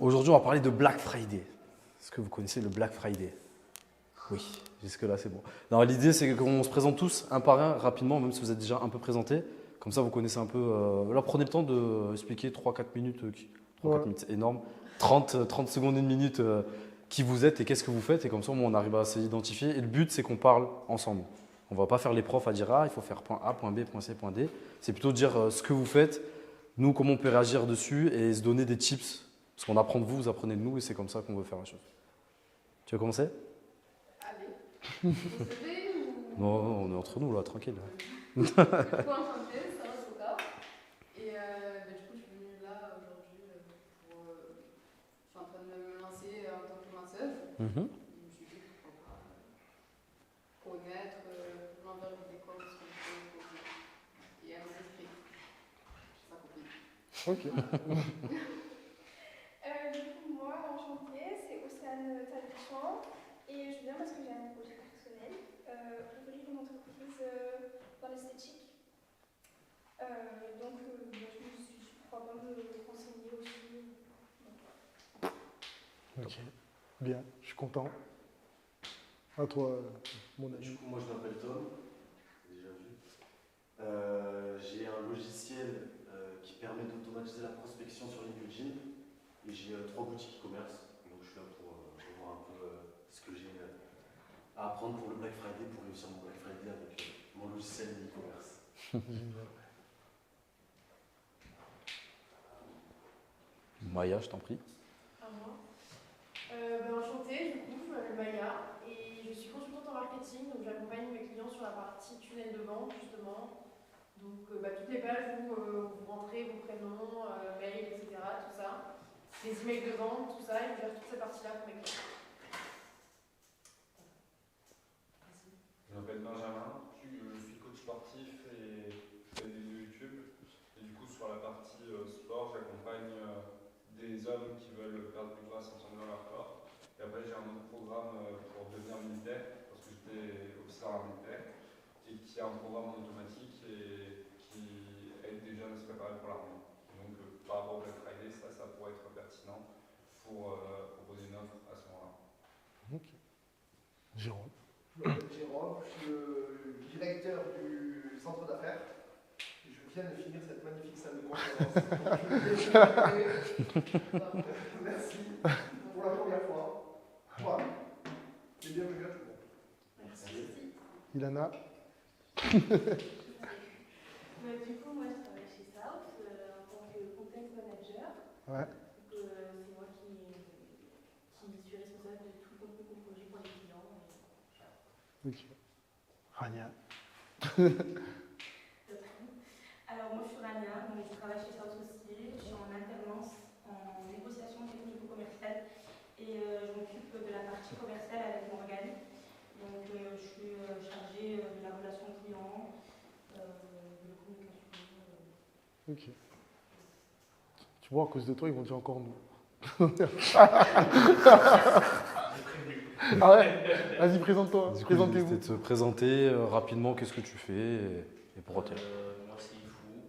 Aujourd'hui, on va parler de Black Friday. Est-ce que vous connaissez le Black Friday? Oui, jusque-là, c'est bon. Non, l'idée, c'est qu'on se présente tous un par un rapidement, même si vous êtes déjà un peu présentés. Comme ça, vous connaissez un peu. Là, prenez le temps d'expliquer 3-4 minutes. 3-4 minutes, c'est énorme. 30 secondes, une minute, qui vous êtes et qu'est-ce que vous faites. Et comme ça, on arrive à s'identifier. Et le but, c'est qu'on parle ensemble. On ne va pas faire les profs à dire il faut faire point A, point B, point C, point D. C'est plutôt dire ce que vous faites, nous, comment on peut réagir dessus et se donner des tips. Parce qu'on apprend de vous, vous apprenez de nous et c'est comme ça qu'on veut faire la chose. Tu veux commencer? Allez. Vous savez ou... Non, on est entre nous là, tranquille. Du coup, enchantée, ça va Soka. Et du coup, je suis venue là aujourd'hui pour. Je suis en train de me lancer en tant que masseuse. Je me suis dit pourquoi pas connaître l'envers de l'école, ce qu'on fait et à mes esprits. Je sais pas compris. Ok. Du coup, moi, enchantée, c'est Océane Taluchan et je viens parce que j'ai un projet personnel, ouvrir une entreprise dans l'esthétique. Donc, je me suis dit pourquoi pas me renseigner aussi. Ok, bien, je suis content. À toi, mon ami. Du coup, moi je m'appelle Tom, déjà vu. J'ai un logiciel qui permet d'automatiser la prospection sur LinkedIn et j'ai 3 boutiques e-commerce. Donc je suis là pour voir un peu ce que j'ai à apprendre pour le Black Friday, pour réussir mon Black Friday avec mon logiciel e-commerce. Maya, je t'en prie. À moi. Enchantée, du coup, je m'appelle Maya et je suis consultante en marketing, donc j'accompagne mes clients sur la partie tunnel de vente justement. Donc toutes les pages où vous rentrez vos prénoms, mails, etc., tout ça. Les emails de vente, tout ça, et je gère toute cette partie-là pour mes clients. Je m'appelle Benjamin, je suis coach sportif et je fais des vidéos YouTube. Et du coup, sur la partie sport, j'accompagne des hommes qui veulent perdre du poids sans changer leur corps. Et après, j'ai un autre programme pour devenir militaire, parce que j'étais officier militaire, et qui est un programme automatique et qui aide des jeunes à se préparer pour l'armée. Donc, par rapport au Black Friday, ça pourrait être pertinent pour proposer une offre à ce moment-là. Ok. Jérôme. Je m'appelle Jérôme, je suis le directeur du centre d'affaires. Je viens de finir cette magnifique salle de conférence. Merci pour la première fois. Voilà. Et bienvenue à tout le monde. Merci. Ilana. Du coup, moi, je travaille chez South en tant que content manager. Ouais. C'est moi qui suis responsable de tout le contenu qu'on produit pour les clients. Ok. Rania. Alors, moi, je suis Rania, donc je travaille chez South aussi. Je suis en alternance en négociation technico-commerciale et je m'occupe de la partie commerciale avec Morgane. Donc, je suis chargée de la relation client, de la communication. Ok. Tu vois, à cause de toi, ils vont dire encore nous. Ah ouais. Vas-y, présente-toi. Du coup, Présentez-vous. de te présenter rapidement, qu'est-ce que tu fais et pour retirer. Moi c'est Ifou,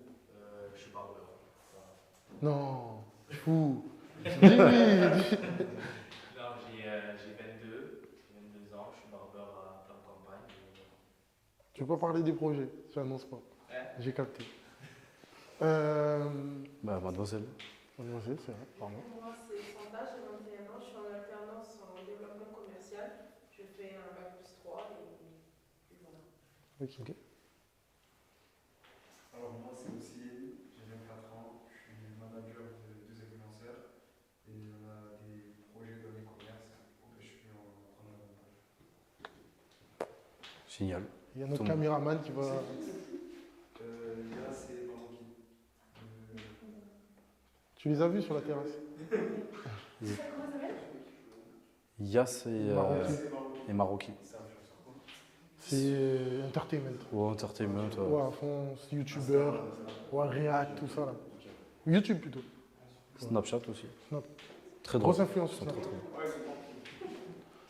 je suis barbeur. Non, fou. Dis-lui. Non, j'ai 22 ans, je suis barbeur à plein campagne. Tu peux pas parler des projets, tu n'annonces pas. J'ai capté. Mademoiselle. Mademoiselle, c'est vrai, pardon. Moi, c'est Santa, j'ai 21 ans, je suis en alternance en développement commercial. Je fais un bac plus 3 et voilà. Ok. Alors moi c'est aussi, j'ai 24 ans, je suis manager de 2 influenceurs et on a des projets de e-commerce auxquels je suis en train d'avantage. Génial. Il y a notre caméraman qui va. Là c'est Maroki. Tu les as vus sur la terrasse? Comment ça s'appelle? Yas et Maroki. C'est entertainment. Ouais, entertainment. Ouais, à fond, c'est youtubeur, ouais, React, tout ça là. YouTube plutôt. Snapchat aussi. Snap. Très drôle. Grosse influence. Ils sont très, très bons.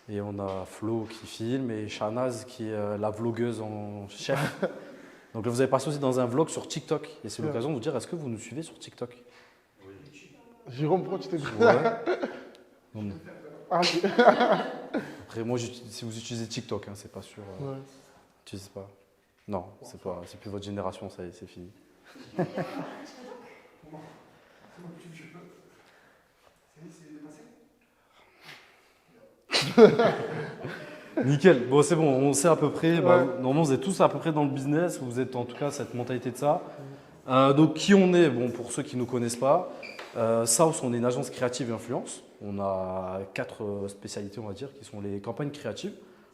Et on a Flo qui filme et Shanaz qui est la vlogueuse en chef. Donc là, vous avez passé aussi dans un vlog sur TikTok. Et c'est l'occasion de vous dire, est-ce que vous nous suivez sur TikTok? Jérôme, pourquoi tu t'es Ouais. Non, mais Ah, ok. après, moi, si vous utilisez TikTok, hein, c'est pas sûr. Ouais. J'utilise pas. Non, c'est plus votre génération, ça y est, c'est fini. C'est mon petit jeu. C'est dépassé? Nickel. Bon, c'est bon, on sait à peu près. Bah, Ouais. normalement, vous êtes tous à peu près dans le business. Vous êtes en tout cas cette mentalité de ça. Donc, qui on est? Bon, pour ceux qui ne nous connaissent pas, South, on est une agence créative et influence. On a 4 spécialités, on va dire, qui sont les campagnes créatives.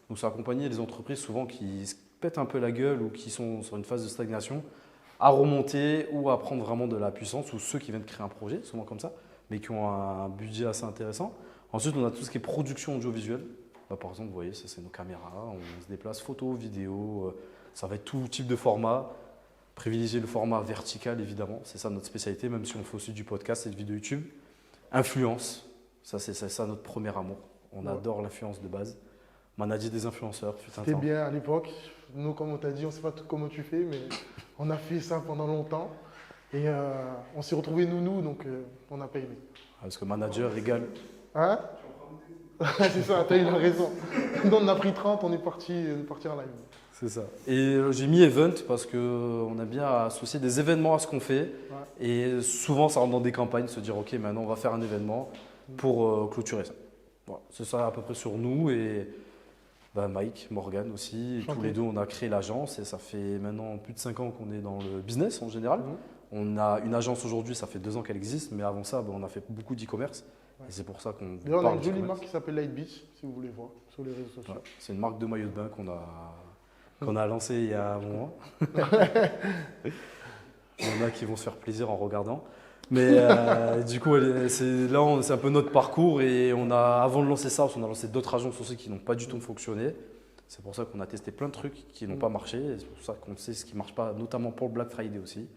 Donc, c'est accompagner les entreprises souvent qui se pètent un peu la gueule ou qui sont sur une phase de stagnation à remonter ou à prendre vraiment de la puissance, ou ceux qui viennent créer un projet, souvent comme ça, mais qui ont un budget assez intéressant. Ensuite, on a tout ce qui est production audiovisuelle. Bah, par exemple, vous voyez, ça c'est nos caméras, on se déplace photo, vidéo, ça va être tout type de format. Privilégier le format vertical, évidemment, c'est ça notre spécialité, même si on fait aussi du podcast et de vidéo YouTube. Influence, ça c'est ça notre premier amour. On adore l'influence de base. Manager des influenceurs, putain. C'était bien à l'époque. Nous, comme on t'a dit, on ne sait pas tout comment tu fais, mais on a fait ça pendant longtemps. Et on s'est retrouvés nous, donc on n'a pas aimé. Parce que manager égale. Hein? C'est ça, t'as eu la raison. Nous, on a pris 30, on est parti en live. C'est ça. Et j'ai mis event parce qu'on a bien associé des événements à ce qu'on fait. Ouais. Et souvent, ça rentre dans des campagnes, se dire, OK, maintenant, on va faire un événement pour clôturer ça. Voilà. C'est ça à peu près sur nous. Et bah, Mike, Morgan aussi, tous les deux, on a créé l'agence. Et ça fait maintenant plus de 5 ans qu'on est dans le business en général. On a une agence aujourd'hui, ça fait 2 ans qu'elle existe. Mais avant ça, bah, on a fait beaucoup d'e-commerce. Ouais. Et c'est pour ça qu'on D'ailleurs, on a parle une jolie d'e-commerce. marque qui s'appelle Light Beach, si vous voulez voir, sur les réseaux sociaux. Ouais, c'est une marque de maillot de bain qu'on a lancée il y a un moment. Il y en a qui vont se faire plaisir en regardant. Mais du coup, c'est un peu notre parcours. Et avant de lancer ça, on a lancé d'autres agences aussi qui n'ont pas du tout fonctionné. C'est pour ça qu'on a testé plein de trucs qui n'ont pas marché. Et c'est pour ça qu'on sait ce qui ne marche pas, notamment pour le Black Friday aussi.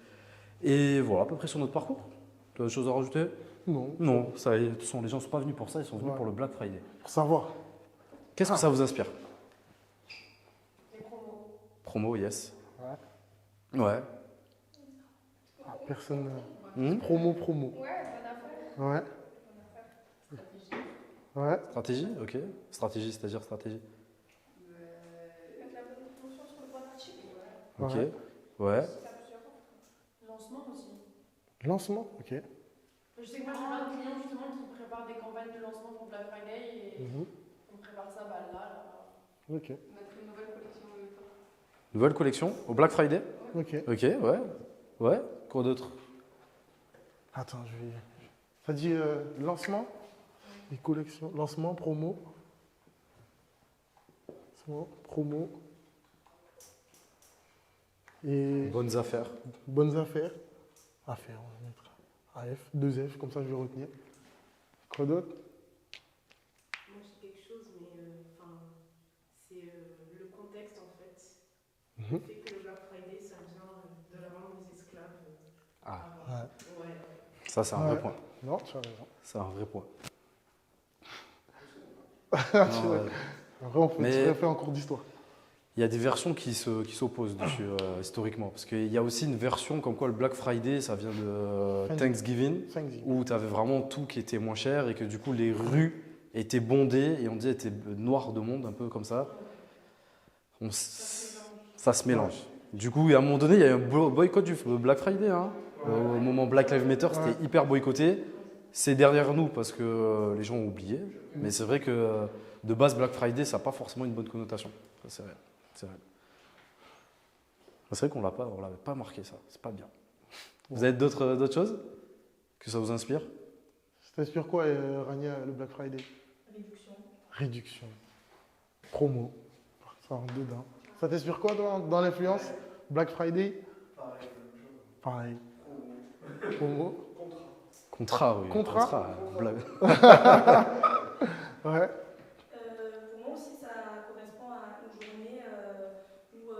Et voilà, à peu près sur notre parcours. Tu as des choses à rajouter? Non. Non, ça y est, de toute façon, les gens ne sont pas venus pour ça, ils sont venus Ouais. pour le Black Friday. Pour savoir. Qu'est-ce que ça vous inspire? Les promos. Promo, yes. Ouais. Ouais. Ah, personne. Hmm? Promo. Ouais, bonne affaire. Ouais. Ouais. Stratégie, ok. Stratégie, c'est-à-dire stratégie. Mettre la bonne promotion sur le bon article. Ok. Ouais. Ouais. Faire plusieurs fois. Lancement aussi. Lancement, ok. Je sais que moi j'ai plein de clients justement qui préparent des campagnes de lancement pour Black Friday et on prépare ça là. Ok. Mettre une nouvelle collection en même temps. Nouvelle collection au Black Friday. Ok. Ok, ouais. Ouais. Quoi d'autre? Attends, je vais. Ça dit lancement? Les collections. Lancement, promo. Lancement, promo. Et Bonnes affaires. bonnes affaires. Affaires, on va mettre AF, 2F, comme ça je vais retenir. Quoi d'autre? Moi, j'ai quelque chose, mais c'est le contexte en fait. Mhm. Le fait que le Black Friday, ça vient de la main des esclaves. Ah. Ouais. Ça, c'est un Ouais. vrai point. Non, tu as raison. C'est un vrai point. C'est Non, vrai. Après, on fait Mais- fait en cours d'histoire. Il y a des versions qui s'opposent dessus, historiquement. Parce qu'il y a aussi une version comme quoi le Black Friday, ça vient de Thanksgiving, 5 où tu avais vraiment tout qui était moins cher et que du coup les rues étaient bondées et on disait étaient noires de monde, un peu comme ça. Ça se mélange. Du coup, à un moment donné, il y a eu un boycott du Black Friday. Hein. Au moment Black Lives Matter, c'était hyper boycotté. C'est derrière nous parce que les gens ont oublié. Mais c'est vrai que de base, Black Friday, ça n'a pas forcément une bonne connotation. Ça, c'est vrai. C'est vrai. C'est vrai qu'on ne l'avait pas marqué, ça. C'est pas bien. Vous avez d'autres choses que ça vous inspire? C'était sur quoi, Rania, le Black Friday? Réduction. Réduction. Promo. Ça rentre dedans. Ça t'inspire quoi dans l'influence? Black Friday? Pareil. Promo. Contrat, oui. Contrat. Blague. Ouais. Pour moi aussi, ça correspond à une journée où on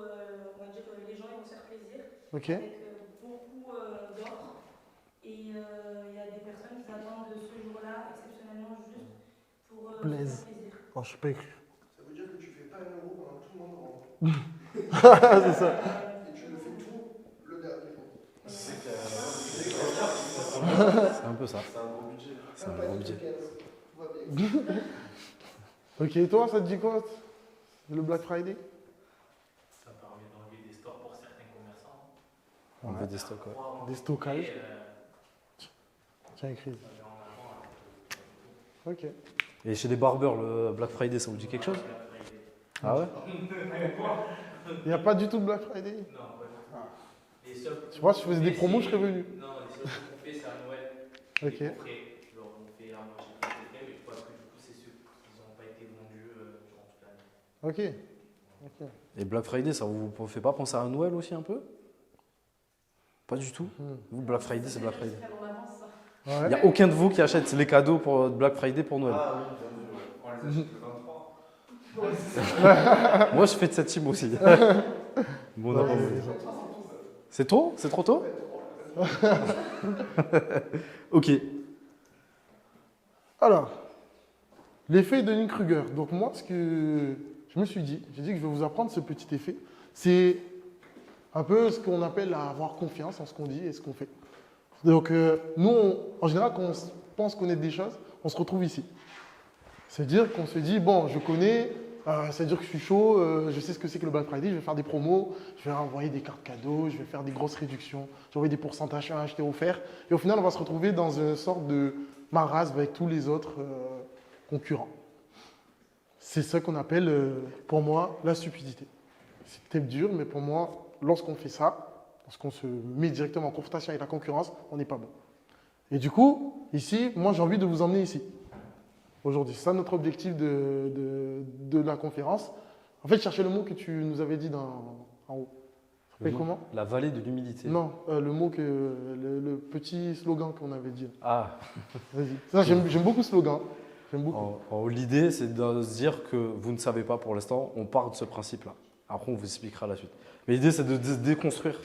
va dire, les gens ils vont se faire plaisir Ok. avec beaucoup d'offres. Et il y a des personnes qui attendent ce jour-là exceptionnellement juste pour se Plaise. faire plaisir. Oh, je peux écrire. Ça veut dire que tu fais pas 1 euro pendant que tout le monde rentre. C'est ça. Et tu le fais tout le dernier. C'est un peu ça. C'est un gros budget. C'est un gros budget. Tout va bien. Ok, et toi, ça te dit quoi, le Black Friday? Ça permet d'enlever des stocks pour certains commerçants. On veut des stocks, ouais. Pour Des stockages. et, Tiens, écrit. ça met en avant, Ok. Et chez les barbeurs, le Black Friday, ça vous dit quelque chose? Black Friday. Ah ouais? Il n'y a pas du tout de Black Friday? Non, pas du tout. Les seuls Tu vois, si je faisais des promos, je serais venu. Non, les seuls trucs qu'on fait, c'est à Noël. Ok. Les coffrets. Genre, on fait à moitié de coffrets, mais je pense que du coup, c'est ceux qui n'ont pas été vendus durant toute l'année. Ok. Et Black Friday, ça vous fait pas penser à Noël aussi un peu? Pas du tout. Hmm. Vous, Black Friday, c'est Black Friday. En avance, ça. Il Ouais. n'y a aucun de vous qui achète les cadeaux pour Black Friday pour Noël. Ah oui, bien vu, ouais. On les achète le 23. Moi, je fais de cette team aussi. Bon, on a pas Ouais, voulu. C'est tôt? C'est trop tôt? Ok. Alors, l'effet de Dunning-Kruger. Donc moi, ce que je me suis dit, j'ai dit que je vais vous apprendre ce petit effet. C'est un peu ce qu'on appelle avoir confiance en ce qu'on dit et ce qu'on fait. Donc nous, en général, quand on pense connaître des choses, on se retrouve ici. C'est-à-dire qu'on se dit, bon, je connais, c'est-à-dire que je suis chaud, je sais ce que c'est que le Black Friday, je vais faire des promos, je vais envoyer des cartes cadeaux, je vais faire des grosses réductions, je vais envoyer des pourcentages à acheter offert. Et au final, on va se retrouver dans une sorte de marasme avec tous les autres concurrents. C'est ça qu'on appelle, pour moi, la stupidité. C'est peut-être dur, mais pour moi, lorsqu'on fait ça, lorsqu'on se met directement en confrontation avec la concurrence, on n'est pas bon. Et du coup, ici, moi, j'ai envie de vous emmener ici. Aujourd'hui, c'est ça notre objectif de la conférence. En fait, cherchez le mot que tu nous avais dit en haut. Ça s'appelle comment? La vallée de l'humilité. Non, le mot le petit slogan qu'on avait dit. Ah. Vas-y. Ça, j'aime beaucoup ce slogan. J'aime beaucoup. L'idée, c'est de se dire que vous ne savez pas pour l'instant. On part de ce principe-là. Après, on vous expliquera la suite. Mais l'idée, c'est de se déconstruire.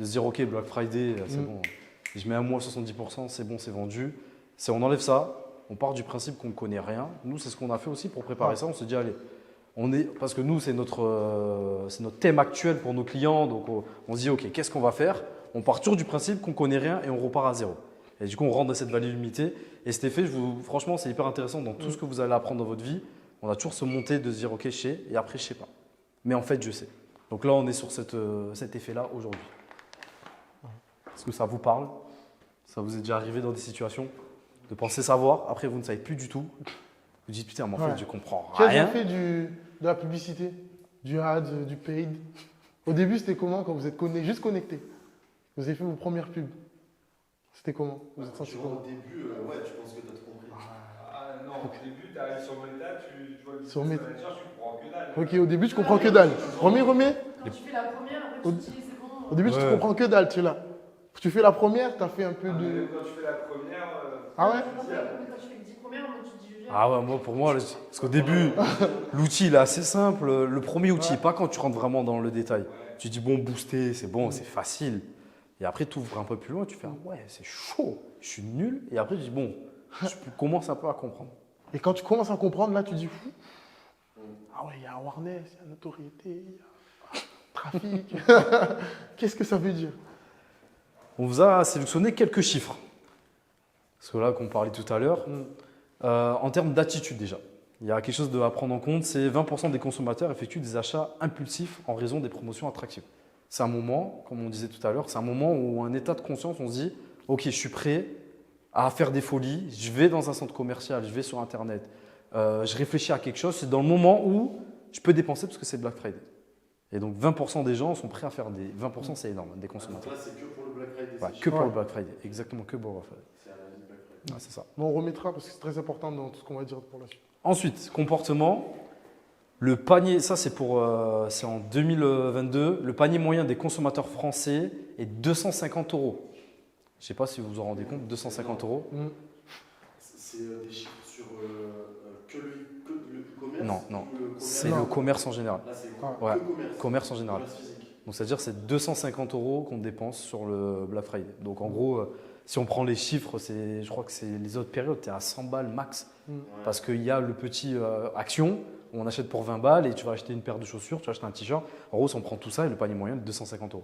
De se dire, OK, Black Friday, c'est bon. Je mets à moi 70%, c'est bon, c'est vendu. On enlève ça. On part du principe qu'on ne connaît rien. Nous, c'est ce qu'on a fait aussi pour préparer ça. On se dit, allez, parce que nous, c'est notre thème actuel pour nos clients. Donc, on se dit, OK, qu'est-ce qu'on va faire? On part toujours du principe qu'on ne connaît rien et on repart à zéro. Et du coup, on rentre dans cette vallée limitée. Et cet effet, franchement, c'est hyper intéressant dans tout ce que vous allez apprendre dans votre vie. On a toujours ce monter de se dire, OK, je sais, et après, je ne sais pas. Mais en fait, je sais. Donc là, on est sur cet effet-là aujourd'hui. Est-ce que ça vous parle? Ça vous est déjà arrivé dans des situations de penser savoir, après vous ne savez plus du tout. Vous dites putain, mais en fait, je comprends Qui a déjà rien. fait de la publicité, du ad, du paid? Au début, c'était comment quand vous êtes juste connecté? Vous avez fait vos premières pubs. C'était comment? Vous êtes senti comment? Au début, ouais, tu penses que tu as tout compris. Ah non, au début, tu arrives sur Meta, tu vois le Sur business Meta. manager, tu comprends que dalle. Ok, au début, je comprends que dalle. Remets. Quand tu fais la première, après tu te dis c'est bon. Au début, tu comprends que dalle, tu es là. Tu fais la première, tu as fait un peu de. Quand tu fais la première. Ah ouais? Quand tu fais les 10 premières, moi, tu te dis je viens. Ah ouais, pour moi, parce qu'au début, l'outil il est assez simple. Le premier outil, pas quand tu rentres vraiment dans le détail. Tu dis bon, booster, c'est bon, c'est facile. Et après, tu ouvres un peu plus loin, tu fais ouais, c'est chaud, je suis nul. Et après, tu dis bon, je commence un peu à comprendre. Et quand tu commences à comprendre, là, tu dis ah ouais, il y a awareness, il y a notoriété, il y a trafic. Qu'est-ce que ça veut dire? On vous a sélectionné quelques chiffres. Parce que là, qu'on parlait tout à l'heure, en termes d'attitude déjà, il y a quelque chose à prendre en compte, c'est 20% des consommateurs effectuent des achats impulsifs en raison des promotions attractives. C'est un moment, comme on disait tout à l'heure, c'est un moment où un état de conscience, on se dit, ok, je suis prêt à faire des folies, je vais dans un centre commercial, je vais sur Internet, je réfléchis à quelque chose, c'est dans le moment où je peux dépenser parce que c'est Black Friday. Et donc 20% des gens sont prêts à faire des... 20% c'est énorme, des consommateurs. Là, c'est que pour le Black Friday. Ouais, que pour le Black Friday, exactement, que pour le Black Friday. C'est à la limite Black Friday. Ouais, c'est ça. Mais on remettra parce que c'est très important dans tout ce qu'on va dire pour la suite. Ensuite, comportement. Le panier, ça c'est en 2022, le panier moyen des consommateurs français est 250 €. Je ne sais pas si vous vous en rendez compte, 250 €. C'est des chiffres sur que le commerce? Non, c'est le commerce en général. Là, c'est Ouais, commerce. commerce en général. Commerce physique. Donc c'est-à-dire que c'est 250 € qu'on dépense sur le Black Friday. Donc en gros, si on prend les chiffres, je crois que c'est les autres périodes, tu es à 100 balles max. Parce qu'il y a le petit action, où on achète pour 20 balles et tu vas acheter une paire de chaussures, tu vas acheter un t-shirt. En gros, si on prend tout ça, et le panier moyen est de 250 €.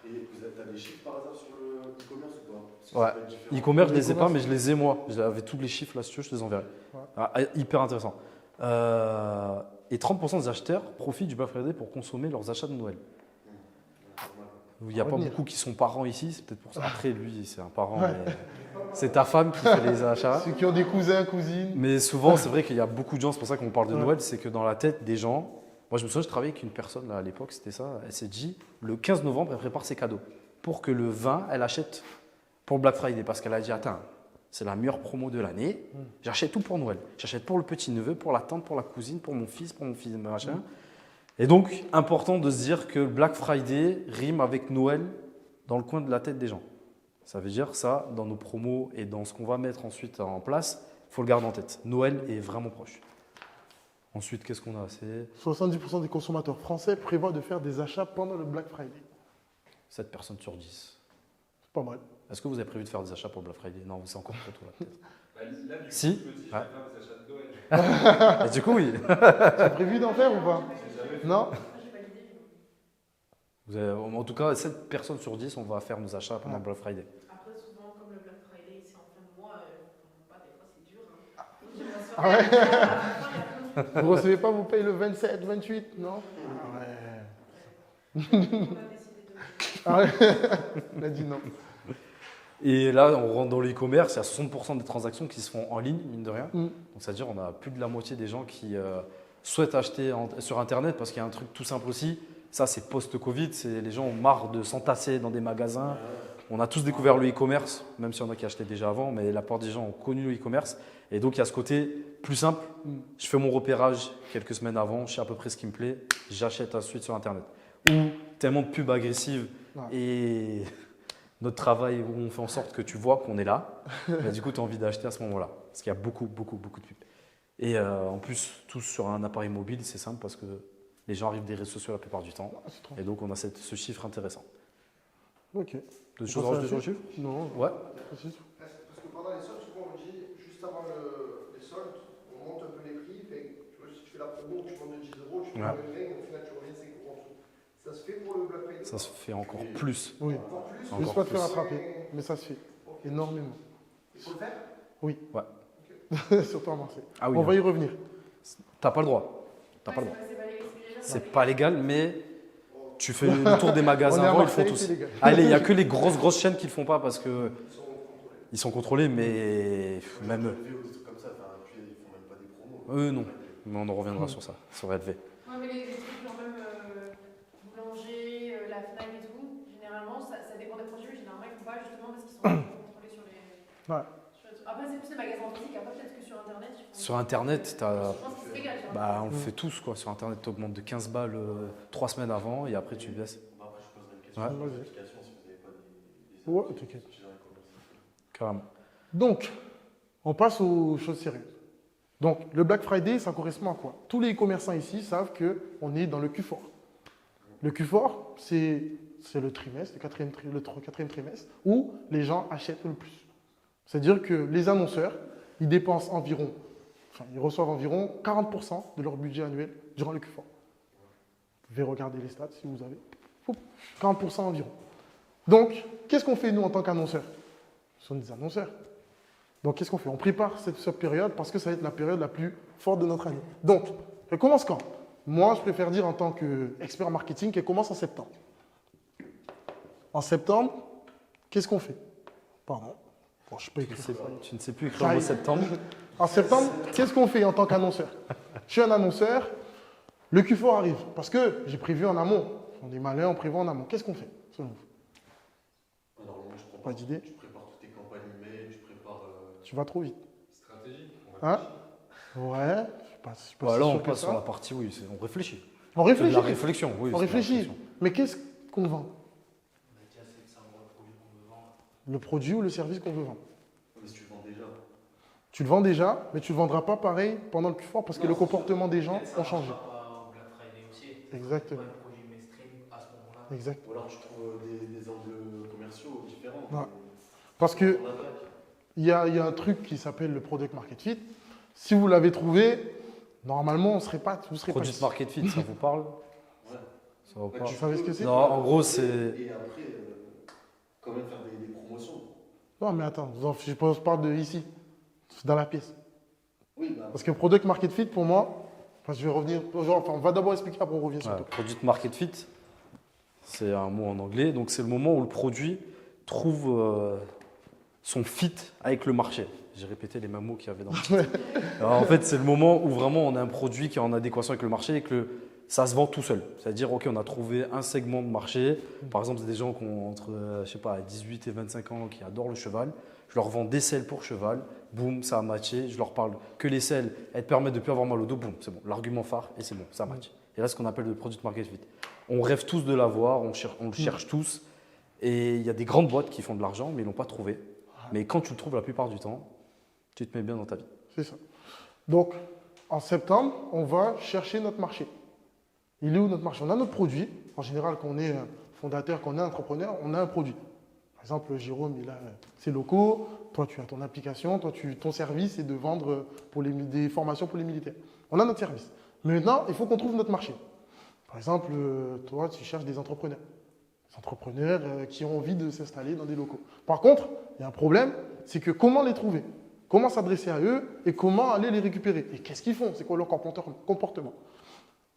Et tu as des chiffres par hasard sur le e-commerce ou pas? Parce Ouais. Ça va être différent. E-commerce, je les ai pas, E-commerce. mais je les ai moi. J'avais tous les chiffres là, si tu veux, je te les enverrai. Ouais. Ah, hyper intéressant. Et 30% des acheteurs profitent du Black Friday pour consommer leurs achats de Noël. Il n'y a pas Revenir. beaucoup qui sont parents ici, c'est peut-être pour ça. Après, lui, c'est un parent, Ouais. mais c'est ta femme qui fait les achats. Ceux qui ont des cousins, cousines. Mais souvent, c'est vrai qu'il y a beaucoup de gens, c'est pour ça qu'on parle de Ouais. Noël, c'est que dans la tête des gens, moi je me souviens, je travaillais avec une personne là, à l'époque, c'était ça, elle s'est dit, le 15 novembre, elle prépare ses cadeaux pour que le 20, elle achète pour le Black Friday, parce qu'elle a dit, attends, c'est la meilleure promo de l'année, j'achète tout pour Noël. J'achète pour le petit-neveu, pour la tante, pour la cousine, pour mon fils, machin. Et donc, important de se dire que Black Friday rime avec Noël dans le coin de la tête des gens. Ça veut dire ça, dans nos promos et dans ce qu'on va mettre ensuite en place, il faut le garder en tête. Noël est vraiment proche. Ensuite, qu'est-ce qu'on a? C'est 70% des consommateurs français prévoient de faire des achats pendant le Black Friday. 7 personnes sur 10. C'est pas mal. Est-ce que vous avez prévu de faire des achats pour le Black Friday? Non, c'est encore trop tôt là, peut-être. Là, du coup, Si. je me dis, je Ouais. vais faire des achats de Noël. Et du coup, oui. Tu as prévu d'en faire ou pas? J'ai jamais fait. Non? En tout cas, 7 personnes sur 10, on va faire nos achats pendant le Black Friday. Après, souvent, comme le Black Friday, c'est en fin de mois, des fois c'est dur. Hein. Ah ouais. Vous recevez pas, vous payez le 27, 28, non? Ah ouais. On a décidé de. Ah ouais. On a dit non. Et là, on rentre dans l'e-commerce, il y a 60% des transactions qui se font en ligne, mine de rien. Mm. Donc, c'est-à-dire on a plus de la moitié des gens qui souhaitent acheter sur Internet parce qu'il y a un truc tout simple aussi. Ça, c'est post-Covid. Les gens ont marre de s'entasser dans des magasins. On a tous découvert le e-commerce, même s'il y en a qui achetaient déjà avant, mais la plupart des gens ont connu le e-commerce. Et donc, il y a ce côté plus simple. Je fais mon repérage quelques semaines avant, je sais à peu près ce qui me plaît, j'achète ensuite sur Internet. Ou tellement de pubs agressives et notre travail où on fait en sorte que tu vois qu'on est là, bah, du coup, tu as envie d'acheter à ce moment-là. Parce qu'il y a beaucoup, beaucoup, beaucoup de pubs. Et en plus, tous sur un appareil mobile, c'est simple parce que les gens arrivent des réseaux sociaux la plupart du temps. Et donc, on a ce chiffre intéressant. Ok. D'autres choses à rajouter sur le chiffre? Non. Ouais. Parce que pendant les soldes, souvent on dit, juste avant les soldes, on monte un peu les prix. Tu vois, si tu fais la promo, tu vends de 10 euros, tu fais Ouais. le même, au final tu reviens 5 euros en dessous. Ça se fait pour le Black Friday? Ça se fait encore plus. Oui. Encore plus? Je ne Encore pas te faire plus. attraper, mais ça se fait. Énormément. Il faut le faire? Oui. Ouais. Surtout à Marseille. Ah oui, On non. va y revenir. T'as pas le droit. T'as pas le droit. C'est pas légal, C'est pas légal, mais tu fais le tour des On magasins est à avant, ils le font Marseille, tous. c'est légal. Allez, il n'y a que les grosses chaînes qui le font pas parce que ils sont contrôlés, mais même eux. Des trucs comme ça, enfin, puis ils font même pas des promos. Eux, non. Mais on en reviendra sur ça, sur LV. Ouais, mais les trucs genre même boulanger, la Fnac et tout, généralement, ça dépend des produits, mais généralement, ils font pas justement parce qu'ils sont contrôlés sur les. Ouais. sur les trucs. Après, c'est plus les magasins physiques, après, peut-être que sur Internet, ils font. Sur Internet, t'as. Je pense que c'est légal sur Bah, on le fait tous, quoi. Sur Internet, tu augmentes de 15 balles 3 semaines avant et après tu baisses. Bon, après, je poserai une question Ouais. sur l'application si vous n'avez pas des Ouais, applications t'inquiète. qui gèrent les commerces. Carrément. Donc, on passe aux choses sérieuses. Donc, le Black Friday, ça correspond à quoi? Tous les commerçants ici savent qu'on est dans le Q4. Le Q4, c'est le trimestre, le quatrième trimestre, où les gens achètent le plus. C'est-à-dire que les annonceurs, ils dépensent ils reçoivent environ 40% de leur budget annuel durant le Q4. Vous pouvez regarder les stats si vous avez. 40% environ. Donc, qu'est-ce qu'on fait nous en tant qu'annonceurs? Nous sommes des annonceurs. Donc, qu'est-ce qu'on fait? On prépare cette période parce que ça va être la période la plus forte de notre année. Donc, elle commence quand? Moi, je préfère dire en tant qu'expert marketing qu'elle commence en septembre. En septembre, qu'est-ce qu'on fait? Pardon. Bon, je peux écrire. Tu ne sais plus écrire le mot septembre. En septembre, qu'est-ce qu'on fait en tant qu'annonceur? Je suis un annonceur, le Q4 arrive parce que j'ai prévu en amont. On est malin, on prévoit en amont. Qu'est-ce qu'on fait selon vous? Normalement, je prends Pas d'idée? Tu prépares toutes tes campagnes email, tu prépares. Tu vas trop vite. Stratégie. Hein? Ouais. Je suis pas si Voilà, on sûr que passe ça. sur la partie, oui, on réfléchit. On C'est de réfléchit. la réflexion, oui. On c'est de la réfléchit. réflexion. Mais qu'est-ce qu'on vend? On a dit assez de savoir le produit qu'on veut vendre. Le produit ou le service qu'on veut vendre. Mais si tu vends déjà. Tu le vends déjà, mais tu ne le vendras pas pareil pendant le Q4 parce que le comportement des gens Ça ont changé. marchera pas au Black Friday aussi. Exactement. C'est pas un produit mainstream à ce moment-là. Exact. Ou alors tu trouves des angles commerciaux différents. Ouais. Parce que On attaque. il y a un truc qui s'appelle le Product Market Fit. Si vous l'avez trouvé, normalement, vous ne serez pas Product ici. Market Fit, ça vous parle? Ouais. Ça vous Bah, parle? Tu savais ce que c'est? Non, en gros, c'est. Et après, quand même faire des promotions. Non, mais attends, je parle de ici, dans la pièce. Oui, bah, Parce que Product Market Fit, pour moi, enfin, je vais revenir, enfin, on va d'abord expliquer, après on revient sur Ouais, toi. Product Market Fit, c'est un mot en anglais. Donc, c'est le moment où le produit trouve son fit avec le marché. J'ai répété les mêmes mots qu'il y avait dans le titre. Alors, en fait, c'est le moment où vraiment on a un produit qui est en adéquation avec le marché et que ça se vend tout seul. C'est-à-dire, OK, on a trouvé un segment de marché. Par exemple, c'est des gens qui ont entre, je sais pas, 18 et 25 ans qui adorent le cheval. Je leur vends des selles pour cheval. Boum, ça a matché. Je leur parle que les selles, elles te permettent de ne plus avoir mal au dos. Boum, c'est bon. L'argument phare et c'est bon, ça match. Et là, ce qu'on appelle le product market fit. On rêve tous de l'avoir, on le cherche tous. Et il y a des grandes boîtes qui font de l'argent, mais ils ne l'ont pas trouvé. Mais quand tu le trouves la plupart du temps, tu te mets bien dans ta vie. C'est ça. Donc, en septembre, on va chercher notre marché. Il est où notre marché? On a notre produit. En général, quand on est fondateur, quand on est entrepreneur, on a un produit. Par exemple, Jérôme, il a ses locaux. Toi, tu as ton application. Toi, ton service est de vendre des formations pour les militaires. On a notre service. Mais maintenant, il faut qu'on trouve notre marché. Par exemple, toi, tu cherches des entrepreneurs. Des entrepreneurs qui ont envie de s'installer dans des locaux. Par contre, il y a un problème, c'est que comment les trouver? Comment s'adresser à eux et comment aller les récupérer? Et qu'est-ce qu'ils font? C'est quoi leur comportement?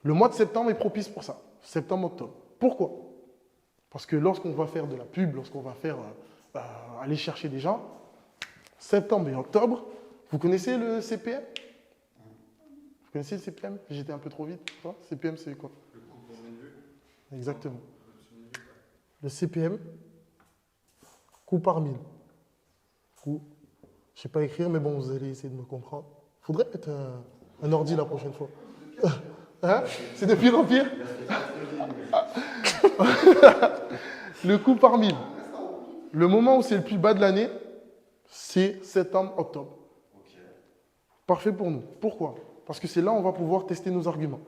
Le mois de septembre est propice pour ça. Septembre-octobre. Pourquoi? Parce que lorsqu'on va faire de la pub, lorsqu'on va faire aller chercher des gens, septembre et octobre, vous connaissez le CPM? Vous connaissez le CPM? J'étais un peu trop vite. Toi, CPM, c'est quoi? Le coût pour une vue. Exactement. Le CPM, coût par 1000. Coût. Je ne sais pas écrire, mais bon, vous allez essayer de me comprendre. Il faudrait mettre un ordi la prochaine fois. Hein? C'est de pire en pire. Le coût par 1000. Le moment où c'est le plus bas de l'année, c'est septembre-octobre. Parfait pour nous. Pourquoi? Parce que c'est là où on va pouvoir tester nos arguments.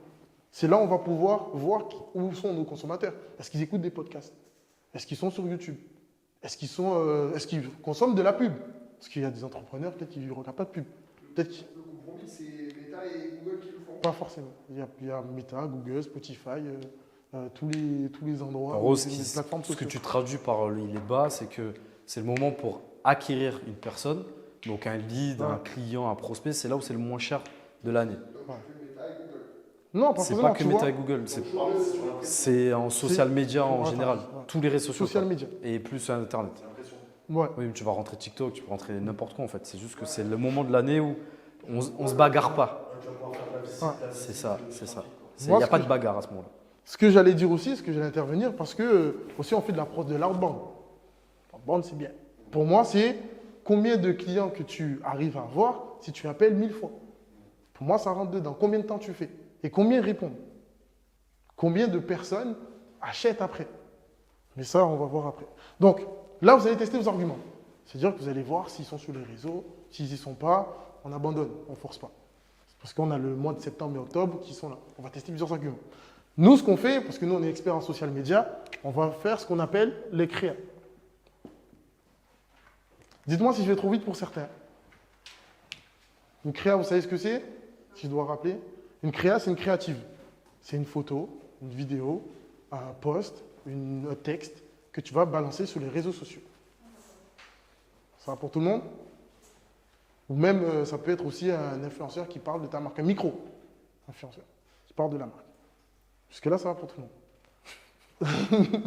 C'est là où on va pouvoir voir où sont nos consommateurs. Est-ce qu'ils écoutent des podcasts? Est-ce qu'ils sont sur YouTube? Est-ce qu'ils consomment de la pub? Parce qu'il y a des entrepreneurs, peut-être qu'ils ne regardent pas de pub. Le compromis, c'est Meta et Google qui le font. Pas forcément. Il y a Meta, Google, Spotify, tous les endroits. En gros, les plateformes ce que sociales. tu traduis par il est bas, c'est que c'est le moment pour acquérir une personne, donc un lead, un client, un prospect, c'est là où c'est le moins cher de l'année. Donc, tu fais Meta et Google. Non, pas C'est forcément. pas que tu Meta vois. et Google, c'est en social media en Ouais, général, ouais. tous les réseaux sociaux. Social quoi. media. Et plus sur Internet. Ouais. Oui, mais tu vas rentrer TikTok, tu peux rentrer n'importe quoi en fait. C'est juste que c'est le moment de l'année où on se bagarre pas. C'est ça, c'est ça. Il Moi, n'y a ce pas que de bagarre à ce moment-là. Ce que j'allais dire aussi, ce que j'allais intervenir, parce que aussi on fait de l'outbound. L'outbound, c'est bien. Pour moi, c'est combien de clients que tu arrives à avoir si tu appelles 1000 fois. Pour moi, ça rentre dedans. Combien de temps tu fais? Et combien répondent? Combien de personnes achètent après? Mais ça, on va voir après. Donc, là, vous allez tester vos arguments. C'est-à-dire que vous allez voir s'ils sont sur les réseaux, s'ils n'y sont pas, on abandonne, on ne force pas. Parce qu'on a le mois de septembre et octobre qui sont là. On va tester plusieurs arguments. Nous, ce qu'on fait, parce que nous, on est experts en social media, on va faire ce qu'on appelle les créas. Dites-moi si je vais trop vite pour certains. Une créa, vous savez ce que c'est? Si je dois rappeler. Une créa, c'est une créative. C'est une photo, une vidéo, un post, un texte que tu vas balancer sur les réseaux sociaux. Ça va pour tout le monde? Ou même, ça peut être aussi un influenceur qui parle de ta marque, un micro-influenceur qui parle de la marque. Jusque-là, ça va pour tout le monde.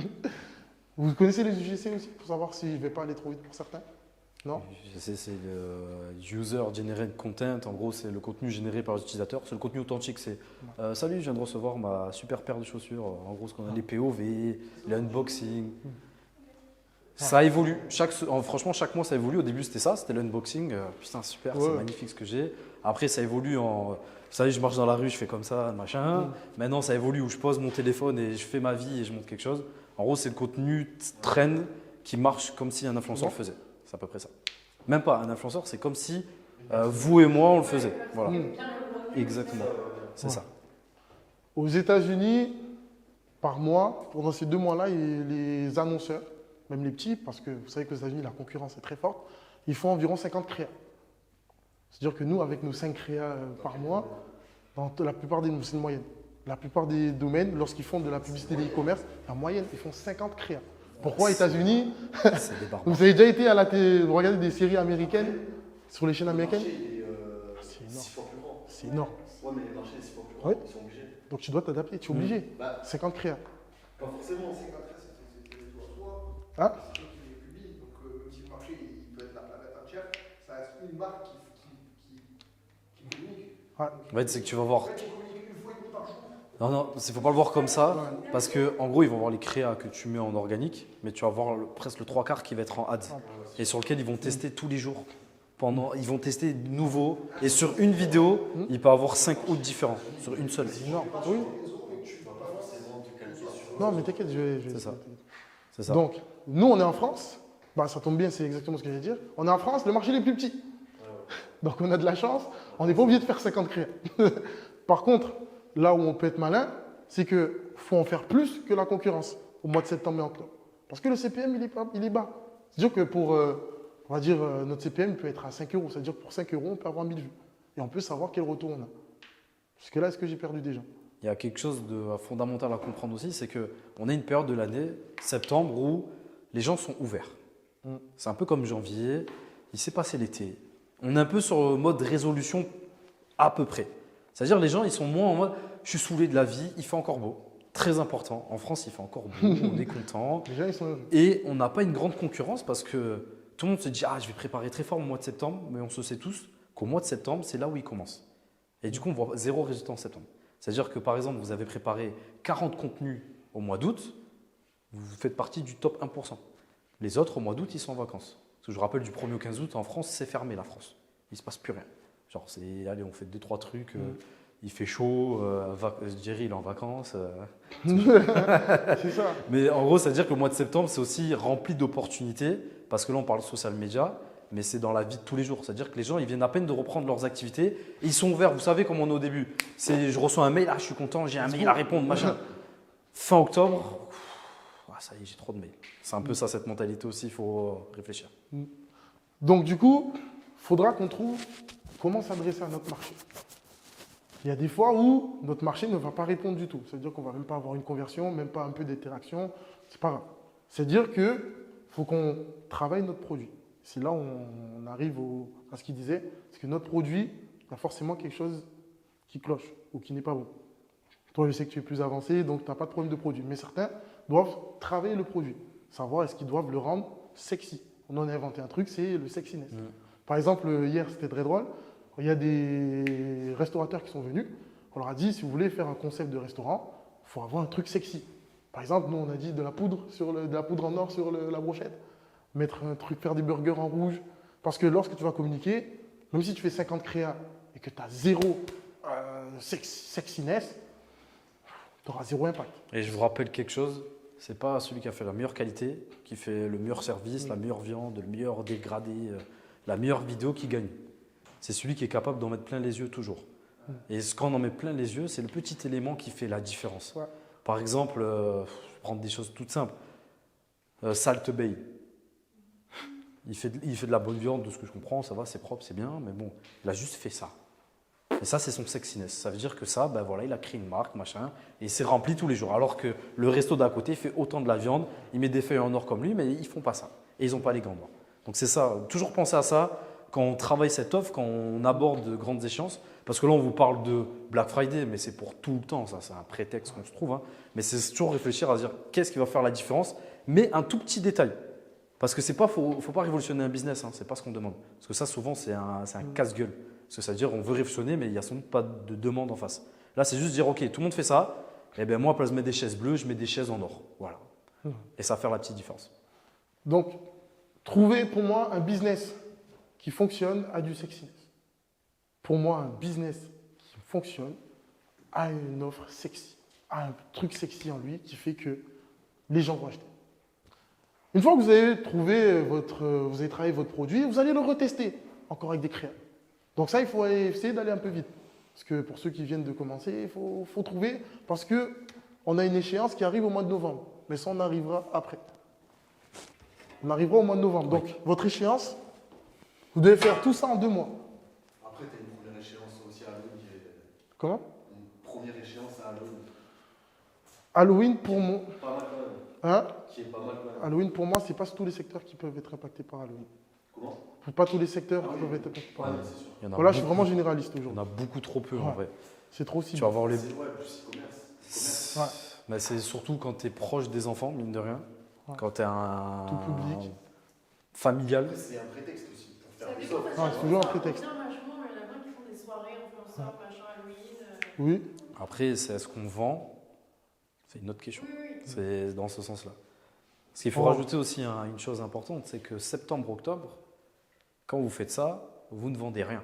Vous connaissez les UGC aussi, pour savoir si je ne vais pas aller trop vite pour certains? Non? C'est le User Generated Content. En gros, c'est le contenu généré par les utilisateurs. C'est le contenu authentique. C'est salut, je viens de recevoir ma super paire de chaussures. En gros, ce qu'on a les POV, les unboxing. Ça évolue. Franchement, chaque mois, ça évolue. Au début, c'était ça, c'était l'unboxing. Putain, super, c'est magnifique ce que j'ai. Après, ça évolue en. Vous savez, je marche dans la rue, je fais comme ça, machin. Maintenant, ça évolue où je pose mon téléphone et je fais ma vie et je montre quelque chose. En gros, c'est le contenu trend qui marche comme si un influenceur le faisait. C'est à peu près ça. Même pas un influenceur, c'est comme si vous et moi, on le faisait. Voilà. Exactement. C'est ça. Aux États-Unis, par mois, pendant ces 2 mois-là, les annonceurs, même les petits, parce que vous savez que aux États-Unis, la concurrence est très forte, ils font environ 50 créas. C'est-à-dire que nous, avec nos 5 créas par mois, dans la plupart c'est une moyenne. La plupart des domaines, lorsqu'ils font de la publicité de e-commerce, la moyenne, ils font 50 créas. Pourquoi États-Unis? C'est des barbares. Vous avez déjà été à la télé, vous regardez des séries américaines sur les chaînes Le américaines? marché, il est C'est énorme. 6 fois plus grand. C'est énorme. Ouais, mais les marchés, 6 fois plus grand. Ouais. Ils sont obligés. Donc tu dois t'adapter, tu es obligé. Bah, 50 créas. pas forcément. C'est comme ça, c'est toi. Hein? C'est toi qui les publie, donc même si le marché il peut être la planète entière, ça reste une marque qui communique. Ouais. En fait, c'est que tu vas voir. En fait, on communique une fois et demie par jour. Non, non, il faut pas le voir comme ça, parce que en gros, ils vont voir les créas que tu mets en organique, mais tu vas voir presque le 3/4 qui va être en ads, et sur lequel ils vont tester tous les jours. Ils vont tester de nouveau, et sur une vidéo, il peut avoir 5 hôtes différents, sur une seule. C'est énorme. Oui. Tu vas pas forcément te calquer sur. Non, mais t'inquiète, je vais. C'est ça. C'est ça. Donc, nous, on est en France. Bah, ça tombe bien, c'est exactement ce que j'allais dire. On est en France, le marché il est plus petit. Donc, on a de la chance. On n'est pas obligé de faire 50 créas. Par contre, là où on peut être malin, c'est qu'il faut en faire plus que la concurrence au mois de septembre et octobre. Parce que le CPM, il est bas. C'est-à-dire que pour, on va dire, notre CPM peut être à 5 euros. C'est-à-dire que pour 5 euros, on peut avoir 1000 vues. Et on peut savoir quel retour on a. Jusque là, est-ce que j'ai perdu déjà? Il y a quelque chose de fondamental à comprendre aussi, c'est qu'on a une période de l'année, septembre, où les gens sont ouverts. C'est un peu comme janvier, il s'est passé l'été. On est un peu sur le mode résolution à peu près. C'est-à-dire les gens, ils sont moins en mode « je suis saoulé de la vie, il fait encore beau ». Très important, en France, il fait encore beau, on est content. Les gens, ils sont heureux. Et on n'a pas une grande concurrence parce que tout le monde se dit « ah, je vais préparer très fort au mois de septembre », mais on se sait tous qu'au mois de septembre, c'est là où il commence. Et du coup, on voit zéro résultat en septembre. C'est-à-dire que par exemple, vous avez préparé 40 contenus au mois d'août, vous faites partie du top 1%. Les autres, au mois d'août, ils sont en vacances. Parce que je vous rappelle, du 1er au 15 août, en France, c'est fermé la France. Il ne se passe plus rien. Genre, c'est, allez, on fait 2-3 trucs, il fait chaud, Jerry, il est en vacances. C'est ça. Mais en gros, c'est-à-dire que le mois de septembre, c'est aussi rempli d'opportunités, parce que là, on parle de social media, mais c'est dans la vie de tous les jours. C'est-à-dire que les gens, ils viennent à peine de reprendre leurs activités, et ils sont ouverts. Vous savez comment on est au début. C'est, je reçois un mail, ah, je suis content, j'ai un mail à répondre, machin. Fin octobre, ça y est, j'ai trop de mails. C'est un peu ça, cette mentalité aussi, il faut réfléchir. Donc du coup, il faudra qu'on trouve comment s'adresser à notre marché. Il y a des fois où notre marché ne va pas répondre du tout. C'est-à-dire qu'on ne va même pas avoir une conversion, même pas un peu d'interaction. C'est pas grave. C'est-à-dire qu'il faut qu'on travaille notre produit. C'est là où on arrive à ce qu'il disait. C'est que notre produit, il y a forcément quelque chose qui cloche ou qui n'est pas bon. Toi, je sais que tu es plus avancé, donc tu n'as pas de problème de produit. Mais certains doivent travailler le produit. Savoir est-ce qu'ils doivent le rendre sexy. On en a inventé un truc, c'est le sexiness. Par exemple, hier, c'était très drôle. Il y a des restaurateurs qui sont venus. On leur a dit, si vous voulez faire un concept de restaurant, il faut avoir un truc sexy. Par exemple, nous, on a dit de la poudre, de la poudre en or sur la brochette. Mettre un truc, faire des burgers en rouge. Parce que lorsque tu vas communiquer, même si tu fais 50 créas et que tu as zéro sexiness, tu auras zéro impact. Et je vous rappelle quelque chose, c'est pas celui qui a fait la meilleure qualité, qui fait le meilleur service, la meilleure viande, le meilleur dégradé, la meilleure vidéo qui gagne. C'est celui qui est capable d'en mettre plein les yeux toujours. Et quand on en met plein les yeux, c'est le petit élément qui fait la différence. Ouais. Par exemple, je vais prendre des choses toutes simples. Salt Bay. Il fait de la bonne viande, de ce que je comprends, ça va, c'est propre, c'est bien, mais bon, il a juste fait ça. Et ça, c'est son sexiness. Ça veut dire que ça, ben voilà, il a créé une marque, machin, et c'est rempli tous les jours. Alors que le resto d'à côté fait autant de la viande, il met des feuilles en or comme lui, mais ils ne font pas ça. Et ils n'ont pas les gants noirs. Donc c'est ça, toujours penser à ça quand on travaille cette offre, quand on aborde de grandes échéances. Parce que là, on vous parle de Black Friday, mais c'est pour tout le temps, ça, c'est un prétexte qu'on se trouve. Hein. Mais c'est toujours réfléchir à se dire qu'est-ce qui va faire la différence, mais un tout petit détail. Parce que c'est pas, faut pas révolutionner un business, hein, c'est pas ce qu'on demande. Parce que ça, souvent, c'est un casse-gueule. Parce que ça veut dire on veut révolutionner, mais il n'y a sans doute pas de demande en face. Là, c'est juste dire, OK, tout le monde fait ça, et bien moi, à place de mettre des chaises bleues, je mets des chaises en or. Voilà. Et ça va faire la petite différence. Donc, trouver pour moi un business qui fonctionne a du sexiness. Pour moi, un business qui fonctionne a une offre sexy, a un truc sexy en lui qui fait que les gens vont acheter. Une fois que vous avez vous avez travaillé votre produit, vous allez le retester encore avec des créas. Donc ça, il faut essayer d'aller un peu vite. Parce que pour ceux qui viennent de commencer, il faut trouver, parce qu'on a une échéance qui arrive au mois de novembre. Mais ça, on arrivera après. On arrivera au mois de novembre. Donc, votre échéance, vous devez faire tout ça en 2 mois. Après, tu as une première échéance aussi à Halloween. Comment? Une première échéance à Halloween. Halloween pour moi. Pas mal quand même. Hein? Qui est pas mal quand même. Halloween, pour moi, c'est pas tous les secteurs qui peuvent être impactés par Halloween. Comment? C'est pas tous les secteurs Ah qui oui. peuvent être impactés par Ouais, Halloween. c'est sûr. Il y en a Voilà, je suis beaucoup. vraiment généraliste Il y en aujourd'hui. a beaucoup trop peu en Ouais. vrai. C'est trop Tu ciblé. vas voir les. C'est ouais, plus e-commerce. Ouais. Mais c'est surtout quand tu es proche des enfants, mine de rien. Ouais. Quand tu es un. Tout public. Familial. Après, c'est un prétexte aussi pour faire Ça des dépend, offres. parce c'est que toujours un ça prétexte. revient vachement, il y en a plein qui font des soirées influenceurs, machin, Halloween. Oui. Après, c'est est-ce qu'on vend? C'est une autre question. Oui, oui. C'est dans ce sens-là. Ce qu'il faut Oh. rajouter aussi une chose importante, c'est que septembre-octobre, quand vous faites ça, vous ne vendez rien.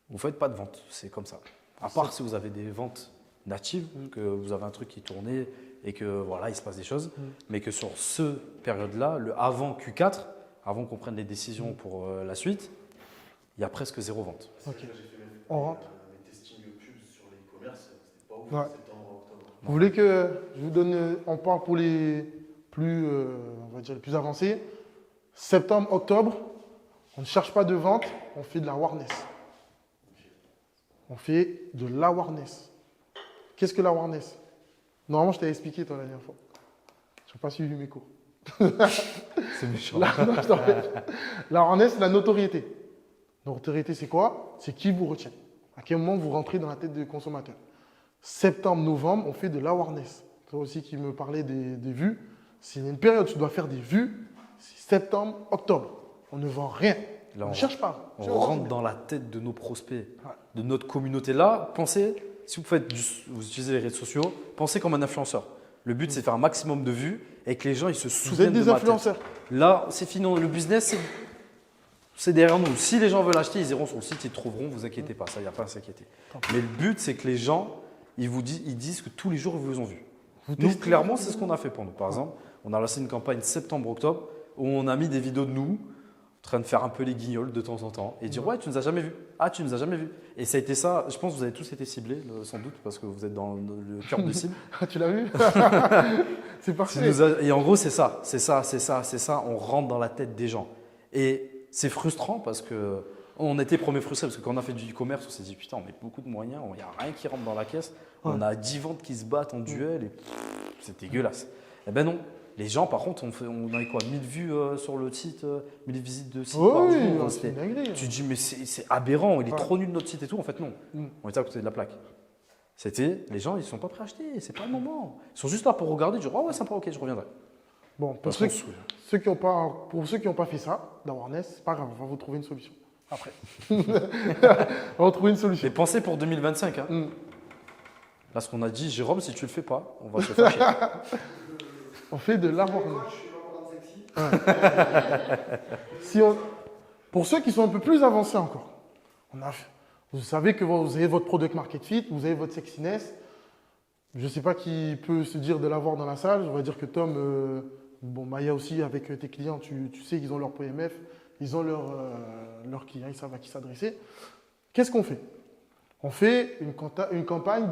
Vous ne faites pas de vente, c'est comme ça. À part si vous avez des ventes natives, que vous avez un truc qui tournait et que voilà, il se passe des choses, mais que sur ce période-là, le avant Q4, avant qu'on prenne les décisions pour la suite, il y a presque zéro vente. Ok. J'ai fait On rentre. mes testings pubs sur les e-commerce, c'était pas ouf, Ouais. septembre, octobre. Vous voulez que je vous donne, on part pour les plus, on va dire les plus avancés. Septembre, octobre, on ne cherche pas de vente, on fait de la awareness. On fait de l'awareness. Qu'est-ce que l'awareness? Normalement, je t'avais expliqué toi la dernière fois. Je n'ai pas suivi mes cours. C'est méchant. L'awareness, c'est la notoriété. Notoriété, c'est quoi? C'est qui vous retient. À quel moment vous rentrez dans la tête des consommateurs. Septembre, novembre, on fait de l'awareness. Toi aussi qui me parlais des vues. C'est une période où tu dois faire des vues. C'est septembre, octobre. On ne vend rien. Là, on ne cherche pas. On rentre dans la tête de nos prospects, de notre communauté. Là, pensez, si vous utilisez les réseaux sociaux, pensez comme un influenceur. Le but, c'est de faire un maximum de vues et que les gens ils se Vous souviennent êtes de des ma tête. influenceurs. Là, c'est fini. Le business, c'est derrière nous. Si les gens veulent acheter, ils iront sur le site, ils trouveront. Vous inquiétez pas, ça, il n'y a pas à s'inquiéter. Mais le but, c'est que les gens, ils disent que tous les jours, ils vous ont vu. Nous, clairement, c'est ce qu'on a fait pour nous. Par exemple, on a lancé une campagne septembre-octobre où on a mis des vidéos de nous en train de faire un peu les guignols de temps en temps et dire ouais, tu nous as jamais vus. Ah, tu nous as jamais vus. Et ça a été ça. Je pense que vous avez tous été ciblés, sans doute, parce que vous êtes dans le cœur de cible. Tu l'as vu? C'est parfait. Et en gros, c'est ça. On rentre dans la tête des gens. Et c'est frustrant parce que on était premiers frustrés parce que quand on a fait du e-commerce, on s'est dit putain, on met beaucoup de moyens, il n'y a rien qui rentre dans la caisse. On a 10 ventes qui se battent en duel et c'est dégueulasse. Eh ben non. Les gens, par contre, on avait quoi 1000 vues sur le site, 1000 visites de site par jour. c'est une dinguerie. Tu te dis, mais c'est aberrant, il est trop nul notre site et tout. En fait, non. On était à côté de la plaque. Les gens, ils ne sont pas prêts à acheter, c'est pas le moment. Ils sont juste là pour regarder, dire, oh ouais, sympa, ok, je reviendrai. Bon, pour ceux qui n'ont pas fait ça, d'awareness, c'est pas grave, on va vous trouver une solution. Après. On va trouver une solution. Mais pensez pour 2025. Hein. Là, ce qu'on a dit, Jérôme, si tu le fais pas, on va se faire chier. On fait de l'awareness. Pour ceux qui sont un peu plus avancés encore, vous savez que vous avez votre product market fit, vous avez votre sexiness. Je ne sais pas qui peut se dire de l'avoir dans la salle. On va dire que Tom, Maya aussi, avec tes clients, tu sais qu'ils ont leur PMF, ils ont leurs clients, ils savent à qui s'adresser. Qu'est-ce qu'on fait? On fait une campagne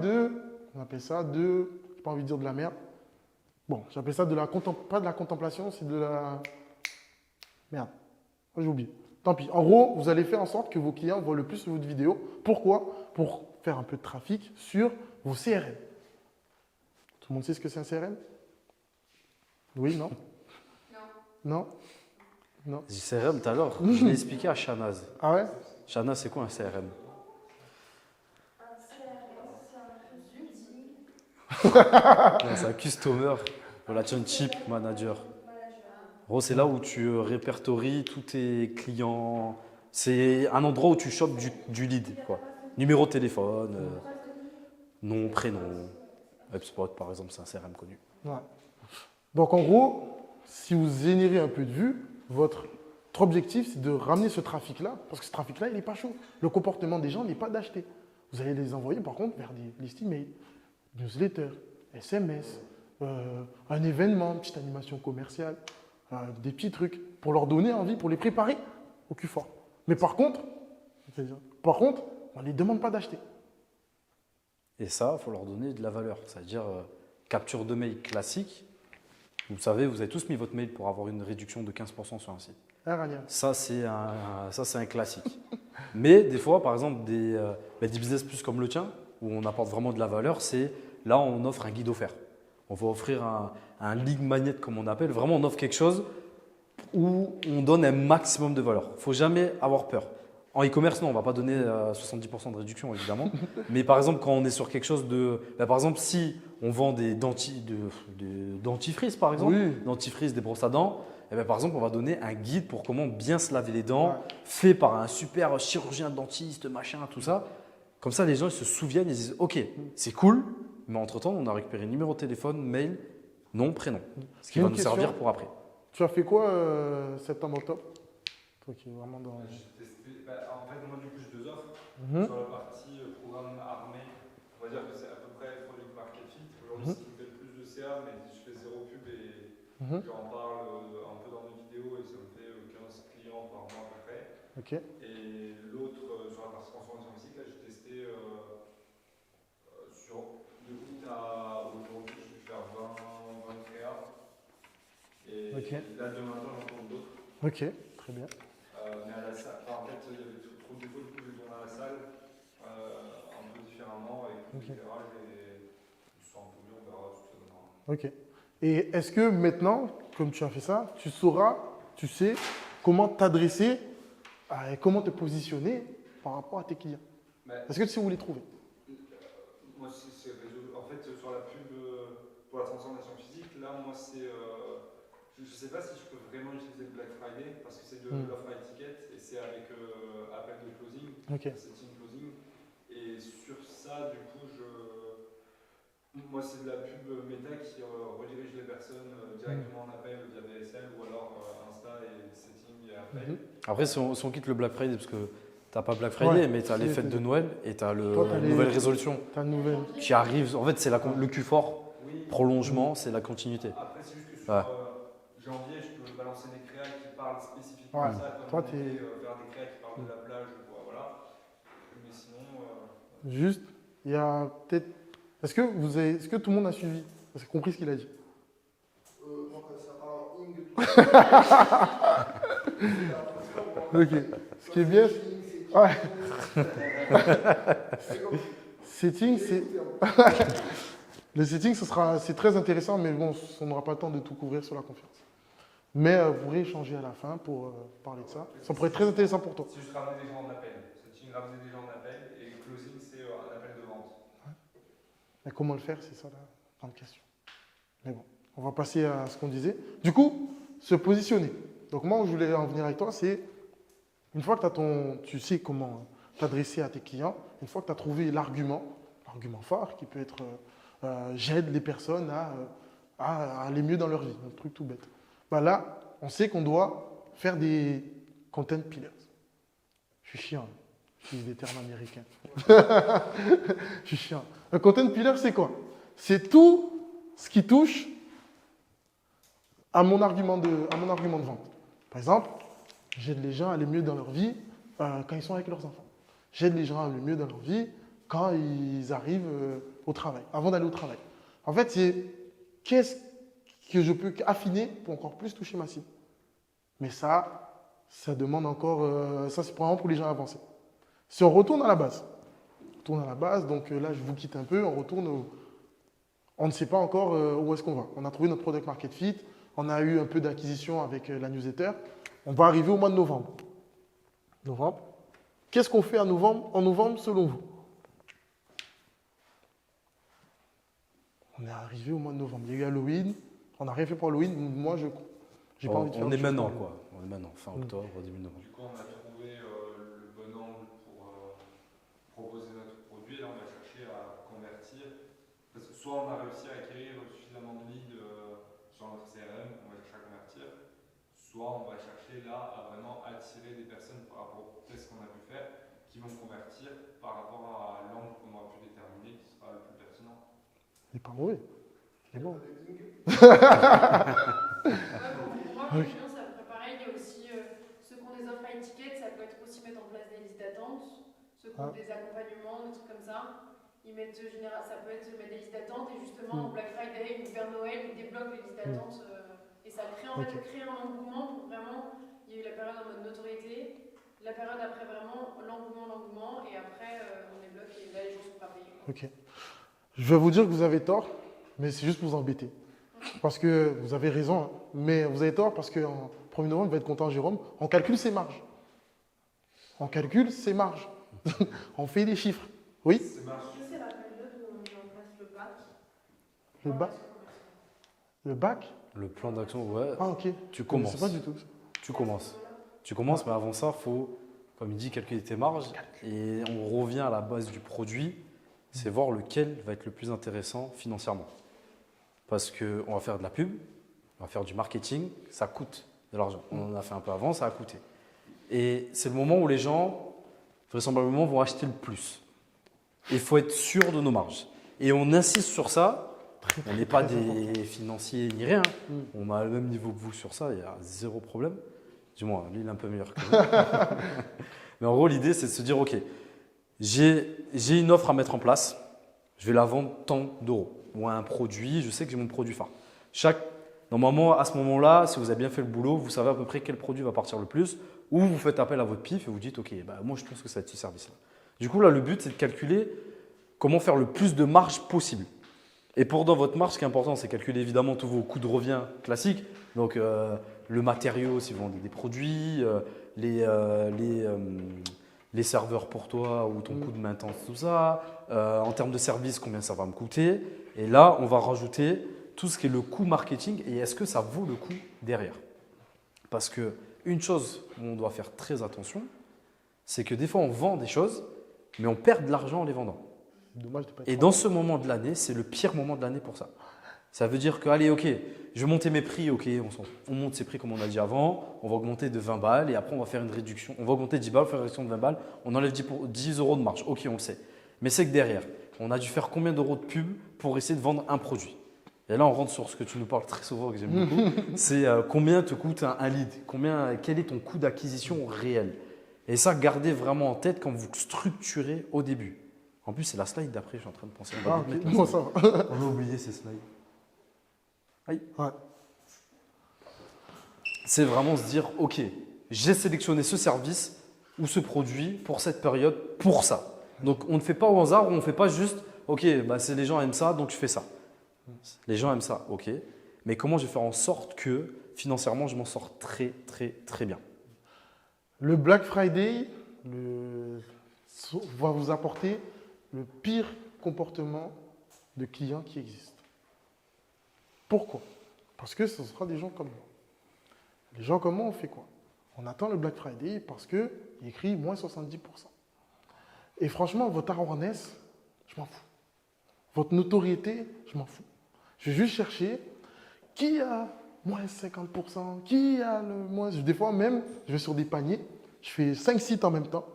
on appelle ça je n'ai pas envie de dire de la merde. Bon, j'appelle ça pas de la contemplation, c'est de la... Merde, j'ai oublié. Tant pis. En gros, vous allez faire en sorte que vos clients voient le plus votre vidéo. Pourquoi? Pour faire un peu de trafic sur vos CRM. Tout le monde sait ce que c'est un CRM? Oui, non? Non? Non? CRM, tout à l'heure, je l'ai expliqué à Shanaz. Ah ouais? Shanaz, c'est quoi un CRM? C'est un Customer Relationship Manager. En gros, c'est là où tu répertories tous tes clients. C'est un endroit où tu chopes du lead, quoi. Numéro de téléphone, nom, prénom. HubSpot, par exemple, c'est un CRM connu. Ouais. Donc, en gros, si vous générez un peu de vues, votre objectif, c'est de ramener ce trafic-là, parce que ce trafic-là, il n'est pas chaud. Le comportement des gens n'est pas d'acheter. Vous allez les envoyer, par contre, vers des listes email, newsletter, SMS, un événement, une petite animation commerciale, des petits trucs, pour leur donner envie, pour les préparer au Q4. Mais par contre, on ne les demande pas d'acheter. Et ça, il faut leur donner de la valeur. C'est-à-dire capture de mail classique. Vous savez, vous avez tous mis votre mail pour avoir une réduction de 15% sur un site. Ça, c'est un classique. Mais des fois, par exemple, des business plus comme le tien, où on apporte vraiment de la valeur, c'est là, on offre un guide offert. On va offrir un lead magnet, comme on appelle. Vraiment, on offre quelque chose où on donne un maximum de valeur. Il ne faut jamais avoir peur. En e-commerce, non, on ne va pas donner 70% de réduction, évidemment. Mais par exemple, quand on est sur quelque chose de… par exemple, si on vend des dentifrices, par exemple, dentifrices, des brosses à dents, par exemple, on va donner un guide pour comment bien se laver les dents, fait par un super chirurgien dentiste, machin, tout ça. Comme ça, les gens ils se souviennent, ils disent « Ok, c'est cool, mais entre-temps, on a récupéré numéro de téléphone, mail, nom, prénom. » Ce qui va nous servir pour après. Tu as fait quoi septembre-octobre? Toi qui es vraiment dans… En fait, moi, du coup, j'ai deux offres. Sur la partie programme armé, on va dire que c'est à peu près Product Market Fit. Aujourd'hui, c'est ce qui me fait le plus de CA, mais je fais zéro pub et j'en parle un peu dans mes vidéos et ça me fait 15 clients par mois à peu près. Et l'autre, sur la partie transformation physique, là, j'ai testé sur de août à aujourd'hui, je vais faire 20 créas. Et là, demain matin, j'en tourne d'autres. Ok, très bien. Mais à la salle, en fait, il y avait trop de défauts, du coup, je tourne à la salle un peu différemment et l'éclairage et je sens un peu mieux, on verra ce que ça donnera. Ok. Et est-ce que maintenant, comme tu as fait ça, tu sauras, tu sais comment t'adresser et comment te positionner par rapport à tes clients? Est-ce que tu sais où les trouver? Moi, c'est résolu. En fait, sur la pub pour la transformation physique, là, moi, c'est. Je ne sais pas si je peux vraiment utiliser le Black Friday parce que c'est de l'offre à étiquette et c'est avec appel de closing, setting closing. Et sur ça, du coup, moi, c'est de la pub méta qui redirige les personnes directement en appel via VSL ou alors Insta et setting et appel. Après, si on quitte le Black Friday, parce que tu n'as pas Black Friday, mais tu as les fêtes de Noël et tu as la nouvelle résolution qui arrive. En fait, c'est le Q4, prolongement, c'est la continuité. Après, c'est juste que sur janvier, je peux balancer des créas qui parlent spécifiquement de ça, comme faire des créas qui parlent de la plage, voilà. Mais sinon… Juste, il y a peut-être… Est-ce que tout le monde a suivi? Vous avez compris ce qu'il a dit? Moi, quand ça parle en ing, Ok. Ce qui est bien… Setting, c'est… Le setting, c'est très intéressant, mais bon, on n'aura pas le temps de tout couvrir sur la confiance. Mais vous pourrez échanger à la fin pour parler de ça. Ça pourrait être très intéressant pour toi. C'est juste ramener des gens en appel. Setting, ramener des gens en appel et closing, c'est un appel de vente. Mais comment le faire, c'est ça la grande question. Mais bon, on va passer à ce qu'on disait. Du coup, se positionner. Donc moi, où je voulais en venir avec toi, c'est une fois que tu sais comment t'adresser à tes clients, une fois que tu as trouvé l'argument phare qui peut être j'aide les personnes à aller mieux dans leur vie, un truc tout bête. Là, on sait qu'on doit faire des content pillars. Je suis chiant, j'utilise des termes américains. Je suis chiant. Un content pillar, c'est quoi? C'est tout ce qui touche à mon argument de vente. Par exemple, j'aide les gens à aller mieux dans leur vie quand ils sont avec leurs enfants. J'aide les gens à aller mieux dans leur vie quand ils arrivent au travail, avant d'aller au travail. En fait, c'est qu'est-ce que je peux affiner pour encore plus toucher ma cible. Mais ça demande encore… ça, c'est vraiment pour les gens avancés. Si on retourne à la base, donc là, je vous quitte un peu, on retourne on ne sait pas encore où est-ce qu'on va. On a trouvé notre product market fit, on a eu un peu d'acquisition avec la newsletter. On va arriver au mois de novembre. Qu'est-ce qu'on fait en novembre selon vous? On est arrivé au mois de novembre. Il y a eu Halloween. On n'a rien fait pour Halloween. Moi, j'ai pas envie de faire. On est maintenant, quoi. On est maintenant, fin octobre, début novembre. Du coup, on a trouvé le bon angle pour proposer notre produit. Là, on va chercher à convertir. Parce que soit on a réussi à acquérir suffisamment de leads sur notre CRM, on va chercher à convertir. Soit on va chercher là à vraiment attirer des personnes par rapport au test qu'on a pu faire qui vont convertir par rapport à l'angle qu'on aura pu déterminer qui sera le plus pertinent. Il n'est pas mauvais. Il est bon. Pour moi, le client, c'est à peu près pareil. Il y a aussi ceux qui ont des offres à étiquette, ça peut être aussi mettre en place des listes d'attente. Ceux qui ont des accompagnements, des trucs comme ça. Ça peut être mettre des listes d'attente et justement, Black Friday ou vers Noël, ils débloquent les listes d'attente. Et ça crée un engouement pour vraiment. Il y a eu la période en mode notoriété, la période après vraiment l'engouement, et après on débloque et là les gens sont pas payés. Ok. Je vais vous dire que vous avez tort. mais c'est juste pour vous embêter. Parce que vous avez raison, hein, mais vous avez tort parce qu'en 1er novembre, vous va être content, Jérôme, on calcule ses marges. On calcule ses marges. On fait des chiffres. Oui? Est-ce que c'est la période où on met en place le bac? Le bac? Le bac? Le plan d'action, ouais. Ah, ok. Tu Je commences. sais pas du tout. Tu commences. Tu commences, mais avant ça, il faut, comme il dit, calculer tes marges. Et on revient à la base du produit, c'est voir lequel va être le plus intéressant financièrement. Parce qu'on va faire de la pub, on va faire du marketing, ça coûte de l'argent. On en a fait un peu avant, ça a coûté. Et c'est le moment où les gens, vraisemblablement, vont acheter le plus. Il faut être sûr de nos marges. Et on insiste sur ça. On n'est pas des financiers ni rien. On a le même niveau que vous sur ça, il y a zéro problème. Du moins, lui, il est un peu meilleur que moi. Mais en gros, l'idée, c'est de se dire, OK, j'ai une offre à mettre en place, je vais la vendre tant d'euros. Ou un produit, je sais que j'ai mon produit phare. Normalement, à ce moment-là, si vous avez bien fait le boulot, vous savez à peu près quel produit va partir le plus, ou vous faites appel à votre pif et vous dites, OK, bah, moi, je pense que ça va être ce service-là. Du coup, là, le but, c'est de calculer comment faire le plus de marge possible. Et pour dans votre marge, ce qui est important, c'est calculer évidemment tous vos coûts de revient classiques. Donc, le matériau, si vous vendez des produits, les serveurs pour toi ou ton coût de maintenance, tout ça. En termes de service, combien ça va me coûter. Et là, on va rajouter tout ce qui est le coût marketing et est-ce que ça vaut le coup derrière. Parce qu'une chose où on doit faire très attention, c'est que des fois, on vend des choses, mais on perd de l'argent en les vendant. Dommage de pas être Et dans ce moment de l'année, c'est le pire moment de l'année pour ça. Ça veut dire que, allez, ok, je vais monter mes prix, ok, on monte ses prix comme on a dit avant, on va augmenter de 20 balles et après on va faire une réduction. On va augmenter 10 balles, on va faire une réduction de 20 balles, on enlève 10 euros de marge, ok, on le sait. Mais c'est que derrière, on a dû faire combien d'euros de pub pour essayer de vendre un produit. Et là, on rentre sur ce que tu nous parles très souvent, que j'aime beaucoup, c'est combien te coûte un lead, quel est ton coût d'acquisition réel. Et ça, gardez vraiment en tête quand vous structurez au début. En plus, c'est la slide d'après, je suis en train de penser. Ah, ok, bon, ça va. On a oublié ces slides. Aïe. Ouais. C'est vraiment se dire, ok, j'ai sélectionné ce service ou ce produit pour cette période, pour ça. Donc, on ne fait pas au hasard, on ne fait pas juste, ok, bah, les gens aiment ça, donc je fais ça. Les gens aiment ça, ok. Mais comment je vais faire en sorte que financièrement, je m'en sors très, très, très bien. Le Black Friday va vous apporter le pire comportement de clients qui existe. Pourquoi? Parce que ce sera des gens comme moi. Les gens comme moi, on fait quoi? On attend le Black Friday parce qu'il écrit moins 70%. Et franchement, votre awareness, je m'en fous. Votre notoriété, je m'en fous. Je vais juste chercher qui a moins 50%, qui a le moins. Des fois même, je vais sur des paniers, je fais 5 sites en même temps.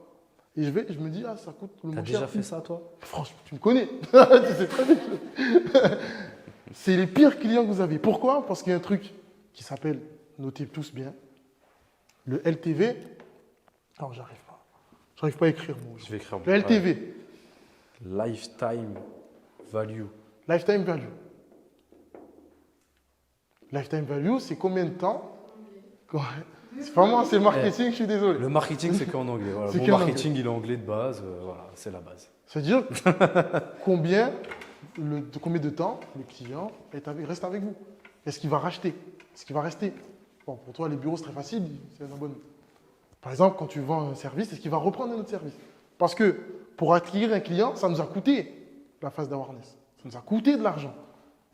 Et je me dis, ah, ça coûte le moins cher. T'as déjà fait ça, toi? Franchement, tu me connais. Tu sais très bien. C'est les pires clients que vous avez. Pourquoi? Parce qu'il y a un truc qui s'appelle, notez tous bien, le LTV. Non, j'arrive pas. J'arrive pas à écrire. Moi, je vais écrire. Le LTV. Lifetime Value. Lifetime Value. Lifetime Value, c'est combien de temps? C'est pas moi, c'est le marketing, je suis désolé. Le marketing, c'est qu'en anglais. Voilà. Mon marketing, il est anglais de base. Voilà, c'est la base. C'est-à-dire combien de temps le client reste avec vous? Est-ce qu'il va racheter? Est-ce qu'il va rester? Bon, pour toi, les bureaux, c'est très facile, c'est un abonnement. Par exemple, quand tu vends un service, est-ce qu'il va reprendre un autre service? Parce que pour acquérir un client, ça nous a coûté la phase d'awareness. Ça nous a coûté de l'argent.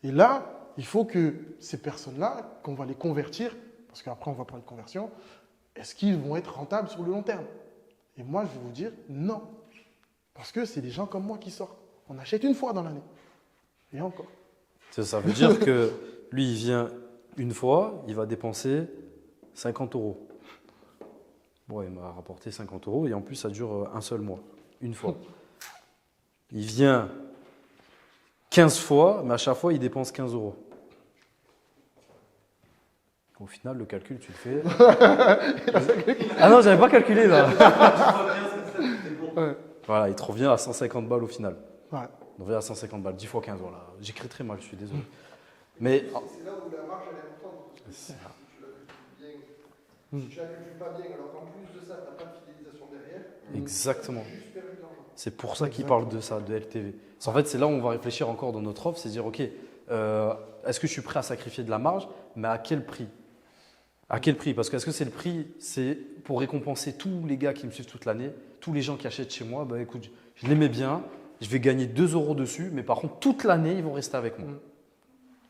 Et là, il faut que ces personnes-là, qu'on va les convertir, parce qu'après on va prendre une conversion, est-ce qu'ils vont être rentables sur le long terme? Et moi, je vais vous dire non. Parce que c'est des gens comme moi qui sortent. On achète une fois dans l'année. Et encore. Ça veut dire que lui, il vient une fois, il va dépenser 50 euros. Bon, il m'a rapporté 50 euros et en plus, ça dure un seul mois. Une fois. Il vient 15 fois, mais à chaque fois, il dépense 15 euros. Au final, le calcul, tu le fais. Ah non, j'avais pas calculé là. Ouais. Voilà, il te revient à 150 balles au final. Ouais. Il revient à 150 balles, 10 fois 15, voilà. J'écris très mal, je suis désolé. Mais. C'est là où la marge elle est importante. Parce que si tu la calcules bien, si tu la calcules pas bien, alors qu'en plus de ça, tu n'as pas de fidélisation derrière. Exactement. Tu as juste perdu de l'argent. C'est pour ça qu'il parle de ça, de LTV. En fait, c'est là où on va réfléchir encore dans notre offre, c'est dire, OK, est-ce que je suis prêt à sacrifier de la marge, mais à quel prix? À quel prix? Parce que est-ce que c'est le prix, c'est pour récompenser tous les gars qui me suivent toute l'année, tous les gens qui achètent chez moi, bah écoute, je l'aimais bien, je vais gagner 2 € dessus, mais par contre, toute l'année, ils vont rester avec moi.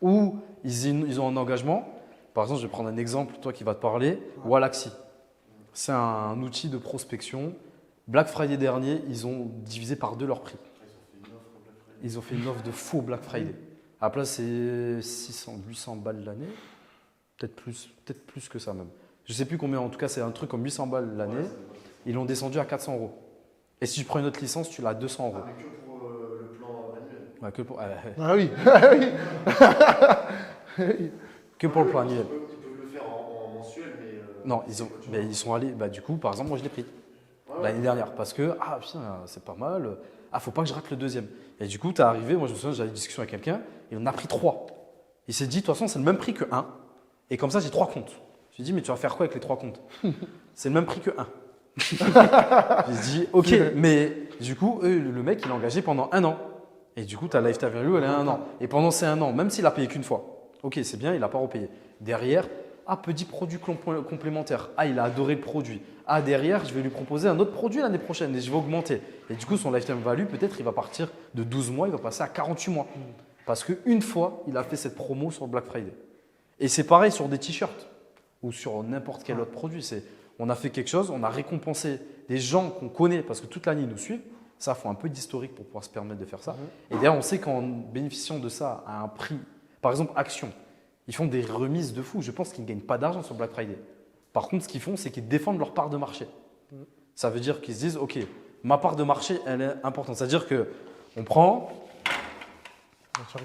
Ou ils ont un engagement. Par exemple, je vais prendre un exemple, toi qui vas te parler, Wallaxy. C'est un outil de prospection. Black Friday dernier, ils ont divisé par 2 leur prix. Ils ont fait une offre de faux Black Friday. À la place, c'est 800 balles l'année. Peut-être plus que ça même. Je ne sais plus combien, en tout cas, c'est un truc comme 800 balles l'année. Ils l'ont descendu à 400 €. Et si tu prends une autre licence, tu l'as à 200 €. Ah, mais que pour le plan annuel. Ouais, que pour, Ah oui. que pour le plan annuel. Ils peuvent le faire en mensuel, mais. Non, ils sont allés. Bah, du coup, par exemple, moi, je l'ai pris l'année dernière parce que, ah putain, c'est pas mal. Ah, faut pas que je rate le deuxième. Et du coup, tu es arrivé. Moi, je me souviens, j'avais une discussion avec quelqu'un et on a pris 3. Il s'est dit, de toute façon, c'est le même prix que 1. Et comme ça, j'ai 3 comptes. Je lui ai dit, mais tu vas faire quoi avec les 3 comptes? C'est le même prix que 1. J'ai dit, ok, mais du coup, le mec, il est engagé pendant 1 an. Et du coup, ta lifetime value, elle est à 1 an. Et pendant ces 1 an, même s'il a payé qu'une fois, ok, c'est bien, il n'a pas repayé. Derrière, ah, petit produit complémentaire. Ah, il a adoré le produit. Ah, derrière, je vais lui proposer un autre produit l'année prochaine et je vais augmenter. Et du coup, son lifetime value, peut-être, il va partir de 12 mois, il va passer à 48 mois. Parce qu'une fois, il a fait cette promo sur le Black Friday. Et c'est pareil sur des t-shirts ou sur n'importe quel autre produit. On a fait quelque chose, on a récompensé des gens qu'on connaît parce que toute l'année, ils nous suivent. Ça, il faut un peu d'historique pour pouvoir se permettre de faire ça. Et d'ailleurs, on sait qu'en bénéficiant de ça à un prix, par exemple, Action, ils font des remises de fou. Je pense qu'ils ne gagnent pas d'argent sur Black Friday. Par contre, ce qu'ils font, c'est qu'ils défendent leur part de marché. Ça veut dire qu'ils se disent, OK, ma part de marché, elle est importante. C'est-à-dire qu'on prend… Ça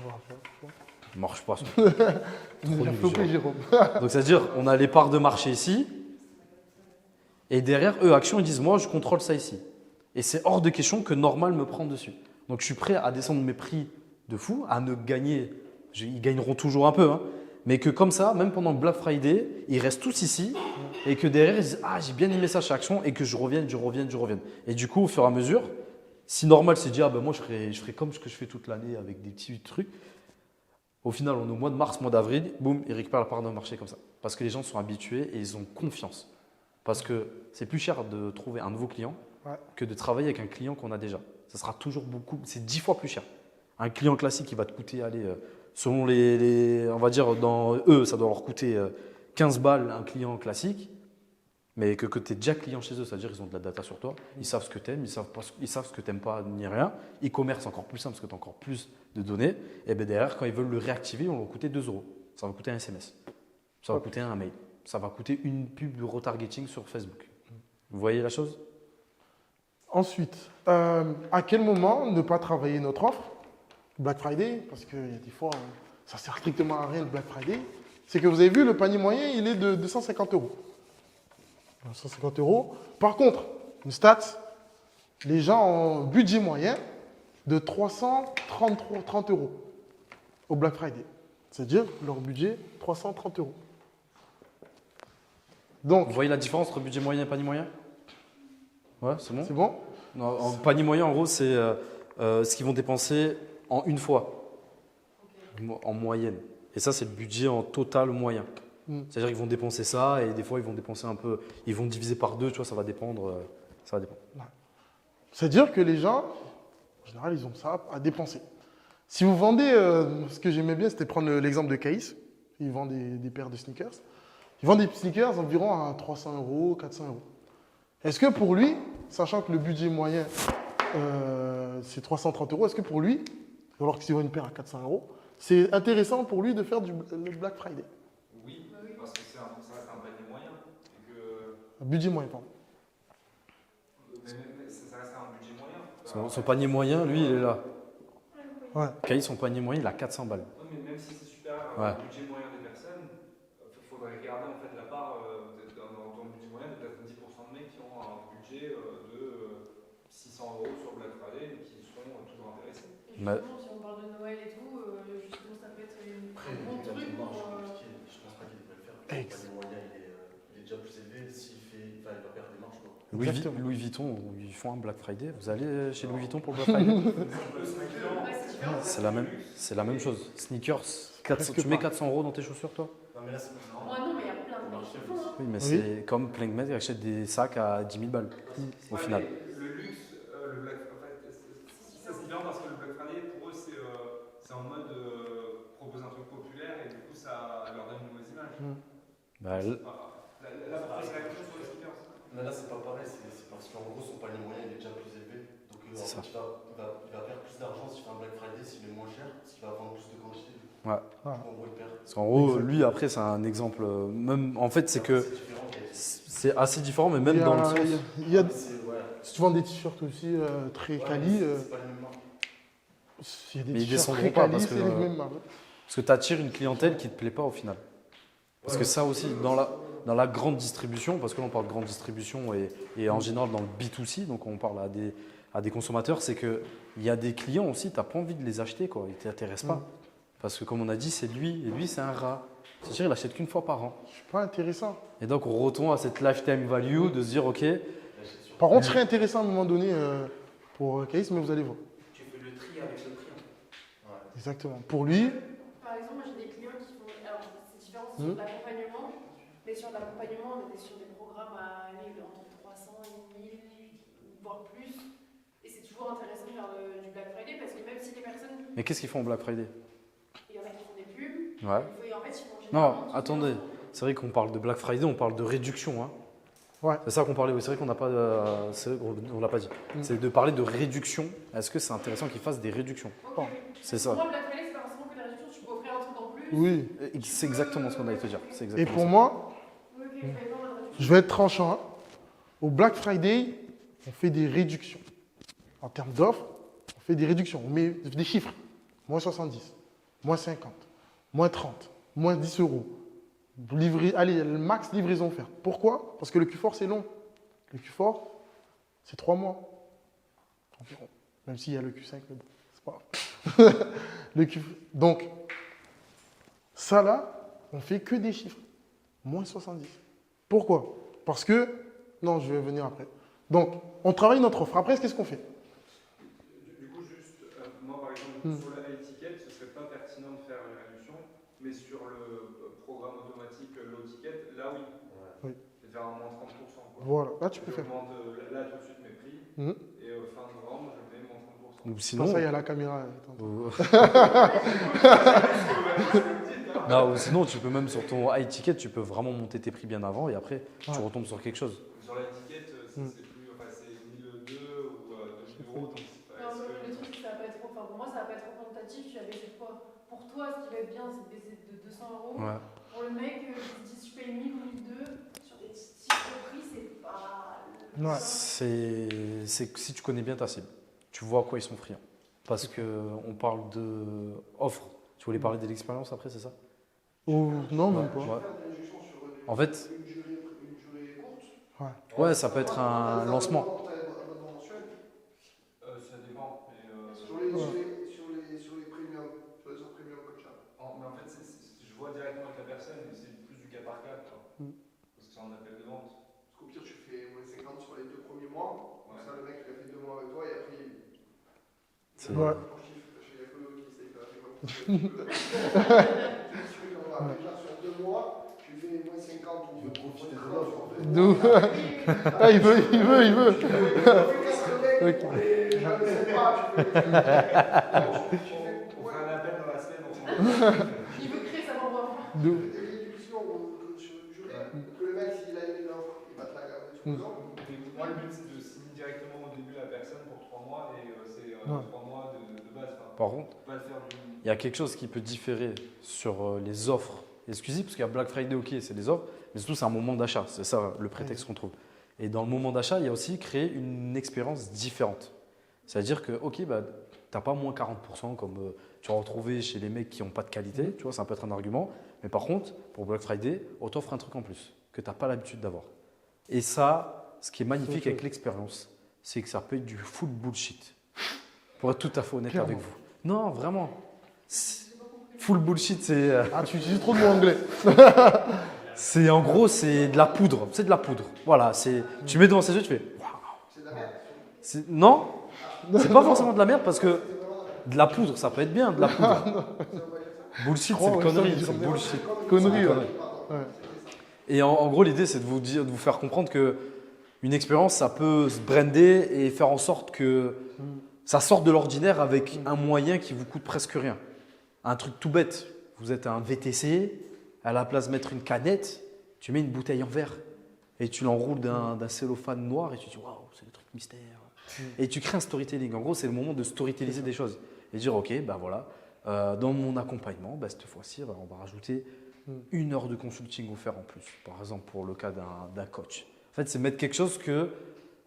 ne marche pas. Donc, c'est-à-dire on a les parts de marché ici. Et derrière, eux, Action, ils disent, moi, je contrôle ça ici. Et c'est hors de question que Normal me prend dessus. Donc, je suis prêt à descendre mes prix de fou, à ne gagner… Ils gagneront toujours un peu, hein, mais que comme ça, même pendant le Black Friday, ils restent tous ici et que derrière, ils disent « Ah, j'ai bien aimé ça chez Action » et que je revienne. Et du coup, au fur et à mesure, si Normal s'est dit « Ah ben moi, je ferai comme ce que je fais toute l'année avec des petits trucs », au final, on est au mois de mars, mois d'avril, boum, ils récupèrent la part d'un marché comme ça. Parce que les gens sont habitués et ils ont confiance. Parce que c'est plus cher de trouver un nouveau client que de travailler avec un client qu'on a déjà. Ça sera toujours c'est 10 fois plus cher. Un client classique qui va te coûter, allez… Selon on va dire, dans eux, ça doit leur coûter 15 balles un client classique, mais que tu es déjà client chez eux, c'est-à-dire qu'ils ont de la data sur toi, ils savent ce que tu aimes, ils savent ce que tu n'aimes pas ni rien. E-commerce, encore plus simple parce que tu as encore plus de données. Et bien derrière, quand ils veulent le réactiver, ils vont leur coûter 2 €. Ça va coûter un SMS, ça va coûter un mail, ça va coûter une pub de retargeting sur Facebook. Vous voyez la chose? Ensuite, à quel moment ne pas travailler notre offre Black Friday, parce qu'il y a des fois, ça sert strictement à rien le Black Friday, c'est que vous avez vu, le panier moyen, il est de 250 €. 250 €. Par contre, une stat, les gens ont un budget moyen de 330 € au Black Friday. C'est-à-dire, leur budget, 330 €. Donc, vous voyez la différence entre budget moyen et panier moyen? Ouais, c'est bon? C'est bon? Non, en panier moyen, en gros, c'est ce qu'ils vont dépenser en une fois, en moyenne. Et ça, c'est le budget en total moyen. C'est-à-dire qu'ils vont dépenser ça et des fois, ils vont dépenser un peu… Ils vont diviser par 2, tu vois, ça va dépendre. C'est-à-dire que les gens, en général, ils ont ça à dépenser. Si vous vendez, ce que j'aimais bien, c'était prendre l'exemple de Caïs. Ils vendent des paires de sneakers. Ils vendent des sneakers environ à 300 €, 400 €. Est-ce que pour lui, sachant que le budget moyen, c'est 330 €, est-ce que pour lui, alors qu'il vend une paire à 400 €, c'est intéressant pour lui de faire le Black Friday? Oui, parce que ça reste un panier moyen. Et que… Un budget moyen, pardon. Mais ça reste un budget moyen. Son panier moyen, lui, il est là. Ouais. Caïs, son panier moyen, il a 400 balles. Non, mais même si c'est supérieur au budget moyen des personnes, il faudrait regarder en fait la part dans ton budget moyen, peut-être 10% de mecs qui ont un budget de 600 € sur Black Friday et qui seront toujours intéressés. Et justement, si on parle de Noël et tout, justement, ça peut être un bon truc pour… Je pense pas qu'il devrait le faire. Le panier moyen, il est déjà plus élevé. Il va perdre des marges. Louis Vuitton, ils font un Black Friday. Vous allez chez Louis Vuitton pour le Black Friday? C'est la même chose. Sneakers, 400, tu mets 400 € dans tes chaussures, toi? Non, mais là, c'est Ouais, non, mais il y a plein de mecs qui le font. Hein. Oui, mais Oui. c'est comme plein de mecs qui achètent des sacs à 10 000 balles, au Ouais, final. mais le luxe, le Black Friday, ça c'est bien parce que le Black Friday, pour eux, c'est en mode proposer un truc populaire et du coup, ça leur donne une mauvaise image. Bah, Là, pour c'est la même chose sur les sneakers. Mais là, c'est pas pareil, c'est parce qu'en gros, son panier moyen il est déjà plus élevé. Donc, en C'est ça. fait, il va faire plus d'argent s'il fait un Black Friday, s'il est moins cher, parce qu'il va vendre plus de quantité. Ouais. Ah. En gros, il perd. parce qu'en gros, lui, après, c'est un exemple. Même, en fait, c'est que C'est différent. c'est assez différent, mais même Il y a- dans le sens. il y a- Ouais. Si tu vends des t-shirts aussi très Ouais, quali, c'est pas le même marque. il y a des Mais ils t-shirts descendront très pas quali, parce c'est que- les mêmes marques. Parce que tu attires une clientèle qui ne te plaît pas au final. Parce que ça aussi, dans la grande distribution, parce que là on parle de grande distribution et en général dans le B2C, donc on parle à des consommateurs, c'est qu'il y a des clients aussi, tu n'as pas envie de les acheter, quoi, ils ne t'intéressent pas. Parce que comme on a dit, c'est lui, et lui c'est un rat. C'est-à-dire il achète qu'une fois par an. C'est pas intéressant. Et donc on retourne à cette lifetime value de se dire, ok, Par contre, ce serait intéressant à un moment donné pour Caïs, mais vous allez voir. Tu fais le tri avec le prix. Exactement. Pour lui, Par exemple, moi j'ai des clients qui font. Alors, c'est différent sur de l'accompagnement, mais sur l'accompagnement, on était sur des programmes à aller entre 300 et 1000, voire plus. Et c'est toujours intéressant de faire du Black Friday parce que même si les personnes. mais qu'est-ce qu'ils font au Black Friday? Il y en a qui font des pubs. Ouais. Et en fait, ils font Non, généralement. attendez, c'est vrai qu'on parle de Black Friday, on parle de réduction. Hein. Ouais. C'est ça qu'on parlait, oui, c'est vrai qu'on n'a pas, on l'a pas dit. C'est de parler de réduction. Est-ce que c'est intéressant qu'ils fassent des réductions? Ok. C'est Pour ça. moi, Black Friday, c'est pas forcément que la réduction, tu peux offrir un truc en plus. oui. C'est exactement ce qu'on allait te dire. C'est Et exactement pour ça. moi, Ok, je vais voir la réduction. je vais être tranchant. Hein. Au Black Friday, on fait des réductions. En termes d'offres, on fait des réductions. On met des chiffres. Moins 70, moins 50, moins 30, moins 10 €. Allez, le max livraison offerte. Pourquoi? Parce que le Q4, c'est long. Le Q4, c'est 3 mois. Environ. Même s'il y a le Q5, mais bon, c'est pas grave. Donc, ça là, on fait que des chiffres. Moins 70. Pourquoi? Parce que, non, je vais venir après. Donc, on travaille notre offre. Après, qu'est-ce qu'on fait? Du coup, juste, moi par exemple, sur la étiquette, ce serait pas pertinent de faire une réduction, mais sur le programme automatique low ticket, là oui. Oui. C'est de faire un moins 30%. Quoi. Voilà, là, tu peux faire. J'augmente là tout de suite mes prix, Mhm. et fin novembre, je mets moins 30%. Ou Sinon, sinon, ça, il y a la caméra. Attends. non, ou sinon, tu peux même sur ton high ticket, tu peux vraiment monter tes prix bien avant et après, tu Ouais. retombes sur quelque chose. Sur l'étiquette, c'est plus, enfin c'est 1002 ou 2000 €, donc Non, mais le truc, c'est que ça va pas être. Enfin, pour moi, ça va pas être représentatif. Tu as baissé de quoi? Pour toi, ce qui va être bien, c'est de baisser de 200 €. Ouais. Pour le mec, qui se dit je paye 1000 ou 1002, sur des types de prix, c'est pas. Ouais. C'est que si tu connais bien ta cible, tu vois à quoi ils sont friands. Parce qu'on parle de offre. Tu voulais parler de l'expérience après, c'est ça? Oh, non, même Ouais. pas. En fait, Une durée courte. ouais, ça peut être un lancement. ça dépend. Mais, Sur les premiums, sur les offres premium comme ça. mais en fait, je vois directement avec la personne, mais c'est plus du cas par cas. Quoi. Parce que c'est un appel de vente. Parce qu'au pire, tu fais moins 50 sur les 2 premiers mois. Comme ça, le mec, il a fait 2 mois avec toi et après, il. C'est- Ouais. Déjà sur 2 mois, tu fais moins 50 ou moins 30. D'où Ah, il veut. Ok. On fait un appel dans la semaine. Il veut créer sa propre. D'où Des réductions sur une durée, que le mec, s'il a aimé l'offre, il va te la garder tout le temps. Moi, le but, c'est de signer directement au début la personne pour 3 mois et c'est 3 mois de base. Enfin, Par contre, pas le faire du. il y a quelque chose qui peut différer sur les offres exclusives, parce qu'il y a Black Friday, ok, c'est des offres, mais surtout c'est un moment d'achat, c'est ça le prétexte qu'on trouve. Et dans le moment d'achat, il y a aussi créer une expérience différente. C'est-à-dire que, ok, bah, tu n'as pas moins 40% comme tu vas retrouver chez les mecs qui n'ont pas de qualité, tu vois, ça peut être un argument, mais par contre, pour Black Friday, on t'offre un truc en plus que tu n'as pas l'habitude d'avoir. Et ça, ce qui est magnifique avec l'expérience, c'est que ça peut être du full bullshit. Pour être tout à fait honnête Clairement. avec vous. Non, vraiment. Full bullshit, c'est. Ah, tu utilises trop de mots anglais. C'est en gros, c'est de la poudre. C'est de la poudre. Voilà, c'est. Tu mets devant ses yeux, tu fais. Waouh. C'est de la merde. Non, c'est pas forcément de la merde parce que. De la poudre, ça peut être bien, de la poudre. Bullshit, c'est crois, le ouais, connerie, ça, c'est le c'est bullshit. Connerie, C'est ouais. connerie. Et en gros, l'idée, c'est de vous faire comprendre que une expérience, ça peut se brander et faire en sorte que ça sorte de l'ordinaire avec un moyen qui vous coûte presque rien. Un truc tout bête. Vous êtes à un VTC, à la place de mettre une canette, tu mets une bouteille en verre et tu l'enroules d'un cellophane noir et tu dis waouh, c'est le truc mystère. Et tu crées un storytelling. En gros, c'est le moment de storytelliser des choses et dire ok, ben voilà, dans mon accompagnement, cette fois-ci, on va rajouter 1 heure de consulting offert en plus, par exemple pour le cas d'un coach. En fait, c'est mettre quelque chose que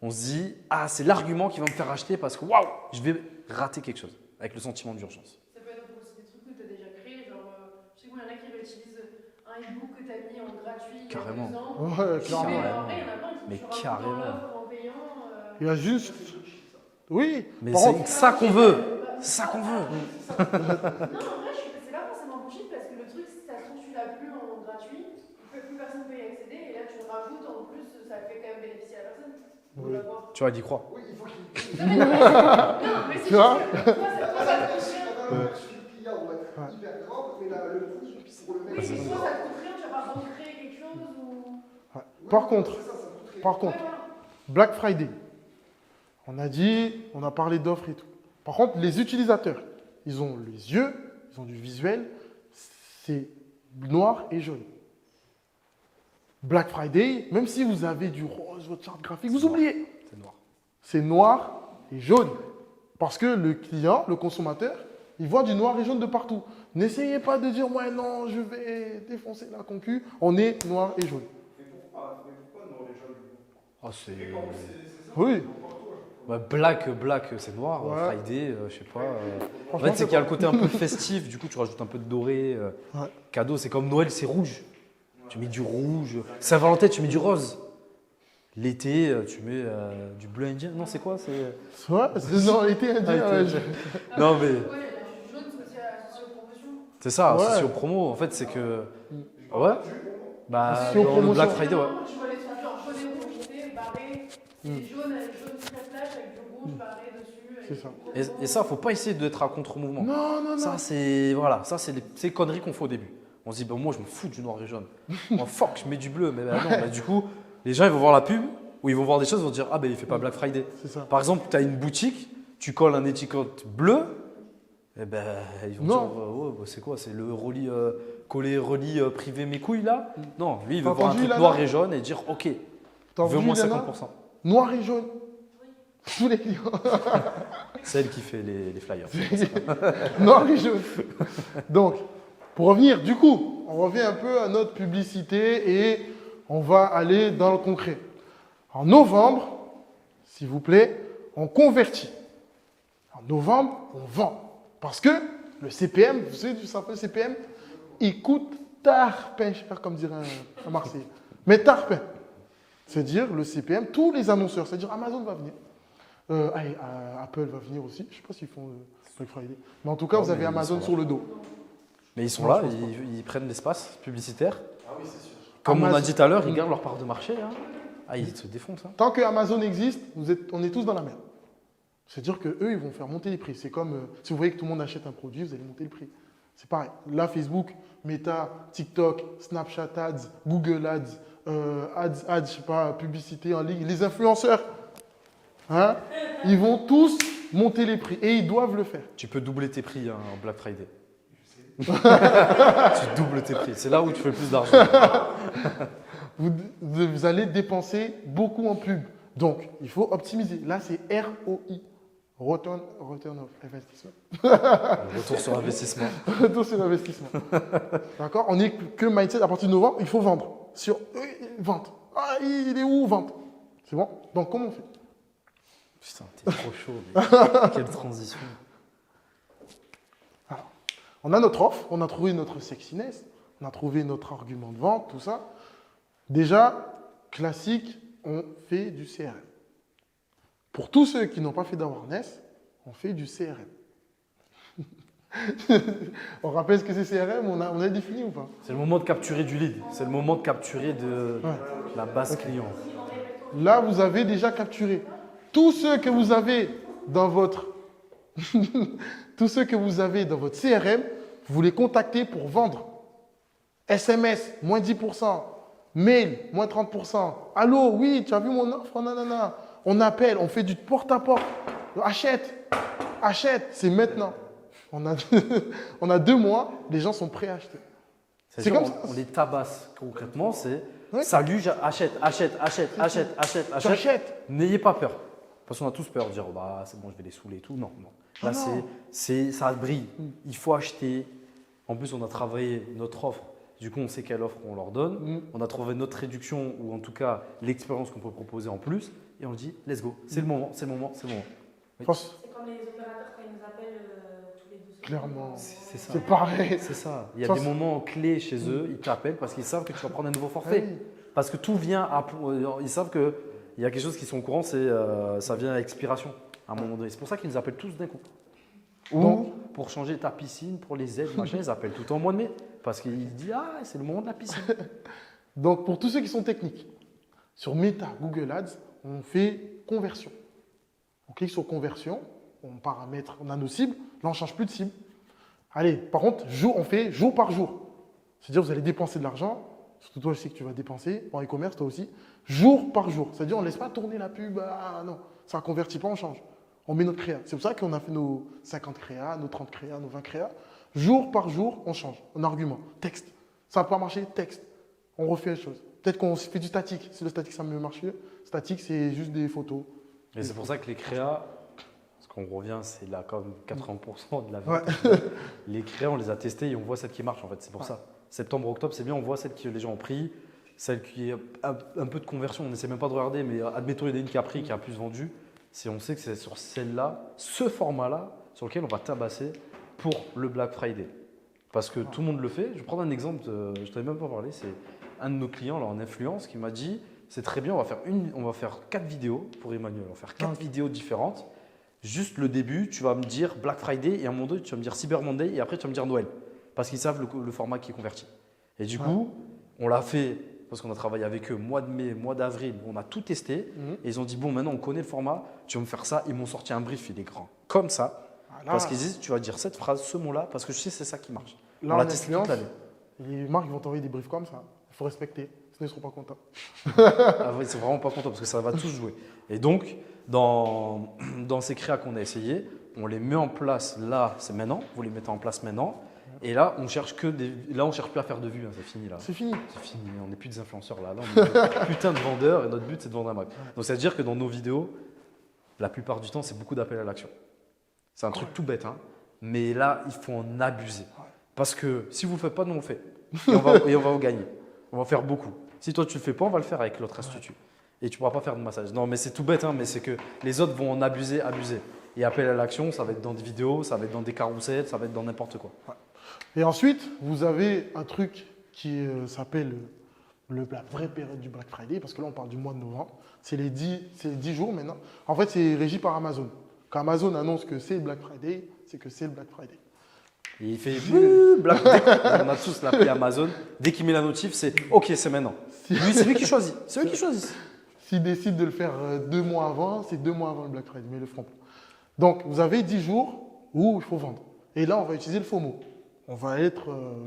on se dit ah, c'est l'argument qui va me faire acheter parce que waouh, je vais rater quelque chose avec le sentiment d'urgence. Ça peut être aussi des trucs que tu as déjà créés, genre, je sais qu'il y en a qui réutilisent un e-book que tu as mis en gratuit Carrément. il y a 2 ans. Ouais, clairement. Mais en vrai, il y en a plein qui Mais tu rajoutes carrément. dans l'offre en payant. Il y a juste. Oui, Mais par c'est contre, ça qu'on veut. C'est ça qu'on veut. Non, en vrai, c'est pas forcément bullshit parce que le truc, si ça se trouve, tu l'as plus en gratuit, plus personne peut y accéder et là tu le rajoutes en plus, ça fait quand même bénéficier à la personne. Oui. Tu vois, elle y croit. Oui, il faut qu'il. Non, mais c'est Tu vois juste que toi, ça te coûte cher. Le client doit être hyper grand, mais le coût pour le mec. Oui, mais soit ça te coûte rien, tu vas pas recréer quelque chose ou. par contre, Ouais, voilà. Black Friday, on a dit, on a parlé d'offres et tout. Par contre, les utilisateurs, ils ont les yeux, ils ont du visuel, c'est noir et jaune. Black Friday, même si vous avez du rose, votre charte graphique, vous oubliez. C'est noir. C'est noir et jaune. Parce que le client, le consommateur, il voit du noir et jaune de partout. N'essayez pas de dire, ouais, non, je vais défoncer la concu. On est noir et jaune. Mais pourquoi noir et jaune du coup? Oh, c'est. Oui. Black, c'est noir. Ouais. Friday, je sais pas. En Franchement, fait, c'est qu'il y a le côté un peu festif. Du coup, tu rajoutes un peu de doré. Ouais. Cadeau, c'est comme Noël, c'est rouge. Tu mets du rouge. Saint-Valentin, tu mets du rose. L'été, tu mets du bleu indien. Non, c'est quoi? C'est. Ouais, c'est dans l'été indien. Ah, ouais, l'été Non, mais Ouais, la jaune, c'est aussi associé aux promotions. c'est ça, Ouais. associé aux promos. En fait, c'est que. Ouais. Bah, Associé aux dans le promotions. Black Friday, ouais. Tu vois les trucs genre jaune et rouge, tu sais, barré. C'est jaune très flash avec du rouge barré dessus. C'est ça. Et ça, faut pas essayer d'être à contre-mouvement. Non, non, non. Ça, c'est voilà, ça c'est les conneries qu'on fait au début. On se dit, moi je me fous du noir et jaune. Moi, fuck, je mets du bleu. Mais non, du coup, les gens ils vont voir la pub ou ils vont voir des choses, ils vont se dire, ah ben il fait pas Black Friday. C'est ça. Par exemple, tu as une boutique, tu colles un étiquette bleu, et ben ils vont Non. dire, ouais, c'est quoi? C'est le coller-relis privé mes couilles là? Non, lui il veut T'as voir un entendu, truc Lana noir et jaune et dire, ok, T'as veux entendu, moins Lana 50%. Noir et jaune. Tous les clients. C'est elle qui fait les flyers. Noir et jaune. Donc, pour revenir, du coup, on revient un peu à notre publicité et on va aller dans le concret. En novembre, s'il vous plaît, on convertit. En novembre, on vend. Parce que le CPM, vous savez du simple CPM, il coûte tarpin cher, comme dirait un Marseillais. Mais tarpin. C'est-à-dire le CPM, tous les annonceurs, c'est-à-dire Amazon va venir. Apple va venir aussi. Je ne sais pas s'ils font Black Friday. Mais en tout cas, Non, vous avez mais ils Amazon sont sur le dos. Mais ils sont Non, là, je pense ils prennent l'espace publicitaire. Ah oui, c'est sûr. Comme on a Amazon- dit tout à l'heure, ils gardent leur part de marché. Hein. Ah, ils se défoncent. Hein. Tant que Amazon existe, on est tous dans la merde. C'est-à-dire qu'eux, ils vont faire monter les prix. C'est comme si vous voyez que tout le monde achète un produit, vous allez monter le prix. C'est pareil. Là, Facebook, Meta, TikTok, Snapchat Ads, Google Ads, je sais pas, publicité en ligne, les influenceurs, hein, ils vont tous monter les prix et ils doivent le faire. Tu peux doubler tes prix hein, en Black Friday. Tu doubles tes prix. C'est là où tu fais le plus d'argent. Vous allez dépenser beaucoup en pub. Donc, il faut optimiser. Là, c'est ROI. Return of Investment. Retour sur investissement. Retour sur investissement. D'accord? On n'est que mindset. À partir de novembre, il faut vendre. Sur vente. Ah, il est où vente? C'est bon? Donc, comment on fait? Putain, t'es trop chaud. Mais... Quelle transition. Alors, on a notre offre, on a trouvé notre sexiness, on a trouvé notre argument de vente, tout ça. Déjà, classique, on fait du CRM. Pour tous ceux qui n'ont pas fait d'awareness, on fait du CRM. On rappelle ce que c'est CRM, on a défini ou pas? C'est le moment de capturer du lead. C'est le moment de capturer de la base client. Là, vous avez déjà capturé tous ceux que vous avez dans votre tous ceux que vous avez dans votre CRM, vous les contactez pour vendre. SMS, moins 10%. Mail, moins 30%. Allô, oui, tu as vu mon offre? Nanana. On appelle, on fait du porte-à-porte. Achète, achète, c'est maintenant. On a 2 mois, les gens sont prêts à acheter. C'est comme ça. On les tabasse concrètement, c'est Ouais. salut, achète. J'achète. N'ayez pas peur. Parce qu'on a tous peur de dire bah, c'est bon, je vais les saouler et tout. Non, non. Là, Ah non. ça brille. Il faut acheter. En plus, on a travaillé notre offre. Du coup, on sait quelle offre on leur donne. On a trouvé notre réduction ou en tout cas l'expérience qu'on peut proposer en plus. Et on dit, let's go. C'est le moment, c'est le moment, c'est le moment. Oui. C'est comme les opérateurs quand ils nous appellent tous les 2 secondes. Clairement. C'est ça. C'est pareil. C'est ça. Il y a des moments clés chez eux, ils t'appellent parce qu'ils savent que tu vas prendre un nouveau forfait. Oui. Parce que tout vient à. Ils savent qu'il y a quelque chose qui sont au courant, c'est ça vient à expiration à un moment donné. C'est pour ça qu'ils nous appellent tous d'un coup. Ou Donc- pour changer ta piscine, pour les aides, machin, ils appellent tout en mois de mai. Parce qu'ils disent ah, c'est le moment de la piscine. Donc, pour tous ceux qui sont techniques, sur Meta, Google Ads, on fait conversion. On clique sur conversion, on paramètre, on a nos cibles. Là, on ne change plus de cible. Allez, par contre, on fait jour par jour. C'est-à-dire, vous allez dépenser de l'argent. Surtout toi, je sais que tu vas dépenser en e-commerce, toi aussi. Jour par jour. C'est-à-dire, on ne laisse pas tourner la pub. Ah non, ça ne convertit pas, on change. On met notre créa. C'est pour ça qu'on a fait nos 50 créas, nos 30 créas, nos 20 créas. Jour par jour, on change. En argument. Texte. Ça n'a pas marché, texte. On refait les choses. Peut-être qu'on fait du statique. Si le statique, ça a mieux marché. Statique, c'est juste des photos. Et c'est pour ça que les créas, parce qu'on revient, c'est là comme 80% de la vie. Ouais. Les créas, on les a testés et on voit celles qui marchent en fait. C'est pour ça. Septembre, octobre, c'est bien, on voit celles que les gens ont pris. Celle qui est un peu de conversion, on n'essaie même pas de regarder, mais admettons, il y en a une qui a pris, qui a plus vendu. Si on sait que c'est sur celle-là, ce format-là, sur lequel on va tabasser pour le Black Friday. Parce que tout le monde le fait. Je vais prendre un exemple, je ne t'avais même pas parlé, c'est un de nos clients là, en influence qui m'a dit c'est très bien, on va faire 4 vidéos pour Emmanuel. On va faire 4 vidéos différentes. Juste le début, tu vas me dire Black Friday et à un moment donné, tu vas me dire Cyber Monday et après tu vas me dire Noël. Parce qu'ils savent le format qui est converti. Et du coup, on l'a fait parce qu'on a travaillé avec eux mois de mai, mois d'avril, on a tout testé. Et ils ont dit bon, maintenant on connaît le format, tu vas me faire ça. Ils m'ont sorti un brief, il est grand, comme ça. Voilà. Parce qu'ils disent tu vas dire cette phrase, ce mot-là, parce que je sais c'est ça qui marche. Là, on l'a en testé toute influence, l'année. les marques vont t'envoyer des briefs comme ça. Il faut respecter. Sinon, ils ne seront pas contents. Ah oui, c'est vraiment pas content parce que ça va tous jouer. Et donc, dans ces créas qu'on a essayé, on les met en place là, c'est maintenant. Vous les mettez en place maintenant. Et là, on cherche là, on cherche plus à faire de vues. Hein, c'est fini là. C'est fini. C'est fini. On n'est plus des influenceurs là. Là, on est des putain de vendeurs et notre but c'est de vendre un Mac. Donc, ça veut dire que dans nos vidéos, la plupart du temps, c'est beaucoup d'appels à l'action. C'est un truc tout bête, hein. Mais là, il faut en abuser. Parce que si vous ne le faites pas, nous on le fait. Et on va gagner. On va faire beaucoup. Si toi tu ne le fais pas, on va le faire avec l'autre institut. Et tu ne pourras pas faire de massage. Non, mais c'est tout bête, hein, mais c'est que les autres vont en abuser. Et appel à l'action, ça va être dans des vidéos, ça va être dans des carousels, ça va être dans n'importe quoi. Et ensuite, vous avez un truc qui s'appelle la vraie période du Black Friday, parce que là, on parle du mois de novembre. C'est les 10 jours maintenant. En fait, c'est régi par Amazon. Quand Amazon annonce que c'est le Black Friday, c'est que c'est le Black Friday. Et il fait Black. On a tous l'appli Amazon. Dès qu'il met la notif, c'est OK, c'est maintenant. Lui, c'est lui qui choisit. C'est eux qui choisissent. S'ils décident de le faire 2 mois avant, c'est 2 mois avant le Black Friday, mais ils le feront pas. Donc, vous avez 10 jours où il faut vendre. Et là, on va utiliser le FOMO. On va être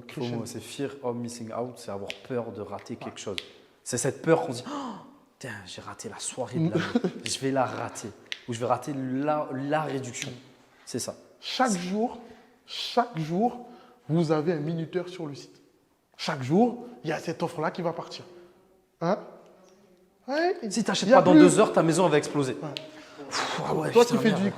crescendo. FOMO, c'est Fear of Missing Out, c'est avoir peur de rater quelque chose. C'est cette peur qu'on se dit tiens, j'ai raté la soirée de l'année, je vais la rater. Ou je vais rater la réduction. C'est ça. Chaque jour, vous avez un minuteur sur le site. Chaque jour, il y a cette offre-là qui va partir. Hein? Ouais, si tu n'achètes pas dans 2 heures, ta maison va exploser. Ouais. Pff, ouais, Toi putain, qui fais merde. du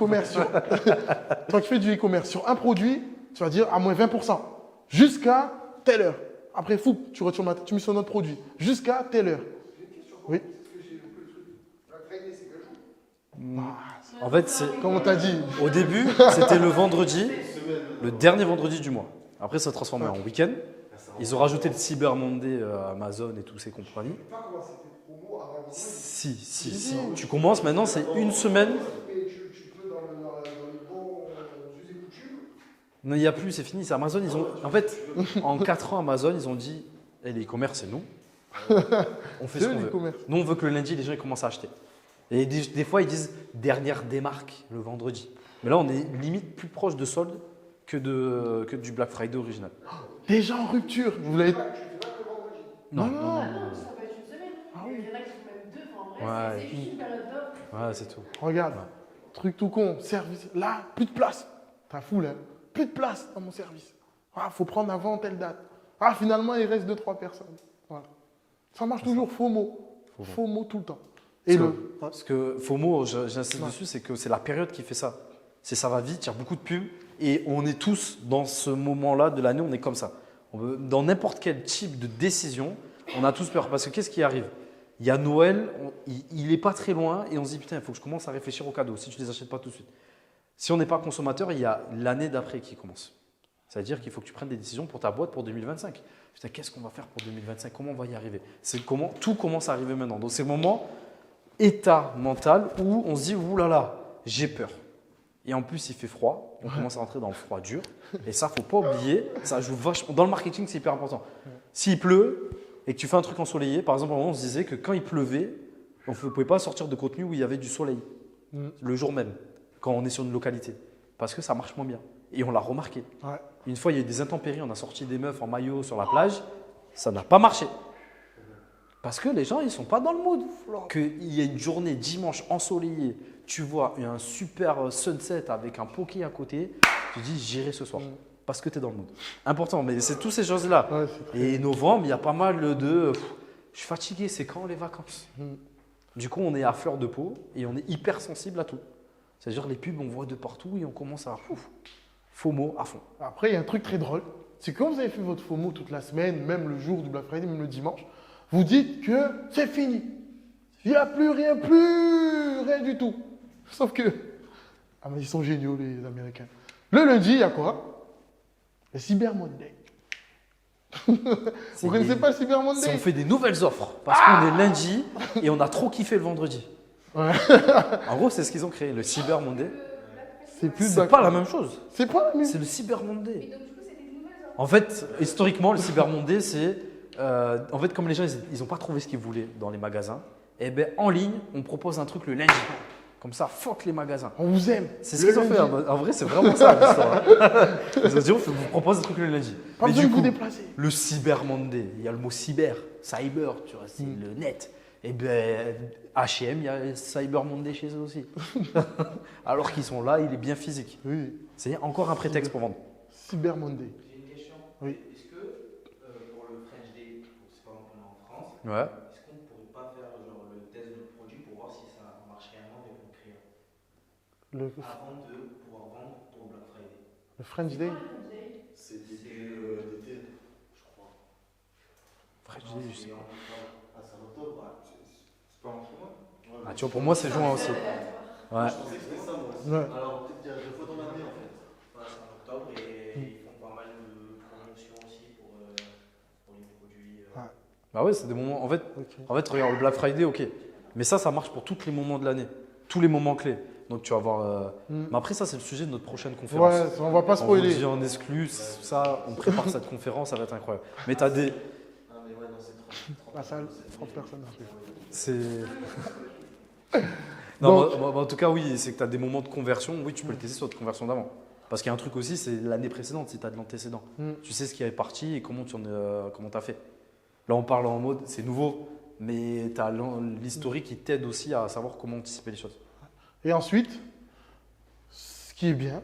e-commerce sur un produit, tu vas dire à moins 20%. Jusqu'à telle heure. Après, fou, tu mets sur notre produit. Jusqu'à telle heure. Oui. En fait, c'est Comme on t'a dit. au début, c'était le vendredi, le dernier vendredi du mois. Après, ça s'est transformé en week-end. Ils ont rajouté le Cyber Monday à Amazon et tous ces compagnies. Si. Tu commences maintenant, c'est une semaine. Non, il n'y a plus, c'est fini. C'est Amazon. En fait, en 4 ans, Amazon, ils ont dit les e-commerce, c'est nous. On fait ce qu'on veut. Nous, on veut que le lundi, les gens ils commencent à acheter. Et des fois, ils disent dernière démarque le vendredi. Mais là, on est limite plus proche de solde que du Black Friday original. Déjà en rupture. Vous l'avez. Tu fais pas que vendredi. Non, non, non, Ah non. non, ça va être une semaine. Ah Il oui. y en a qui font même deux. Enfin, en vrai, Ouais. c'est juste une période d'offre. Ouais, c'est tout. Regarde, truc tout con, service. Là, plus de place. T'as fou là. Plus de place dans mon service. Ah, faut prendre avant telle date. Ah, finalement, il reste 2-3 personnes. Voilà. Ça marche toujours FOMO. FOMO tout le temps. Et Parce que FOMO, j'insiste dessus, c'est que c'est la période qui fait ça. C'est ça va vite, il y a beaucoup de pubs et on est tous dans ce moment-là de l'année, on est comme ça. Dans n'importe quel type de décision, on a tous peur. Parce que qu'est-ce qui arrive? Il y a Noël, il n'est pas très loin et on se dit putain, il faut que je commence à réfléchir aux cadeaux si tu ne les achètes pas tout de suite. Si on n'est pas consommateur, il y a l'année d'après qui commence. C'est-à-dire qu'il faut que tu prennes des décisions pour ta boîte pour 2025. Putain, qu'est-ce qu'on va faire pour 2025? Comment on va y arriver? Tout commence à arriver maintenant. Donc c'est le moment état mental où on se dit ouh là là, j'ai peur. Et en plus, il fait froid, on commence à rentrer dans le froid dur. Et ça, faut pas oublier, ça joue vachement. Dans le marketing, c'est hyper important. S'il pleut et que tu fais un truc ensoleillé, par exemple, à un moment, on se disait que quand il pleuvait, on ne pouvait pas sortir de contenu où il y avait du soleil le jour même, quand on est sur une localité, parce que ça marche moins bien. Et on l'a remarqué. Ouais. Une fois, il y a eu des intempéries, on a sorti des meufs en maillot sur la plage, ça n'a pas marché. Parce que les gens, ils ne sont pas dans le mood. Qu'il y ait une journée dimanche ensoleillée, tu vois un super sunset avec un poké à côté, tu dis j'irai ce soir. Parce que tu es dans le mood. Important, mais c'est toutes ces choses-là. Ouais, et novembre, il y a pas mal de je suis fatigué, c'est quand les vacances? Du coup, on est à fleur de peau et on est hyper sensible à tout. C'est-à-dire les pubs, on voit de partout et on commence à FOMO à fond. Après, il y a un truc très drôle. C'est que quand vous avez fait votre FOMO toute la semaine, même le jour du Black Friday, même le dimanche, vous dites que c'est fini. Il n'y a plus rien du tout. Sauf que, ah mais ils sont géniaux les Américains. Le lundi, il y a quoi? Le Cyber Monday. Vous connaissez pas le Cyber Monday? On fait des nouvelles offres parce qu'on est lundi et on a trop kiffé le vendredi. Ouais. En gros, c'est ce qu'ils ont créé, le Cyber Monday. C'est pas la même chose. C'est pas la même. C'est le Cyber Monday. Mais donc, du coup, c'était des nouvelles offres. En fait, historiquement, le Cyber Monday, c'est en fait comme les gens ils n'ont pas trouvé ce qu'ils voulaient dans les magasins, et ben en ligne, on propose un truc le lundi. Comme ça, fuck les magasins. On vous aime. C'est ce qu'ils ont fait. En vrai, c'est vraiment ça l'histoire. Ils ont dit, on vous propose un truc le lundi. Pas Mais besoin du de vous coup, déplacer. le Cyber Monday, il y a le mot cyber, tu vois, c'est le net. Et ben H&M, il y a Cyber Monday chez eux aussi. Alors qu'ils sont là, il est bien physique. Oui. C'est encore un prétexte pour vendre. Cyber Monday. J'ai une question. Oui. Est-ce que pour le French Day, c'est pas qu'on est en France, Ouais. est-ce qu'on ne pourrait pas faire genre, le test de produit pour voir si ça marche réellement avec nos clients avant de pouvoir vendre pour Black Friday? Le French Day. C'est début d'été, je crois. French Day, je sais pas. Ah, c'est en octobre? C'est pas en ce moment? Ouais, Ah, tu vois, pour moi, c'est juin aussi. Ouais. Je pensais que c'était ça, moi aussi. Ouais. Alors, peut-être qu'il y a deux fois dans l'année, en fait. Voilà, c'est en octobre et ils font pas mal de promotions aussi pour les produits. Bah ouais, c'est des moments. En fait, regarde, le Black Friday, ok. Mais ça marche pour tous les moments de l'année. Tous les moments clés. Donc tu vas voir. Mais après, ça, c'est le sujet de notre prochaine conférence. Ouais, on va pas On vous spoiler. dit en exclu, ça, on prépare cette conférence, ça va être incroyable. Mais tu as des. Ah, mais ouais, non, c'est 30. La salle, 30 personnes. C'est. Non, Donc- en tout cas, oui, c'est que tu as des moments de conversion. Oui, tu peux le tester sur ta conversion d'avant. Parce qu'il y a un truc aussi, c'est l'année précédente, si tu as de l'antécédent. Tu sais ce qui est parti et comment tu as fait. Là, on parle en mode, c'est nouveau, mais tu as l'historique qui t'aide aussi à savoir comment anticiper les choses. Et ensuite, ce qui est bien,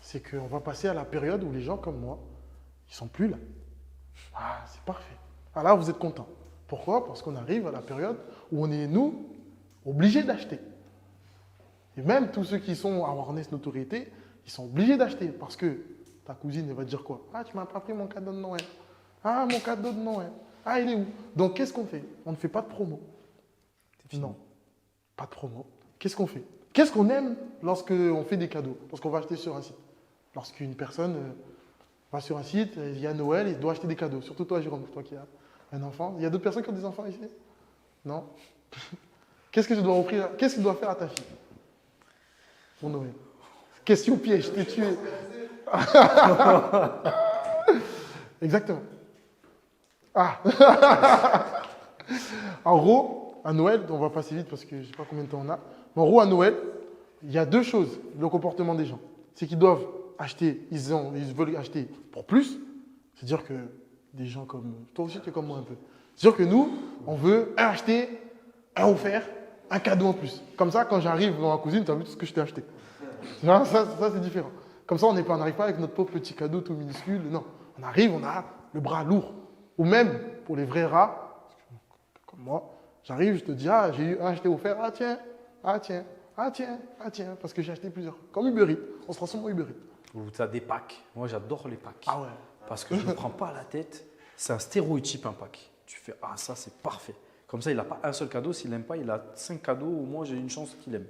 c'est qu'on va passer à la période où les gens comme moi, ils sont plus là. Ah, c'est parfait. Ah là, vous êtes contents. Pourquoi? Parce qu'on arrive à la période où on est, nous, obligés d'acheter. Et même tous ceux qui sont à awareness notoriété, ils sont obligés d'acheter parce que ta cousine, elle va te dire quoi? Ah, tu m'as pas pris mon cadeau de Noël. Ah, mon cadeau de Noël. Ah, il est où? Donc, qu'est-ce qu'on fait? On ne fait pas de promo. Non, pas de promo. Qu'est-ce qu'on fait? Qu'est-ce qu'on aime lorsqu'on fait des cadeaux? Lorsqu'on va acheter sur un site? Lorsqu'une personne va sur un site, il y a Noël, il doit acheter des cadeaux. Surtout toi, Jérôme, toi qui as un enfant. Il y a d'autres personnes qui ont des enfants ici? Non? Qu'est-ce que je dois offrir? Qu'est-ce que je dois faire à ta fille pour Noël? Question piège, je t'ai tué. Exactement. Ah. En gros, à Noël, on va passer vite parce que je ne sais pas combien de temps on a. Mais en gros, à Noël, il y a deux choses, le comportement des gens. C'est qu'ils doivent acheter, ils veulent acheter pour plus. C'est-à-dire que des gens comme toi aussi, tu es comme moi un peu. C'est-à-dire que nous, on veut un acheter, un offert, un cadeau en plus. Comme ça, quand j'arrive dans ma cousine, tu as vu tout ce que je t'ai acheté. Ça c'est différent. Comme ça, on n'arrive pas avec notre pauvre petit cadeau tout minuscule. Non, on arrive, on a le bras lourd. Ou même, pour les vrais rats, comme moi, j'arrive, je te dis, ah, j'ai eu un acheté offert, ah tiens, ah tiens, ah tiens, ah tiens, parce que j'ai acheté plusieurs. Comme Uber Eats, on se transforme en Uber Eats. Ou tu as des packs. Moi, j'adore les packs. Ah ouais. Parce que je ne prends pas la tête. C'est un stéréotype, un pack. Tu fais, ah, ça, c'est parfait. Comme ça, il n'a pas un seul cadeau. S'il n'aime pas, il a 5 cadeaux. Au moins, j'ai une chance qu'il aime.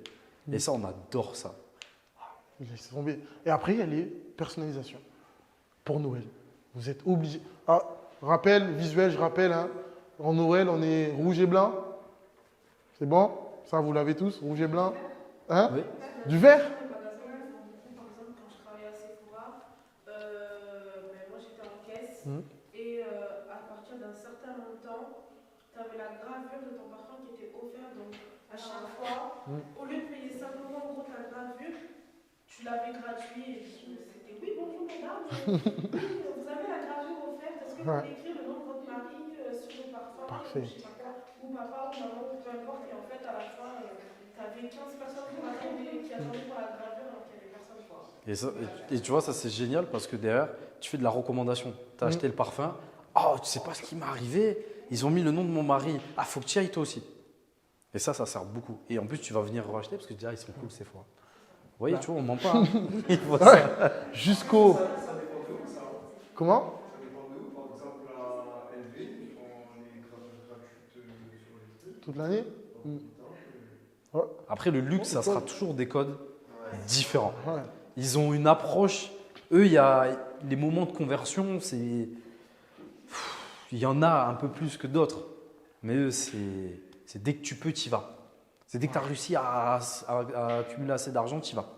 Et ça, on adore ça. Laisse tomber. Et après, il y a les personnalisations. Pour Noël. Vous êtes obligés. Ah, rappel, visuel, je rappelle. Hein, en Noël, on est rouge et blanc. C'est bon? Ça, vous l'avez tous, rouge et blanc. Hein? Oui. Du vert? Par exemple, quand je travaillais à Sephora, moi j'étais en caisse et à partir d'un certain montant, tu avais la gravure de ton parfum qui était offerte. Donc à chaque fois, au lieu de payer simplement en gros ta gravure, tu l'avais gratuit. Et c'était oui, bonjour mesdames, vous avez la gravure offerte. Est-ce que vous pouvez écrire le nom de votre mari sur le parfum? Parfait. Je sais pas quoi, ou papa, ou maman, ou peu importe. Et en fait, à la fin, tu avais 15 personnes qui attendaient pour la gravure alors qu'il n'y avait personne. Et tu vois, ça c'est génial parce que derrière, tu fais de la recommandation. Tu as acheté le parfum. Oh, tu sais pas ce qui m'est arrivé. Ils ont mis le nom de mon mari. Ah, faut que tu y ailles toi aussi. Et ça sert beaucoup. Et en plus, tu vas venir racheter parce que tu dis, ah, ils sont cool ces fois. Vous voyez, tu vois, on ment pas. Hein. Il faut ça. Jusqu'au. Ça dépend de où, ça. Comment? Ça dépend de où. Par exemple, à LV, ils font les gravures gratuites sur les trucs. Toute l'année? Après, le luxe, ça sera toujours des codes différents. Ouais. Ils ont une approche. Eux, il y a les moments de conversion, il y en a un peu plus que d'autres. Mais eux, c'est dès que tu peux, tu y vas. C'est dès que tu as réussi à accumuler assez d'argent, tu y vas.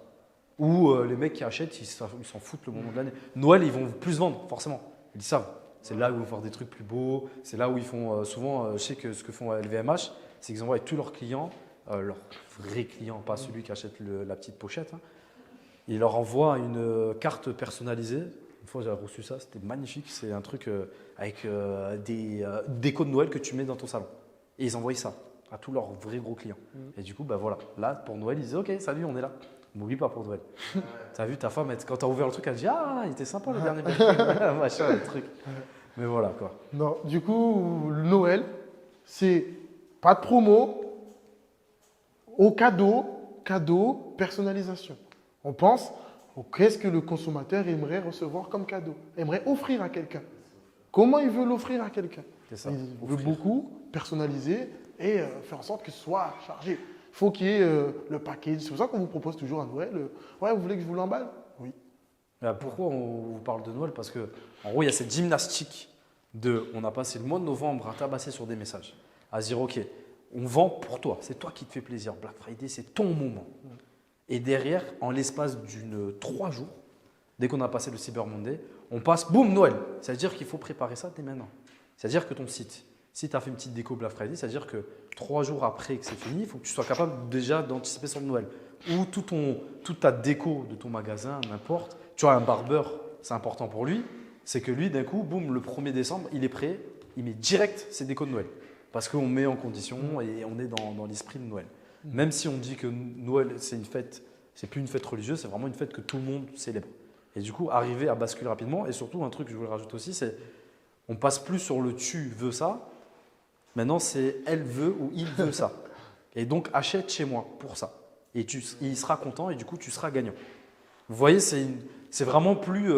Ou les mecs qui achètent, ils s'en foutent le moment de l'année. Noël, ils vont plus vendre, forcément. Ils savent. C'est là où ils vont faire des trucs plus beaux. C'est là où ils font souvent, je sais que ce que font LVMH, c'est qu'ils envoient tous leurs clients, leurs vrais clients, pas celui qui achète la petite pochette. Hein. Ils leur envoient une carte personnalisée. Une fois, j'avais reçu ça, c'était magnifique. C'est un truc avec des décos de Noël que tu mets dans ton salon. Et ils envoient ça à tous leurs vrais gros clients. Et du coup, bah voilà, là, pour Noël, ils disaient, ok, salut, on est là. N'oublie pas pour Noël. T'as vu ta femme, quand t'as ouvert le truc, elle dit, ah, il était sympa le dernier machin, le truc. Mais voilà, quoi. Non, du coup, le Noël, c'est pas de promo, au cadeau, personnalisation. On pense, qu'est-ce que le consommateur aimerait recevoir comme cadeau, aimerait offrir à quelqu'un. Comment il veut l'offrir à quelqu'un? Ça, il veut beaucoup personnaliser et faire en sorte que ce soit chargé. Il faut qu'il y ait le package. C'est pour ça qu'on vous propose toujours à Noël. Ouais, vous voulez que je vous l'emballe? Oui. Pourquoi on vous parle de Noël? Parce que, en gros, il y a cette gymnastique on a passé le mois de novembre à tabasser sur des messages, à dire, ok, on vend pour toi, c'est toi qui te fais plaisir. Black Friday, c'est ton moment. Et derrière, en l'espace d'une 3 jours, dès qu'on a passé le Cyber Monday, on passe, boum, Noël. C'est-à-dire qu'il faut préparer ça dès maintenant. C'est-à-dire que ton site, si tu as fait une petite déco Black Friday, c'est-à-dire que 3 jours après que c'est fini, il faut que tu sois capable déjà d'anticiper sur Noël. Ou toute ta déco de ton magasin, n'importe. Tu vois, un barbeur, c'est important pour lui. C'est que lui, d'un coup, boum, le 1er décembre, il est prêt, il met direct ses décos de Noël. Parce qu'on met en condition et on est dans l'esprit de Noël. Même si on dit que Noël, c'est une fête, c'est plus une fête religieuse, c'est vraiment une fête que tout le monde célèbre. Et du coup, arriver à basculer rapidement. Et surtout, un truc que je voulais rajouter aussi, c'est on passe plus sur le tu veux ça. Maintenant, c'est elle veut ou il veut ça. Et donc, achète chez moi pour ça. Et il sera content et du coup, tu seras gagnant. Vous voyez, c'est vraiment plus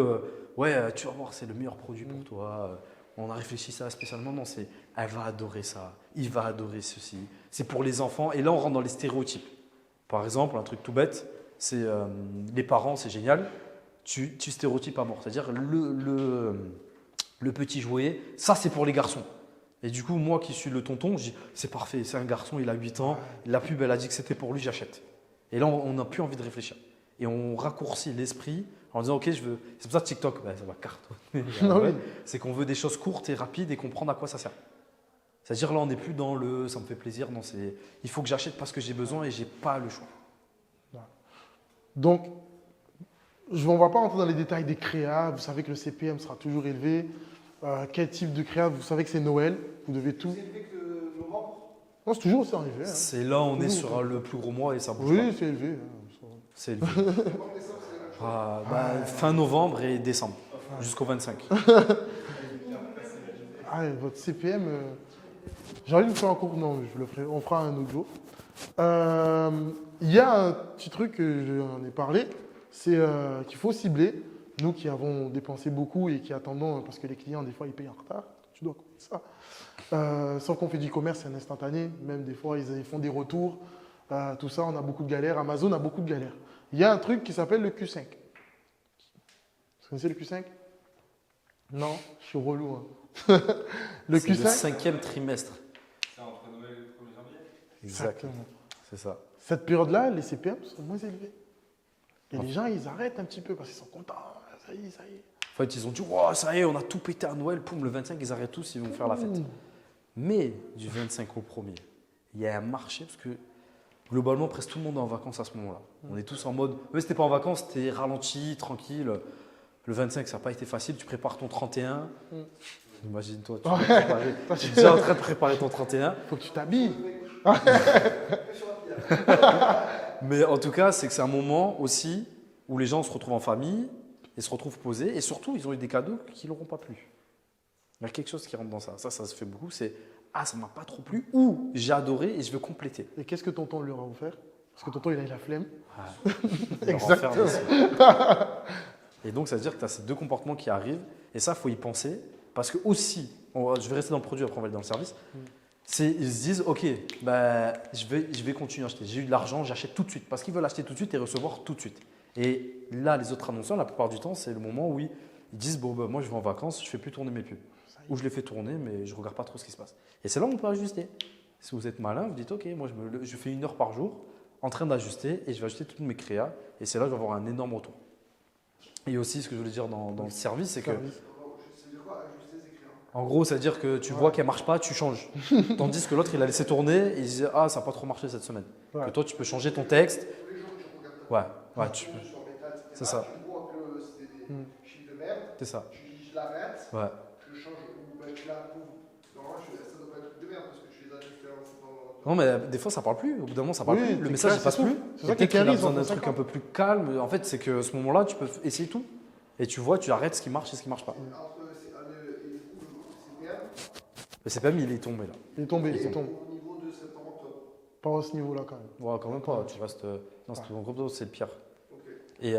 ouais, tu vas voir, c'est le meilleur produit pour toi. On a réfléchi ça spécialement. Non, c'est elle va adorer ça. Il va adorer ceci. C'est pour les enfants. Et là, on rentre dans les stéréotypes. Par exemple, un truc tout bête, c'est les parents, c'est génial. Tu stéréotypes à mort. C'est-à-dire le petit jouet, ça, c'est pour les garçons. Et du coup, moi qui suis le tonton, je dis c'est parfait, c'est un garçon, il a 8 ans. La pub, elle a dit que c'était pour lui, j'achète. Et là, on n'a plus envie de réfléchir. Et on raccourcit l'esprit en disant ok, je veux. C'est pour ça que TikTok, ça va cartonner. Oui. C'est qu'on veut des choses courtes et rapides et comprendre à quoi ça sert. C'est-à-dire là, on n'est plus dans ça me fait plaisir. Non, il faut que j'achète parce que j'ai besoin et j'ai pas le choix. Donc, on ne va pas rentrer dans les détails des créas. Vous savez que le CPM sera toujours élevé. Quel type de créa? Vous savez que c'est Noël. Vous devez tout. Plus élevé que novembre? Non, c'est toujours aussi élevé. Hein. C'est là où on est sur le plus gros mois et ça bouge Oui, pas. c'est élevé. C'est élevé. Fin novembre et décembre, jusqu'au 25. Ah, votre CPM, j'ai envie de vous faire un cours. Non, je le ferai. On fera un autre jour. Il y a un petit truc que j'en ai parlé, c'est qu'il faut cibler. Nous qui avons dépensé beaucoup et qui attendons, parce que les clients, des fois, ils payent en retard. Tu dois comprendre ça. Sauf qu'on fait du commerce, c'est un instantané. Même des fois, ils font des retours. Tout ça, on a beaucoup de galères. Amazon a beaucoup de galères. Il y a un truc qui s'appelle le Q5. Vous connaissez le Q5? Non, je suis relou. Hein. Le C'est le Q5, 5e trimestre. C'est entre Noël et le 1er janvier. exactement. C'est ça. Cette période-là, les CPM sont moins élevés. Et les gens, ils arrêtent un petit peu parce qu'ils sont contents. Ça y est, ça y est. En fait, ils ont dit, oh, ça y est, on a tout pété à Noël. Poum, le 25, ils arrêtent tous, ils vont faire la fête. Mais du 25 au 1er, il y a un marché parce que globalement, presque tout le monde est en vacances à ce moment-là. On est tous en mode, mais c'était pas en vacances, c'était ralenti, tranquille. Le 25, ça n'a pas été facile. Tu prépares ton 31. Imagine-toi, tu es déjà en train de préparer ton 31. Faut que tu t'habilles. Mais en tout cas, c'est que c'est un moment aussi où les gens se retrouvent en famille et se retrouvent posés. Et surtout, ils ont eu des cadeaux qui ne leur ont pas plu. Il y a quelque chose qui rentre dans ça. Ça se fait beaucoup. C'est ah, ça ne m'a pas trop plu ou j'ai adoré et je veux compléter. Et qu'est-ce que tonton leur a offert? Parce que tonton, il a eu la flemme. Exactement. Et donc, ça veut dire que tu as ces deux comportements qui arrivent. Et ça, il faut y penser. Parce que aussi, je vais rester dans le produit, après on va aller dans le service. Ils se disent, ok, bah, je vais continuer à acheter. J'ai eu de l'argent, j'achète tout de suite. Parce qu'ils veulent acheter tout de suite et recevoir tout de suite. Et là, les autres annonceurs, la plupart du temps, c'est le moment où ils disent, bon, bah, moi, je vais en vacances, je ne fais plus tourner mes pubs. Ou je les fais tourner, mais je ne regarde pas trop ce qui se passe. Et c'est là où on peut ajuster. Si vous êtes malin, vous dites, ok, moi, je fais 1 heure par jour en train d'ajuster et je vais ajuster toutes mes créas. Et c'est là que je vais avoir un énorme retour. Et aussi, ce que je voulais dire dans le service, c'est que… En gros, c'est-à-dire que tu vois qu'elle ne marche pas, tu changes. Tandis que l'autre, il a laissé tourner et il disait, ah, ça n'a pas trop marché cette semaine. Que toi, tu peux changer ton texte. Ouais, tu peux. C'est ça. C'est ça. Je l'arrête, Ouais. je change, ou tu la approuves. Normalement, ça doit pas être de merde parce que je les ajusté en Non, mais des fois, ça parle plus. Au bout d'un moment, ça parle plus. Le message, il passe plus. C'est ça Dès qui qu'il a arrive, besoin d'un truc un peu plus calme, en fait, c'est que à ce moment-là, tu peux essayer tout. Et tu vois, tu arrêtes ce qui marche et ce qui ne marche pas. Le CPM, il est tombé là. Il est tombé, il tombe. Au niveau de septembre-octobre. Pas à ce niveau-là quand même. Ouais, quand même pas. Tu restes. Non, c'est ton groupe, c'est le pire. Ok. Et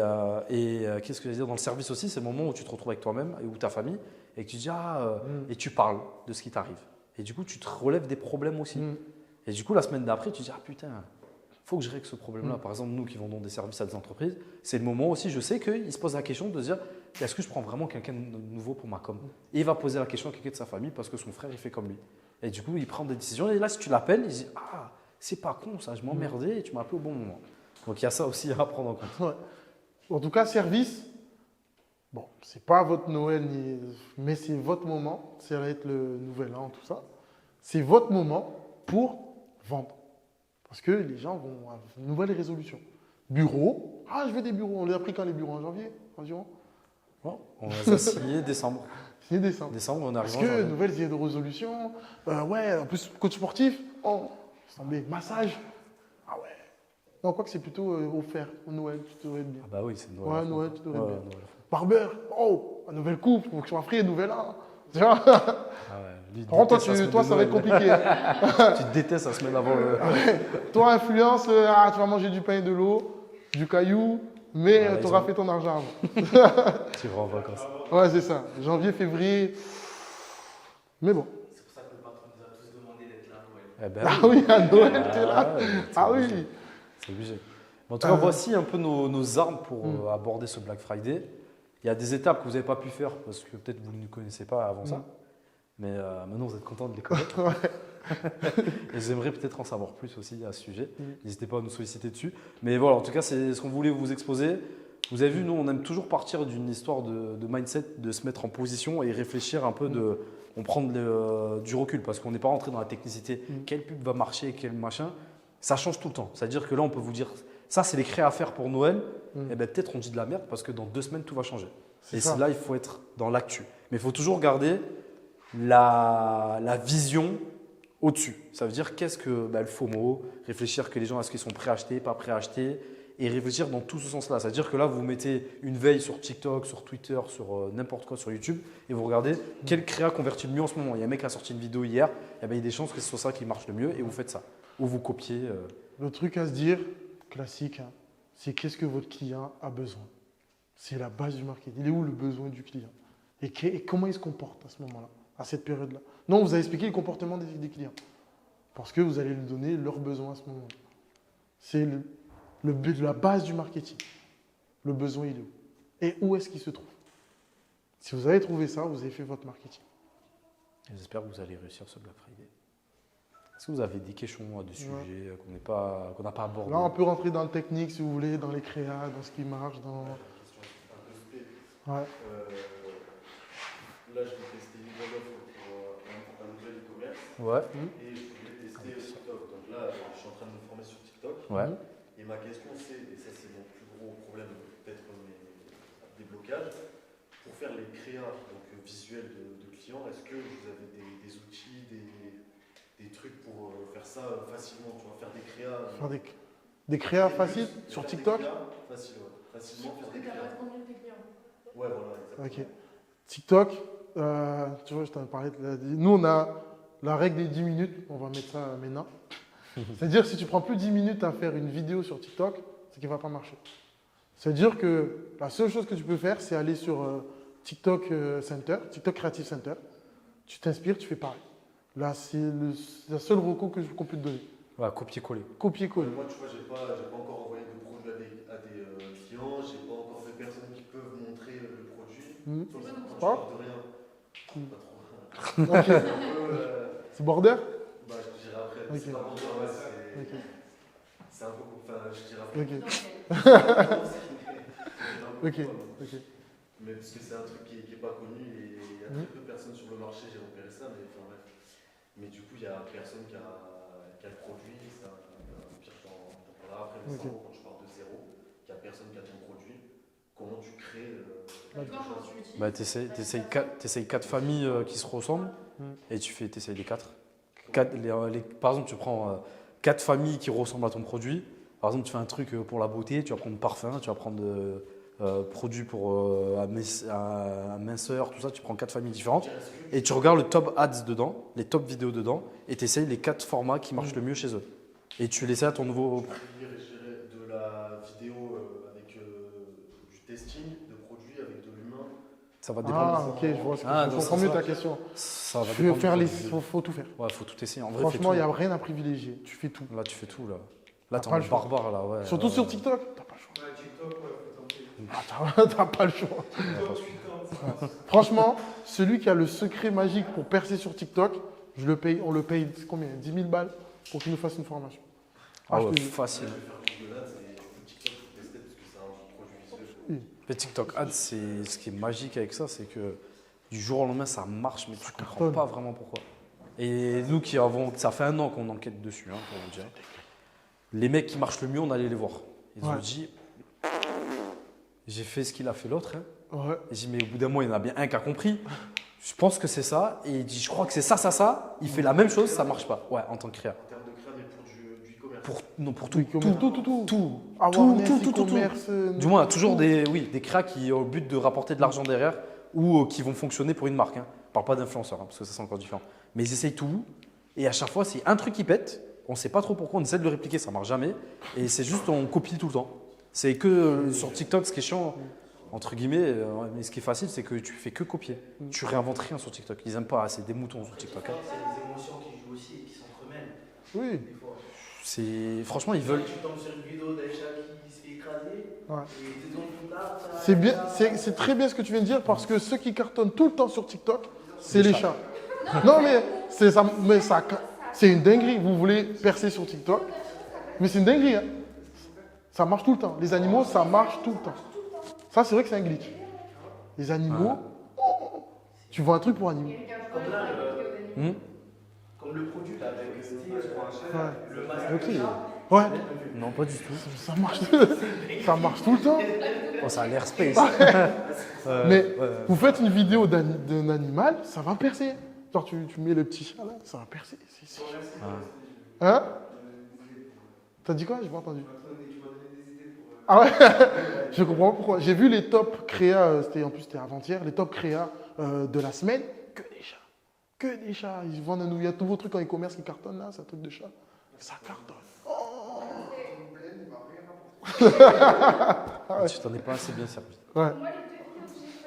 qu'est-ce que je veux dire dans le service aussi, c'est le moment où tu te retrouves avec toi-même ou ta famille et que tu dis et tu parles de ce qui t'arrive. Et du coup, tu te relèves des problèmes aussi. Et du coup, la semaine d'après, tu dis ah putain, faut que je règle ce problème-là. Par exemple, nous qui vendons des services à des entreprises, c'est le moment aussi, je sais qu'ils se posent la question de se dire est-ce que je prends vraiment quelqu'un de nouveau pour ma com? Et il va poser la question à quelqu'un de sa famille parce que son frère, il fait comme lui. Et du coup, il prend des décisions. Et là, si tu l'appelles, il dit ah, c'est pas con ça, je m'emmerdais et tu m'as appelé au bon moment. Donc, il y a ça aussi à prendre en compte. Ouais. En tout cas, service, bon, c'est pas votre Noël, mais c'est votre moment. Ça va être le nouvel an, tout ça. C'est votre moment pour vendre. Parce que les gens vont avoir une nouvelle résolution. Bureau, ah, je veux des bureaux. On les a pris quand les bureaux? En janvier environ. Bon, on les a signés décembre. C'est décembre. Décembre, on arrive Parce en que janvier. nouvelles idées de résolution. Ouais, en plus, coach sportif. Oh, massage. Ah ouais. Non, quoi que c'est plutôt offert au Noël, tu devrais être bien. Ah bah oui, c'est Noël. Ouais, Noël, tu devrais être bien. Noël. Barbeur, oh, une nouvelle coupe, il faut que je sois frais, nouvel an. Tu vois? Ah ouais, lui, Par contre, déteste toi, la ça va être semaine de compliqué. Noël. Tu détestes la semaine avant le. Ouais. Toi, influence, tu vas manger du pain et de l'eau, du caillou, mais Ouais, tu auras fait ton argent avant. Tu vas en vacances. Ouais, c'est ça. Janvier, février. Mais bon. C'est pour ça que le patron nous a tous demandé d'être là à Noël. Eh ben Ah oui, à Noël, t'es là. Ah oui. C'est obligé. En tout cas, voici un peu nos armes pour aborder ce Black Friday. Il y a des étapes que vous n'avez pas pu faire parce que peut-être vous ne connaissez pas avant ça. Mais maintenant, vous êtes content de les connaître. Et j'aimerais peut-être en savoir plus aussi à ce sujet. N'hésitez pas à nous solliciter dessus. Mais voilà, en tout cas, c'est ce qu'on voulait vous exposer. Vous avez vu, nous, on aime toujours partir d'une histoire de mindset, de se mettre en position et réfléchir un peu on prend du recul parce qu'on n'est pas rentré dans la technicité. Quelle pub va marcher, quel machin. Ça change tout le temps. C'est-à-dire que là, on peut vous dire Ça, c'est les créas à faire pour Noël. Et ben peut-être on dit de la merde parce que dans 2 semaines, tout va changer. Et ça. là, il faut être dans l'actu. Mais il faut toujours garder la vision au-dessus. Ça veut dire qu'est-ce que le FOMO, réfléchir que les gens, est-ce qu'ils sont prêts à acheter, pas prêts à acheter, et réfléchir dans tout ce sens-là. C'est-à-dire que là, vous mettez une veille sur TikTok, sur Twitter, sur n'importe quoi, sur YouTube, et vous regardez quel créa convertit le mieux en ce moment. Il y a un mec qui a sorti une vidéo hier, il y a des chances que ce soit ça qui marche le mieux, et vous faites ça. Ou vous copiez. Le truc à se dire, classique, hein, c'est qu'est-ce que votre client a besoin. C'est la base du marketing. Il est où le besoin du client et comment il se comporte à ce moment-là, à cette période-là. Non, vous avez expliqué le comportement des clients. Parce que vous allez lui donner leurs besoins à ce moment-là. C'est la base du marketing. Le besoin, il est où? Et où est-ce qu'il se trouve? Si vous avez trouvé ça, vous avez fait votre marketing. J'espère que vous allez réussir ce Black Friday. Est-ce que vous avez des questions, des sujets qu'on n'a pas abordés? Là, on peut rentrer dans le technique, si vous voulez, dans les créas, dans ce qui marche, dans... Ouais. Là, je vais tester une bonne offre pour un nouvel e-commerce. Ouais. Et je voulais tester TikTok. Donc là, je suis en train de me former sur TikTok. Ouais. Et ma question, c'est, et ça c'est mon plus gros problème, peut-être mes déblocages, pour faire les créas donc, visuels de clients, est-ce que vous avez des outils, des trucs pour faire ça facilement, tu vois, faire des créas Faire des créas faciles sur TikTok? Facilement faire des créas. tes clients. Ouais, voilà, exactement. Ok. TikTok, tu vois, je t'en parlais. Nous, on a la règle des 10 minutes. On va mettre ça maintenant. C'est-à-dire, si tu prends plus 10 minutes à faire une vidéo sur TikTok, c'est qu'il ne va pas marcher. C'est-à-dire que la seule chose que tu peux faire, c'est aller sur TikTok Center, TikTok Creative Center. Tu t'inspires, tu fais pareil. Là, c'est la seule recours qu'on peut te donner. Ouais, copier-coller. Copier-coller. Moi, tu vois, j'ai pas encore envoyé de produit à des clients, j'ai pas encore de personnes qui peuvent montrer le produit. Quand je parle de rien. Pas trop. Ok. C'est border? Bah, je te dirai après. Okay. C'est pas border, ouais, c'est un peu. Enfin, je dirai après. Ok. Ok. Mais parce que c'est un truc qui n'est pas connu et il y a très peu de personnes sur le marché, j'ai repéré ça, mais enfin bref. Mais du coup, il n'y a personne qui a le produit, ça, pire, j'en parlerai après, mais quand je parle de zéro, qu'il n'y a personne qui a ton produit, comment tu crées bah, t'essayes 4 familles qui se ressemblent et t'essayes les 4. Par exemple, tu prends 4 familles qui ressemblent à ton produit. Par exemple, tu fais un truc pour la beauté, tu vas prendre parfum, tu vas prendre produits pour à minceur, tout ça, tu prends 4 familles différentes et tu regardes le top ads dedans, les top vidéos dedans et tu essayes les 4 formats qui marchent le mieux chez eux. Et tu laisses à ton nouveau. De la vidéo avec du testing de produits, avec de l'humain. Ça va dépendre. Ah, ok, je vois. Je comprends mieux ta question. Ça va dépendre. Faut tout faire. Ouais, faut tout essayer. En vrai, franchement, il n'y a rien à privilégier. Tu fais tout. Là, tu fais tout. Là, t'es en barbare. Là, ouais. Surtout sur TikTok, t'as pas le choix. Ouais, TikTok, faut tenter. T'as pas le choix. Franchement, celui qui a le secret magique pour percer sur TikTok, on le paye combien? 10 000 balles pour qu'il nous fasse une formation. Ah ouais, facile. Le TikTok Ads, ce qui est magique avec ça, c'est que du jour au lendemain, ça marche, mais tu ne comprends pas vraiment pourquoi. Et nous qui avons, ça fait 1 an qu'on enquête dessus, hein, pour vous dire. Les mecs qui marchent le mieux, on allait les voir. Ils ont dit, j'ai fait ce qu'il a fait l'autre. Hein. Ouais. Et j'ai dit, mais au bout d'un mois, il y en a bien un qui a compris. Je pense que c'est ça. Et il dit, je crois que c'est ça. Il fait la même chose, ça ne marche pas. Ouais, en tant que créa. En termes de créa, mais pour du e-commerce. Pour tout. Tout. Du moins, toujours des créas qui ont le but de rapporter de l'argent derrière ou qui vont fonctionner pour une marque. Hein. Je ne parle pas d'influenceurs, parce que ça c'est encore différent. Mais ils essayent tout. Et à chaque fois, c'est un truc qui pète. On ne sait pas trop pourquoi. On essaie de le répliquer, ça ne marche jamais. Et c'est juste, on copie tout le temps. C'est que sur TikTok, ce qui est chiant, entre guillemets, mais ce qui est facile, c'est que tu fais que copier. Tu réinventes rien sur TikTok. Ils n'aiment pas, c'est des moutons sur TikTok. Hein. C'est les émotions qui jouent aussi et qui s'entremêlent. Oui. Franchement, ils veulent. Tu tombes sur une vidéo d'Aïcha qui se fait écraser. Ouais. Et tes ongles là. C'est bien, c'est très bien ce que tu viens de dire parce que ceux qui cartonnent tout le temps sur TikTok, c'est les chats. Non, mais c'est une dinguerie. Vous voulez percer sur TikTok, mais c'est une dinguerie. Hein. Ça marche tout le temps. Les animaux, ça marche tout le temps. Ça, c'est vrai que c'est un glitch. Les animaux, tu vois un truc pour animaux. Comme là, comme le produit là, avec le masque. Ok. Ouais. Non, pas du tout. Ça marche, ça marche tout le temps. Oh, ça a l'air space. Mais vous faites une vidéo d'un animal, ça va percer. Genre, tu mets le petit chat là, ça va percer. Hein? T'as dit quoi? J'ai pas entendu. Ah ouais? Je comprends pas pourquoi. J'ai vu les top créas, c'était avant-hier, les top créas de la semaine, que des chats. Que des chats. Ils vendent un nouveau, il y a tous vos trucs en e-commerce qui cartonnent là, c'est un truc de chat. Ça cartonne. Oh. Tu t'en es pas assez bien servi. Ouais. Moi,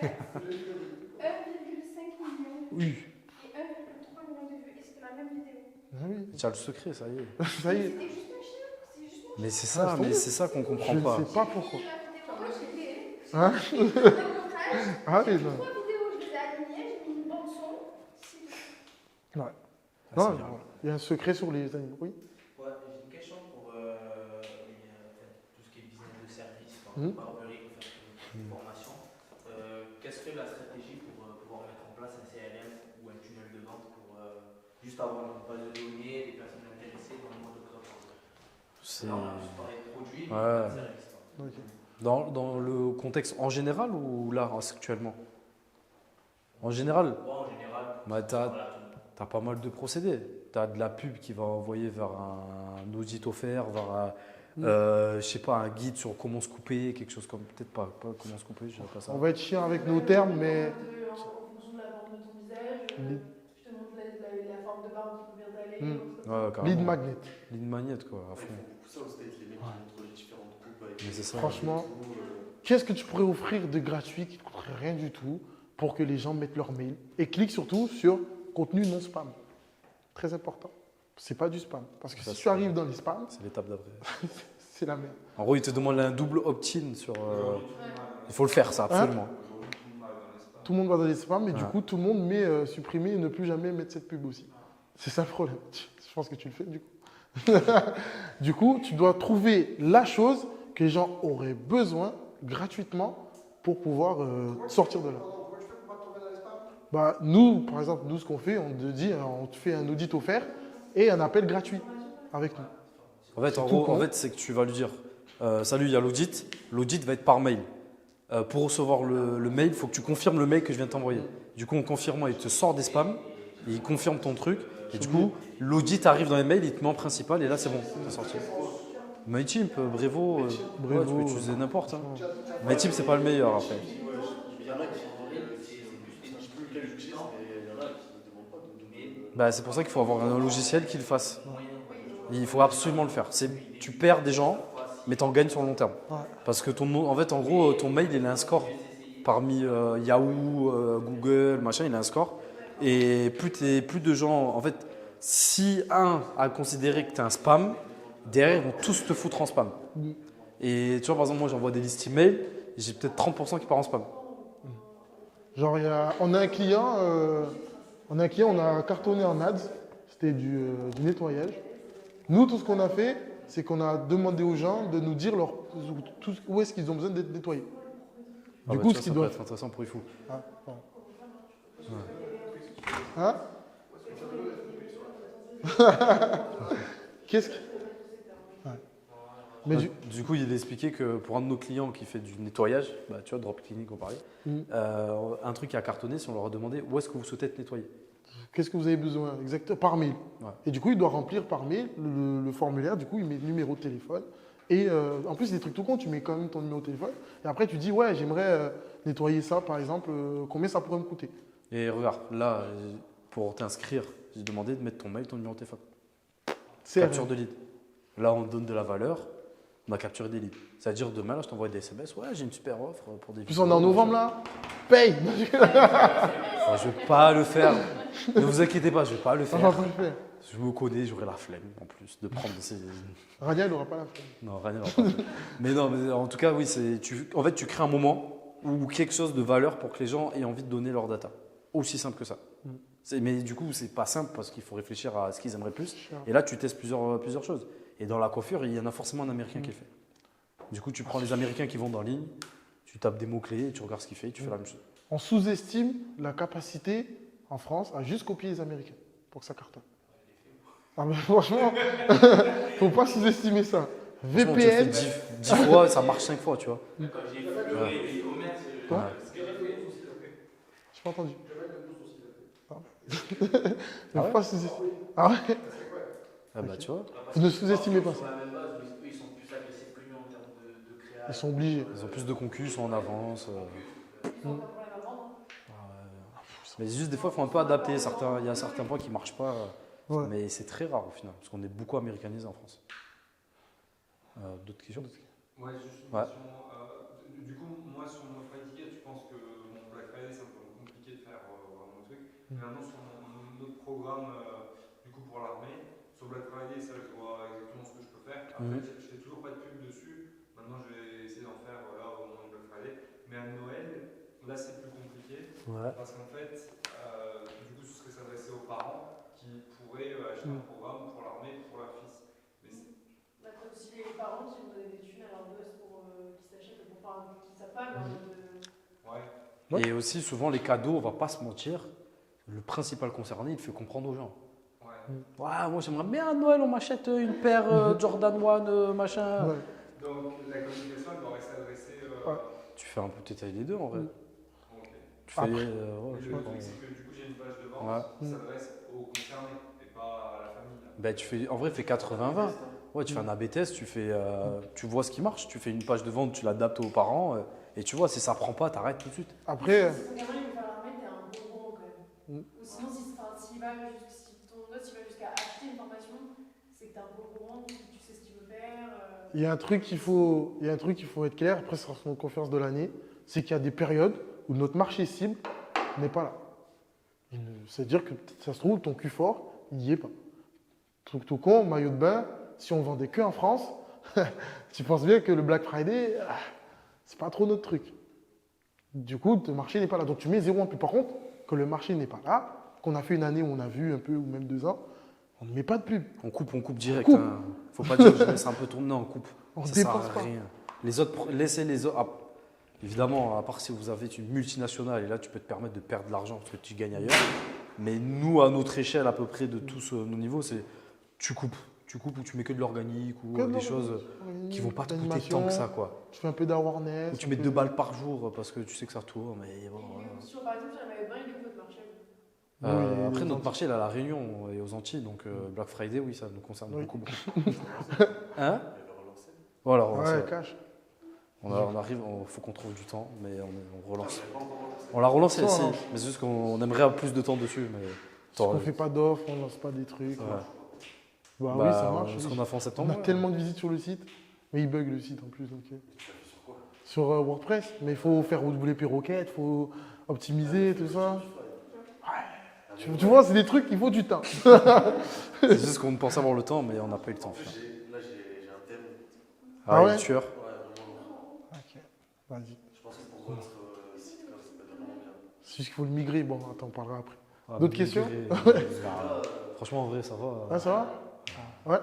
les 2 vidéos que j'ai faites, 1,5 million Oui. et 1,3 million de vues, et c'était la même vidéo. Ah oui. Tu as le secret, ça y est. Ça y est. C'était juste un chien, c'est juste mon chien. Mais c'est ça, qu'on comprend Je pas. ne sais pas pourquoi. Moi, j'ai créé Hein? un montage. Ah oui, J'ai non. 3 vidéos, je les ai alignées, j'ai mis une bande son. C'est tout. Ouais. Ah, Non, c'est bien. il y a un secret sur les animaux. Oui. Ouais, j'ai une question pour tout ce qui est business de service, Mhm. barberie, formation. Qu'est-ce que la stratégie pour pouvoir mettre en place un CRM ou un tunnel de vente pour juste avoir une base de données, des personnes intéressées dans le monde de crowdfunding? C'est- Là, on a juste parlé de produits, mais Ouais. pas de service. Ok. Dans le contexte en général ou là, actuellement? En général, En général, bah, voilà, t'as pas mal de procédés. Tu as de la pub qui va envoyer vers un audit offert, vers je sais pas, un guide sur comment se couper, quelque chose comme. Peut-être pas comment se couper, je dirais pas ça. On va être chiant avec nos termes, mais. En fonction de la forme de ton visage, Lead, je te montre la forme de barbe qui peut bien t'aller. Hmm. comme ça. Ouais, carrément. lead magnet. Lead magnet, quoi, à Ouais, fond. ils font beaucoup ça aux States, les mecs qui montrent les différentes coupes avec Mais c'est ça. Franchement, qu'est-ce que tu pourrais offrir de gratuit qui ne te coûterait rien du tout pour que les gens mettent leur mail et cliquent surtout sur contenu non spam? Très important. C'est pas du spam. Parce que Ça, si tu arrives dans les spams, C'est l'étape d'après. c'est la merde. En gros, il te demande un double opt-in sur. Il faut le faire, ça, absolument. Tout le monde va dans les spams et du Ouais. coup, tout le monde met supprimer et ne plus jamais mettre cette pub aussi. C'est ça le problème. Je pense que tu le fais du coup. Du coup, tu dois trouver la chose que les gens auraient besoin gratuitement pour pouvoir sortir de là. Comment tu fais pour pas tomber dans les spams? Bah, nous, par exemple, nous, ce qu'on fait, on te dit, on te fait un audit offert et un appel gratuit avec nous. En fait, C'est en tout gros, con. c'est que tu vas lui dire salut, il y a l'audit. L'audit va être par mail. Pour recevoir le mail, il faut que tu confirmes le mail que je viens de t'envoyer. Du coup, en confirmant, il te sort des spams, il confirme ton truc. Et du coup, l'audit arrive dans les mails, il te met en principal et là, c'est bon, c'est sorti. MailChimp, Brevo, ouais, tu peux utiliser n'importe. Hein. MailChimp, c'est pas le meilleur après. Il y en a qui je sais plus lequel j'utilise, mais il y en a qui ne demandent pas de donner. Bah, c'est pour ça qu'il faut avoir un logiciel qui le fasse. Il faut absolument le faire. Tu perds des gens, mais tu en gagnes sur le long terme. Ouais. Parce que en fait, en gros, ton mail, il a un score. Parmi Yahoo, Google, machin, il a un score. Et plus de gens. En fait, si un a considéré que tu es un spam, derrière, ils vont tous te foutre en spam. Et tu vois, par exemple, moi, j'envoie des listes email, et j'ai peut-être 30% qui part en spam. Genre, on a un client, on a cartonné en ads, c'était du nettoyage. Nous, tout ce qu'on a fait, c'est qu'on a demandé aux gens de nous dire où est-ce qu'ils ont besoin d'être nettoyés. Ah Du bah, coup, tu ce vois, qui ça doit peut être intéressant pour Ifou. Ah, pardon. Hein? Qu'est-ce que... Ouais. Mais Du coup, il a expliqué que pour un de nos clients qui fait du nettoyage, bah, tu vois, Drop Clinic, on parlait, un truc qui a cartonné, si on leur a demandé où est-ce que vous souhaitez être nettoyé. qu'est-ce que vous avez besoin exactement par mail. Ouais. Et du coup, il doit remplir par mail le formulaire. Du coup, il met le numéro de téléphone. Et en plus, des trucs tout con, tu mets quand même ton numéro de téléphone. Et après, tu dis, ouais, j'aimerais nettoyer ça, par exemple, combien ça pourrait me coûter? Et regarde, là, pour t'inscrire, j'ai demandé de mettre ton mail, ton numéro de téléphone. C'est Capture de lead. Là, on donne de la valeur, on a capturé des leads. C'est-à-dire, demain, là, je t'envoie des SMS. Ouais, j'ai une super offre pour des. En plus, on est en novembre, là. Paye. Enfin, je vais pas le faire. Ne vous inquiétez pas, je vais pas le On va faire. pas le faire. Je me connais, j'aurai la flemme en plus de prendre ces. Rania, il n'aura pas la flemme. Non, rien n'aura pas. Mais non, mais en tout cas, oui, en fait, tu crées un moment ou quelque chose de valeur pour que les gens aient envie de donner leur data. Aussi simple que ça. Mais du coup, c'est pas simple parce qu'il faut réfléchir à ce qu'ils aimeraient plus. Et là, tu testes plusieurs choses. Et dans la coiffure, il y en a forcément un Américain qui le fait. Du coup, tu prends les Américains qui vont en ligne, tu tapes des mots-clés, tu regardes ce qu'il fait, et tu fais la même chose. On sous-estime la capacité en France à juste copier les Américains pour que ça cartonne. Ah ben franchement, faut pas sous-estimer ça. Franchement, tu le fais VPN, 10 fois, ça marche 5 fois, tu vois. Quand j'ai fait le e-commerce, Quoi ce que j'ai fait, j'ai pas entendu. Je vais mettre le pouce aussi, s'il te plaît. Faut Ah ouais pas sous-estimer. Ah ouais. Ah bah, tu vois. Vous ne sous-estimez pas sur ça. la même base, eux, ils sont plus agressifs que nous en termes de création. Ils sont obligés. Ils ont plus de concus, ils sont en avance. Ils ont aucun problème à vendre. Mais juste des fois, il faut un peu adapter. Il y a certains points qui ne marchent pas. Ouais. Mais c'est très rare au final, parce qu'on est beaucoup américanisé en France. D'autres questions? Ouais, juste une Ouais. question. Du coup, moi, sur mon Friday, tu penses que mon Black Friday, c'est un peu compliqué de faire vraiment le truc. Mais maintenant, sur mon autre programme, du coup, pour l'armée, sur Black Friday, ça, je vois exactement ce que je peux faire. Après, je fais toujours pas de pub dessus. Maintenant, je vais essayer d'en faire là au moment de Black Friday. Mais à Noël, là, c'est plus compliqué. Ouais. Parce qu'en fait, du coup, ce serait s'adresser aux parents qui pourraient acheter un programme pour l'armée pour leur fils. Mais c'est- D'accord, aussi les parents qui vont donner des thunes à leurs gosses pour qu'ils s'achètent, pour pas qu'ils savent pas, mais en mode. Ouais. Ouais. Et aussi, souvent, les cadeaux, on va pas se mentir, le principal concerné, il fait comprendre aux gens. Ouais. Ouais, moi, j'aimerais bien à Noël, on m'achète une paire Jordan 1, machin. Ouais. Donc, la communication, elle devrait s'adresser. Ouais. Tu fais un peu t'étaler les deux en vrai. Ok. Tu fais. Après. Ouais, Et je le sais pas. truc, c'est que du coup, j'ai une page de vente Ouais. qui s'adresse aux concernés et pas à la famille. Ben, tu fais, en vrai, fais 80-20. Ouais, tu fais un AB test, tu vois ce qui marche, tu fais une page de vente, tu l'adaptes aux parents, et tu vois, si ça prend pas, t'arrêtes tout de suite. Après, Si ton gamin il veut faire l'armée, t'es un bonbon quand même. Mm. Ou sinon, si ton gosse il va jusqu'à acheter une formation, c'est que t'es un bonbon, tu sais ce qu'il veut faire. il y a un truc qu'il faut être clair, après, ce sera son conférence de l'année, c'est qu'il y a des périodes où notre marché cible n'est pas là. C'est-à-dire que ça se trouve, ton cul fort, il n'y est pas. Tout con, maillot de bain, si on vendait que en France, tu penses bien que le Black Friday, c'est pas trop notre truc. Du coup, ton marché n'est pas là. Donc tu mets 0 en plus. Par contre, quand le marché n'est pas là, qu'on a fait une année où on a vu un peu, ou même 2 ans, on ne met pas de pub. On coupe direct. On coupe. Hein. Faut pas dire, je laisse un peu tourner, on coupe. On Ça dépense sert à pas. rien. Les autres, laissez les autres. Ah, évidemment, à part si vous avez une multinationale, et là, tu peux te permettre de perdre de l'argent parce que tu gagnes ailleurs. Mais nous, à notre échelle, à peu près de tous nos niveaux, c'est tu coupes. Tu coupes ou tu mets que de l'organique ou Que de des choses l'organique, qui vont pas te coûter l'animation, tant que ça, quoi. Tu fais un peu d'awareness. Ou tu mets 2 balles par jour parce que tu sais que ça tourne. Mais bon, voilà. Si par exemple, j'aimerais bien aider votre marché. Oui, Après, les notre Antilles. marché, il est à La Réunion et aux Antilles, donc Black Friday, oui, ça nous concerne Oui. beaucoup. Hein? Il avait relancé. Voilà, Ouais, cash. on arrive, il faut qu'on trouve du temps, mais on relance. Il avait pas encore relancé. On l'a relancé, Ça, si, hein. mais c'est juste qu'on aimerait plus de temps dessus. Mais Parce qu'on fait pas d'offres, on lance pas des trucs. Ouais. Bah, Bah, oui, ça marche. Ce oui. qu'on a fait en On septembre. a ouais. tellement de visites sur le site, mais il bug le site en plus. Donc, Tu l'as fait sur quoi? sur WordPress, mais il faut faire WP Rocket, il faut optimiser tout ça. Tu vois, c'est des trucs, il faut du temps. C'est juste qu'on pense avoir le temps, mais on n'a pas eu le temps. En plus, là, j'ai un thème. Ah ouais il est tueur. Ouais, vraiment. Ok, vas-y. Je pense que pour votre site, là, ça peut être vraiment bien. C'est juste qu'il faut le migrer. Bon, attends, on parlera après. Ah, D'autres mais questions bah, franchement, en vrai, ça va. Ah, ça va Ouais.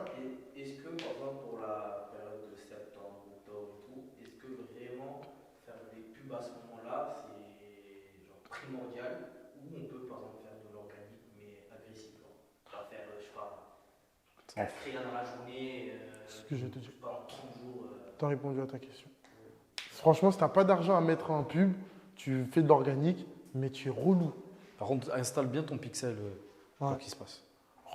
Et est-ce que, par exemple, pour la période de septembre, octobre et tout, est-ce que vraiment faire des pubs à ce moment-là, c'est genre primordial, ou on peut, par exemple, faire de l'organique, mais agressif, genre, pas faire, je sais pas, 4 créas dans la journée, C'est ce que je vais te dire. pendant 30 jours. T'as répondu à ta question. Franchement, si t'as pas d'argent à mettre en pub, tu fais de l'organique, mais tu es relou. Par contre, installe bien ton pixel, quoi Ouais. qu'il se passe.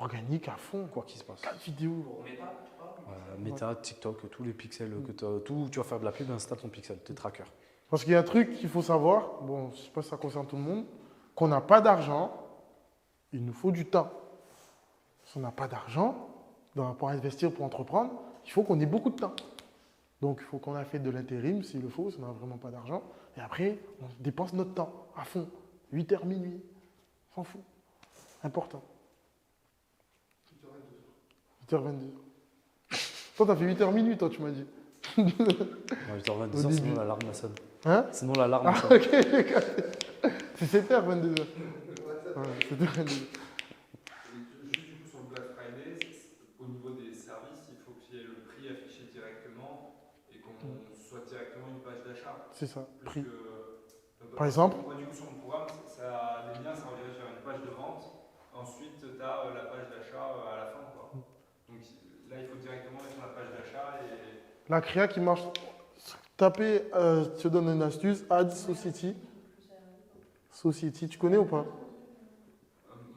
Organique à fond. Quoi qu'il se passe. 4 vidéos. Pour Meta, tu parles Meta, TikTok, tous les pixels que tout où tu vas faire de la pub, installe ton pixel, tes trackers. Parce qu'il y a un truc qu'il faut savoir, bon, je sais pas si ça concerne tout le monde, qu'on n'a pas d'argent, il nous faut du temps. Si on n'a pas d'argent, pour investir, pour entreprendre, il faut qu'on ait beaucoup de temps. Donc, il faut qu'on a fait de l'intérim, s'il le faut, si on n'a vraiment pas d'argent. Et après, on dépense notre temps à fond. 8h, minuit. On s'en fout. Important. 8h22. Toi, t'as fait 8h minuit, toi, tu m'as dit. Ouais, 8h22, Au début. sinon l'alarme la sonne. Hein? Sinon l'alarme Ah, sonne. ok. C'est 7h, 22h. Ouais, 7h, 22h. Juste du coup sur le Black Friday, au niveau des services, il faut qu'il y ait le prix affiché directement et qu'on soit directement une page d'achat. C'est ça, Plus prix. que- Par exemple? Moi, du coup, sur mon programme, les liens, ça redirige vers une page de vente. Ensuite, tu as la page d'achat à la fin. Quoi. La créa qui marche. Tapez, je te donne une astuce, Ads Society. Society, tu connais ou pas?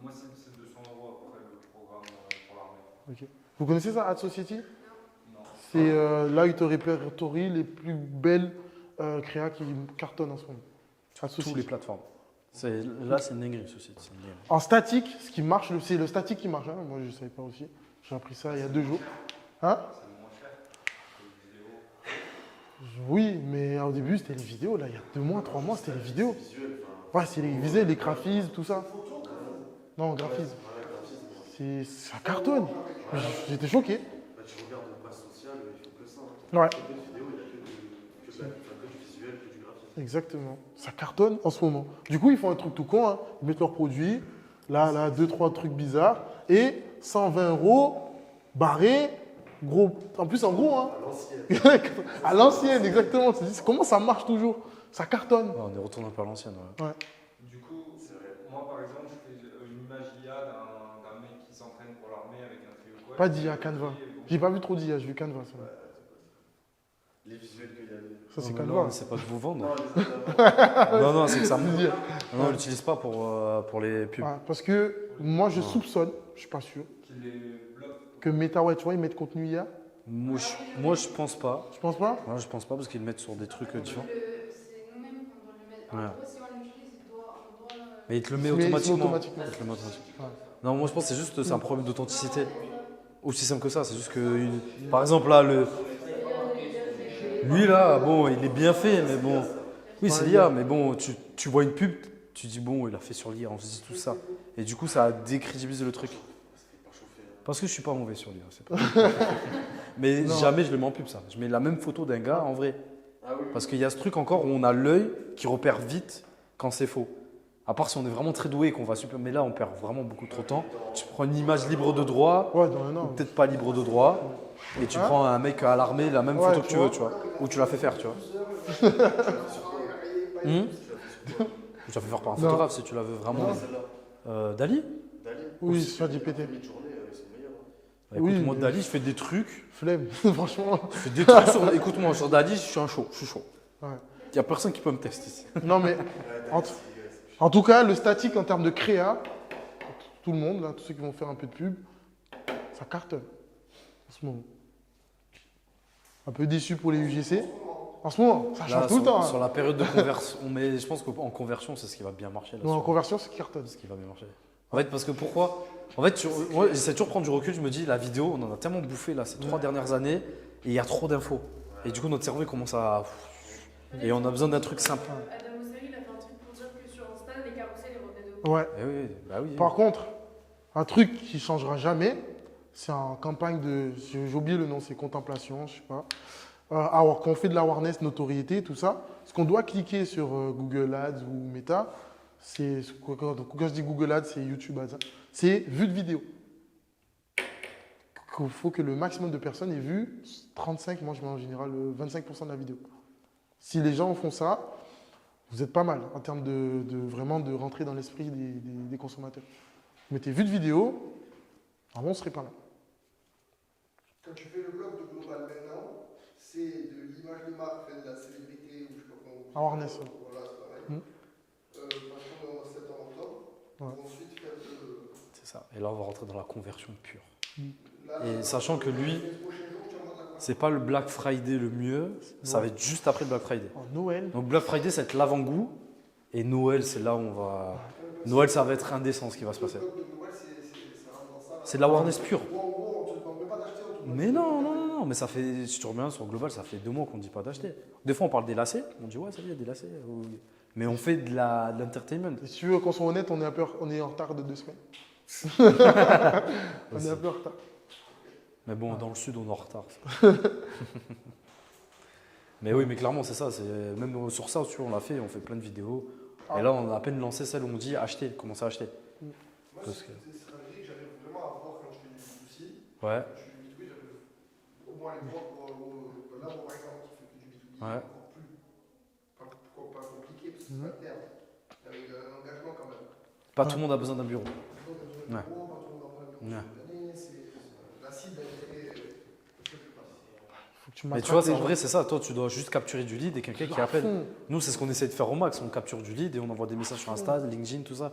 Moi, c'est 200 € après le programme pour l'armée. Ok. Vous connaissez ça, Ads Society? Non. C'est là, ils te répertorient les plus belles créas qui cartonnent en ce moment. Ads Toutes Society. les plateformes. Là, c'est une dinguerie, ceci. C'est une dinguerie. En statique, ce qui marche, c'est le statique qui marche. Hein. Moi, je ne savais pas aussi. J'ai appris ça il y a 2 jours. Hein? C'est moins cher que les vidéos. Oui, mais au début, c'était les vidéos. Là, il y a 2 mois, 3 mois, c'était les vidéos. Visuel, Ouais, c'est les visuels, les graphismes, tout ça. Non, graphisme. ouais, graphisme. Ça cartonne. J'étais choqué. Bah, tu regardes le pass social, il faut que ça. Ouais. Que de vidéos, il n'y a que du visuel, que du graphisme. Exactement. Ça cartonne en ce moment. Du coup, ils font un truc tout con. Hein. Ils mettent leurs produits. Là, 2-3 trucs bizarres. Et 120 € barré. Gros. En plus, en gros. Hein. À l'ancienne. À l'ancienne, exactement. Comment ça marche toujours? Ça cartonne. Ouais, on est retourné un peu à l'ancienne. Ouais. Ouais. Du coup, moi par exemple, je fais une image IA d'un mec qui s'entraîne pour l'armée avec un trio quad. Pas d'IA, Canva. J'ai pas vu trop d'IA, j'ai vu Canva. Ça. Les visuels qu'il y a. Ça, c'est Non, Canva. non, c'est pas de vous vendre. Non, Non, non, c'est que ça. C'est d'IA. Non, on l'utilise pas pour les pubs. Ouais, parce que moi, je Non. soupçonne, je suis pas sûr, Qui les bloque. que Meta, ouais, tu vois, ils mettent contenu IA. Moi, je pense pas. Je pense pas. Moi, je pense pas parce qu'ils le mettent sur des trucs différents. C'est nous-mêmes qu'on doit le mettre. Ouais. En gros, si on l'utilise, on doit Mais il te le met Il te le met automatiquement. automatiquement. Il te le met automatiquement. Ouais. Non, moi, je pense que c'est juste c'est un problème d'authenticité. Aussi simple que ça. C'est juste que, par exemple, là, lui, là, bon, il est bien fait, mais bon. Oui, c'est l'IA, mais bon, tu vois une pub, tu dis, bon, il a fait sur l'IA, on se dit tout ça. Et du coup, ça décrédibilise le truc. Parce que je suis pas mauvais sur l'IA, c'est pas. Mais Non. jamais je le mets en pub, ça. Je mets la même photo d'un gars en vrai. Parce qu'il y a ce truc encore où on a l'œil qui repère vite quand c'est faux. À part si on est vraiment très doué et qu'on va super. Mais là, on perd vraiment beaucoup trop de temps. Tu prends une image libre de droit, Ouais, non, ou non. peut-être pas libre de droit, et tu Hein? prends un mec à l'armée, la même Ouais, photo que tu tu veux, vois. tu vois. Ou tu l'as fait faire, tu vois. Tu l'as fait faire par un Non. photographe si tu la veux vraiment. Dali Dali. Oui, sur GPT. Mid-journée, ils sont meilleurs. Bah, Oui, écoute-moi, mais- Dali, je fais des trucs. Flemme, franchement. Je fais des trucs sur. Écoute-moi, sur Dali, je suis un chaud. Je suis chaud. Ouais. Il n'y a personne qui peut me tester ici. Non, mais en tout cas, le statique en termes de créa, tout le monde, là, tous ceux qui vont faire un peu de pub, ça cartonne en ce moment. Un peu déçu pour les UGC. En ce moment, ça change Là, tout le temps. sur Hein. la période de conversion, mais je pense qu'en conversion, c'est ce qui va bien marcher. Là, Non, en sur- conversion, c'est cartonne. ce qui va bien marcher. En fait, parce que pourquoi? En fait, moi, j'essaie toujours de prendre du recul. Je me dis, la vidéo, on en a tellement bouffé là ces 3 dernières années, et il y a trop d'infos. Et du coup, notre cerveau il commence à. Et on a besoin d'un truc simple. Adam Mosseri, il a fait un truc pour dire que sur Insta, les carousels, ils revenaient de ouf. Ouais. Eh oui, bah oui. Par contre, un truc qui changera jamais, c'est en campagne de. J'ai oublié le nom, c'est contemplation, je sais pas. Alors, quand on fait de l'awareness, notoriété, tout ça, ce qu'on doit cliquer sur Google Ads ou Meta, c'est. Quand je dis Google Ads, c'est YouTube Ads. Hein, c'est vue de vidéo. Il faut que le maximum de personnes aient vu 35, moi je mets en général 25% de la vidéo. Si les gens font ça, vous êtes pas mal en termes de vraiment de rentrer dans l'esprit des consommateurs. Vous mettez vue de vidéo, on serait pas mal. Quand tu fais le blog de Global maintenant, c'est de l'image de marque, de la célébrité, ou je sais pas comment. Awareness, ouais. Voilà, c'est pareil. Par exemple, septembre-octobre, Ouais. ensuite faire de. C'est ça. Et là, on va rentrer dans la conversion pure. Là, Et sachant que lui, les prochains jours, tu vas voir la c'est pas le Black Friday le mieux, ça va être juste après le Black Friday. En Noël, Donc Black Friday, ça va être l'avant-goût, et Noël, c'est là où on va. Noël, ça va être indécent ce qui va se passer. Le blog de Noël, ça rentre dans ça. C'est de l'awareness pure. Ou en gros, on ne te demande même pas d'acheter. on te demande Mais de- non, non, non, non, mais ça fait, si tu reviens sur Global, ça fait 2 mois qu'on ne dit pas d'acheter. Des fois, on parle des lacets, on dit ouais, ça y est, il y a des lacets. Oui. Mais on fait de l'entertainment. si tu veux qu'on soit honnête, on est en retard de 2 semaines. On est un peu en retard. Mais bon, dans le sud, on est en retard. Mais oui, mais clairement, c'est ça. Même sur ça, on l'a fait, on fait plein de vidéos. Et là, on a à peine lancé celle où on dit acheter, commencez à acheter. Moi, Parce c'est que- des stratégies que j'arrive vraiment à voir quand je fais du B2C. Ouais, Quand je fais du B2B, j'arrive au moins à les voir. Là, moi, par exemple, qui fait que du B2B, Ouais. encore plus. Pas compliqué, parce que c'est pas terme. Avec un engagement quand même. pas tout le monde a besoin d'un bureau. Tout le monde a besoin de Ouais. bureau, pas tout le monde a besoin de Ouais. bureau. La cible, elle est très plus facile. Faut que Mais tu vois, en vrai, c'est ça. Toi, tu dois juste capturer du lead et quelqu'un qui appelle. fond. Nous, c'est ce qu'on essaie de faire au max. On capture du lead et on envoie des messages sur Insta, LinkedIn, tout ça.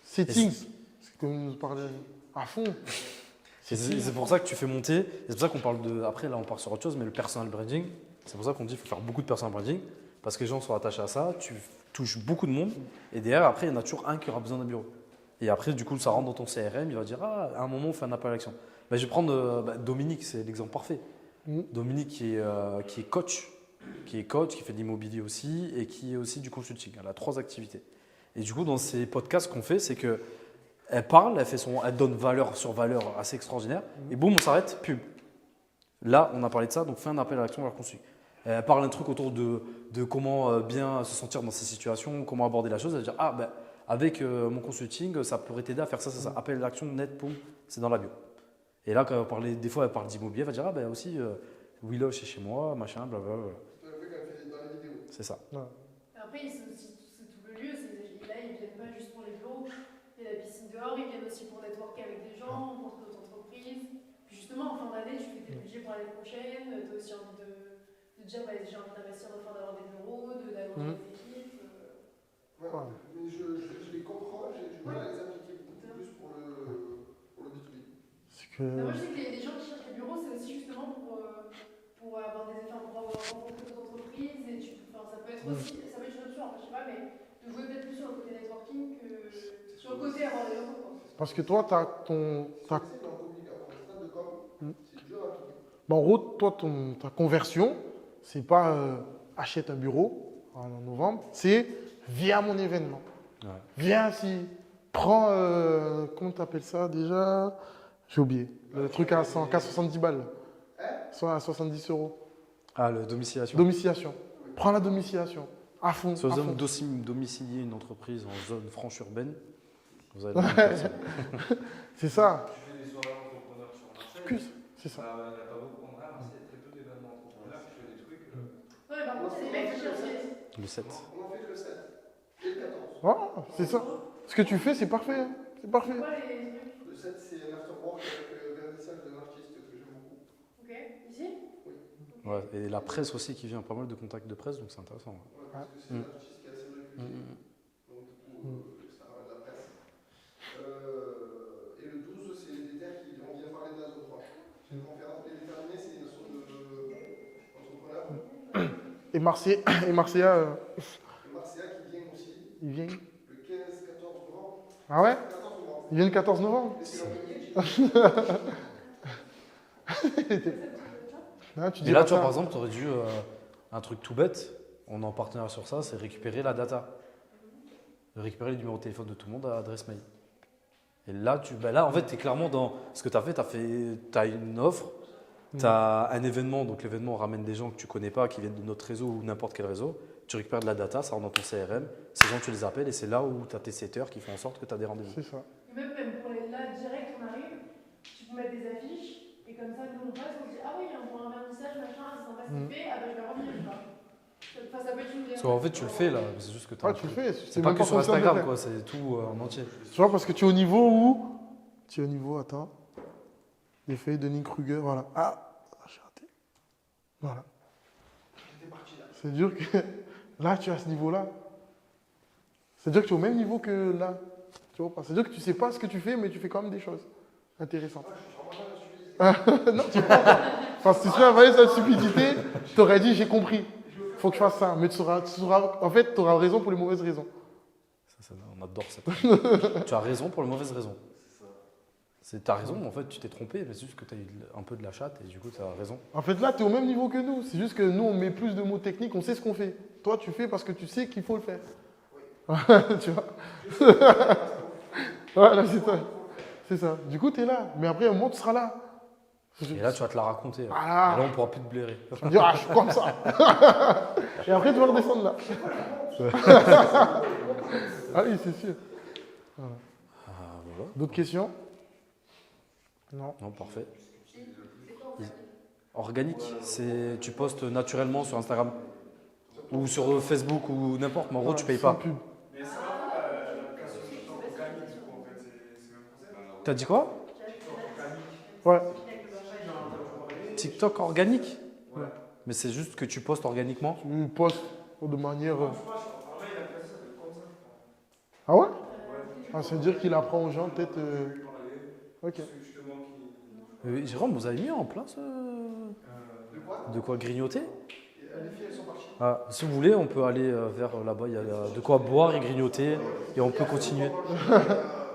Settings, c'est comme nous parlait à fond. C'est pour ça que tu fais monter. Et c'est pour ça qu'on parle de. Après, là, on part sur autre chose, mais le personal branding, c'est pour ça qu'on dit qu'il faut faire beaucoup de personal branding. Parce que les gens sont attachés à ça. Tu touches beaucoup de monde. Et derrière, après, il y en a toujours un qui aura besoin d'un bureau. Et après, du coup, ça rentre dans ton CRM. Il va dire ah, à un moment, on fait un appel à l'action. Je vais prendre Dominique, c'est l'exemple parfait. Dominique qui est coach, qui fait de l'immobilier aussi et qui est aussi du consulting. Elle a 3 activités. Et du coup, dans ces podcasts qu'on fait, c'est que elle parle, elle donne valeur sur valeur assez extraordinaire. Et boum, on s'arrête, pub. Là, on a parlé de ça, donc fais un appel à l'action vers consulting. Elle parle un truc autour de comment bien se sentir dans ces situations, comment aborder la chose. Elle va dire avec mon consulting, ça pourrait t'aider à faire ça, ça, ça. Appel à l'action net, boum, c'est dans la bio. Et là, quand des fois, elle parle d'immobilier, elle va dire aussi, Willow, c'est chez moi, machin, blablabla. C'est ça. Ouais. Après, c'est tout le lieu. Là, ils viennent pas juste pour les bureaux. Il y a la piscine dehors, ils viennent aussi pour networker avec des gens, rencontrer d'autres entreprises. Puis justement, en fin d'année, tu fais tes budgets pour l'année prochaine. Tu as aussi envie de dire j'ai envie d'investir afin d'avoir des bureaux, d'avoir des équipes. Ouais, mais je les comprends, j'ai du mal à les appliquer beaucoup plus pour le B2B. Moi, je sais que les gens qui cherchent les bureaux, c'est aussi justement pour avoir des effets, pour avoir rencontré d'autres entreprises. Et ça peut être aussi, ça peut être une option, je sais pas, mais de jouer peut-être plus sur le côté networking que sur le côté avoir des locaux. Parce que toi, tu as ton. En gros, toi, ta conversion, c'est pas achète un bureau en novembre, c'est viens à mon événement. Ouais. Viens si. Prends, comment tu appelles ça déjà? J'ai oublié. Le truc à 70 balles. Soit à 70 €. Ah, le domiciliation. Domiciliation. Prends la domiciliation. À fond. Si vous avez domicilier une entreprise en zone franche urbaine, vous allez. C'est ça. Tu fais des soirées entrepreneurs sur Marseille. C'est ça. Il n'y a pas beaucoup en vrai, il y a très peu d'événements entrepreneurs qui font des trucs. Ouais, par contre, c'est des mecs qui cherchent le 7. On en fait que le 7 et le 14. Ah, c'est ça. Ce que tu fais, c'est parfait. Hein. C'est parfait. Le 7, c'est un afterwork avec vernissage d'un artiste que j'aime beaucoup. Ok. Ici? Oui. Okay. Ouais, et la presse aussi qui vient, pas mal de contacts de presse, donc c'est intéressant. Ouais, parce que c'est un artiste qui est assez réputé. Donc, du coup, ça ramène de la presse. Et le 12, c'est des terres qui vont bien parler de la zone 3. C'est une conférence bien déterminée, c'est une notion d'entrepreneur. Et Marseilla. Et Marseilla qui vient aussi. Il vient. Le 15-14 novembre. Ah ouais? 14 novembre. Il vient le 14 novembre. Et là, tu vois, par exemple, tu aurais dû, un truc tout bête, on est en partenariat sur ça, c'est récupérer la data. Récupérer les numéros de téléphone de tout le monde à adresse mail. Et là, en fait, tu es clairement dans ce que tu as fait. Tu as une offre, tu as un événement, donc l'événement ramène des gens que tu connais pas, qui viennent de notre réseau ou n'importe quel réseau. Tu récupères de la data, ça rentre dans ton CRM. Ces gens, tu les appelles et c'est là où tu as tes setters qui font en sorte que tu as des rendez-vous. C'est ça. Et même pour les là, direct, on arrive, tu peux mettre des affiches et comme ça, nous on passe, on se dit ah oui, on voit un vernissage, machin, c'est sympa ce qu'il fait, ah bah je vais revenir, tu vois. Enfin, ça peut être une Parce qu'en fait, tu le fais là, c'est juste que tu tu le fais. C'est pas que sur Instagram, quoi, c'est tout en entier. Tu vois, parce que tu es au niveau où. Tu es au niveau, attends. L'effet de Dunning-Kruger, voilà. Ah, j'ai raté. Voilà. C'est dur que. Là, tu es à ce niveau-là. C'est-à-dire que tu es au même niveau que là. Tu vois pas. C'est-à-dire que tu sais pas ce que tu fais, mais tu fais quand même des choses intéressantes. Non, tu vois pas. Enfin, si tu serais envoyé cette stupidité, tu t'aurais dit j'ai compris. Faut que je fasse ça. Mais en fait, tu auras raison pour les mauvaises raisons. On adore ça. Tu as raison pour les mauvaises raisons. Tu as raison, en fait, tu t'es trompé, mais c'est juste que tu as eu un peu de la chatte et du coup, tu as raison. En fait, là, tu es au même niveau que nous. C'est juste que nous, on met plus de mots techniques, on sait ce qu'on fait. Toi, tu fais parce que tu sais qu'il faut le faire. Oui. Tu vois. Voilà, c'est ça. C'est ça. Du coup, tu es là. Mais après, un moment, tu seras là. Et là, tu vas te la raconter. Ah. Et là, on ne pourra plus te blairer. Tu vas me dire, ah, je suis comme ça. Et après, tu vas redescendre là. Ah oui, c'est sûr. Voilà. Voilà. D'autres questions? Non. Non, parfait. Organique, c'est tu postes naturellement sur Instagram ou sur Facebook ou n'importe, mais en gros, tu payes pas. Mais c'est un peu la organique, en fait, c'est le même concept. T'as dit quoi? Ouais. TikTok organique? Ouais. Mais c'est juste que tu postes organiquement. Tu postes de manière. Je sais pas, en vrai, il a fait ça comme ça. Ah ouais? Ouais. Ah, ça veut dire qu'il apprend aux gens peut-être. Je lui parlais. Ok. Parce que justement, qui. Jérôme, vous avez mis en place De quoi de quoi grignoter? Les filles, elles sont parties. Ah, si vous voulez, on peut aller vers là-bas. Il y a de quoi boire et grignoter et on peut continuer.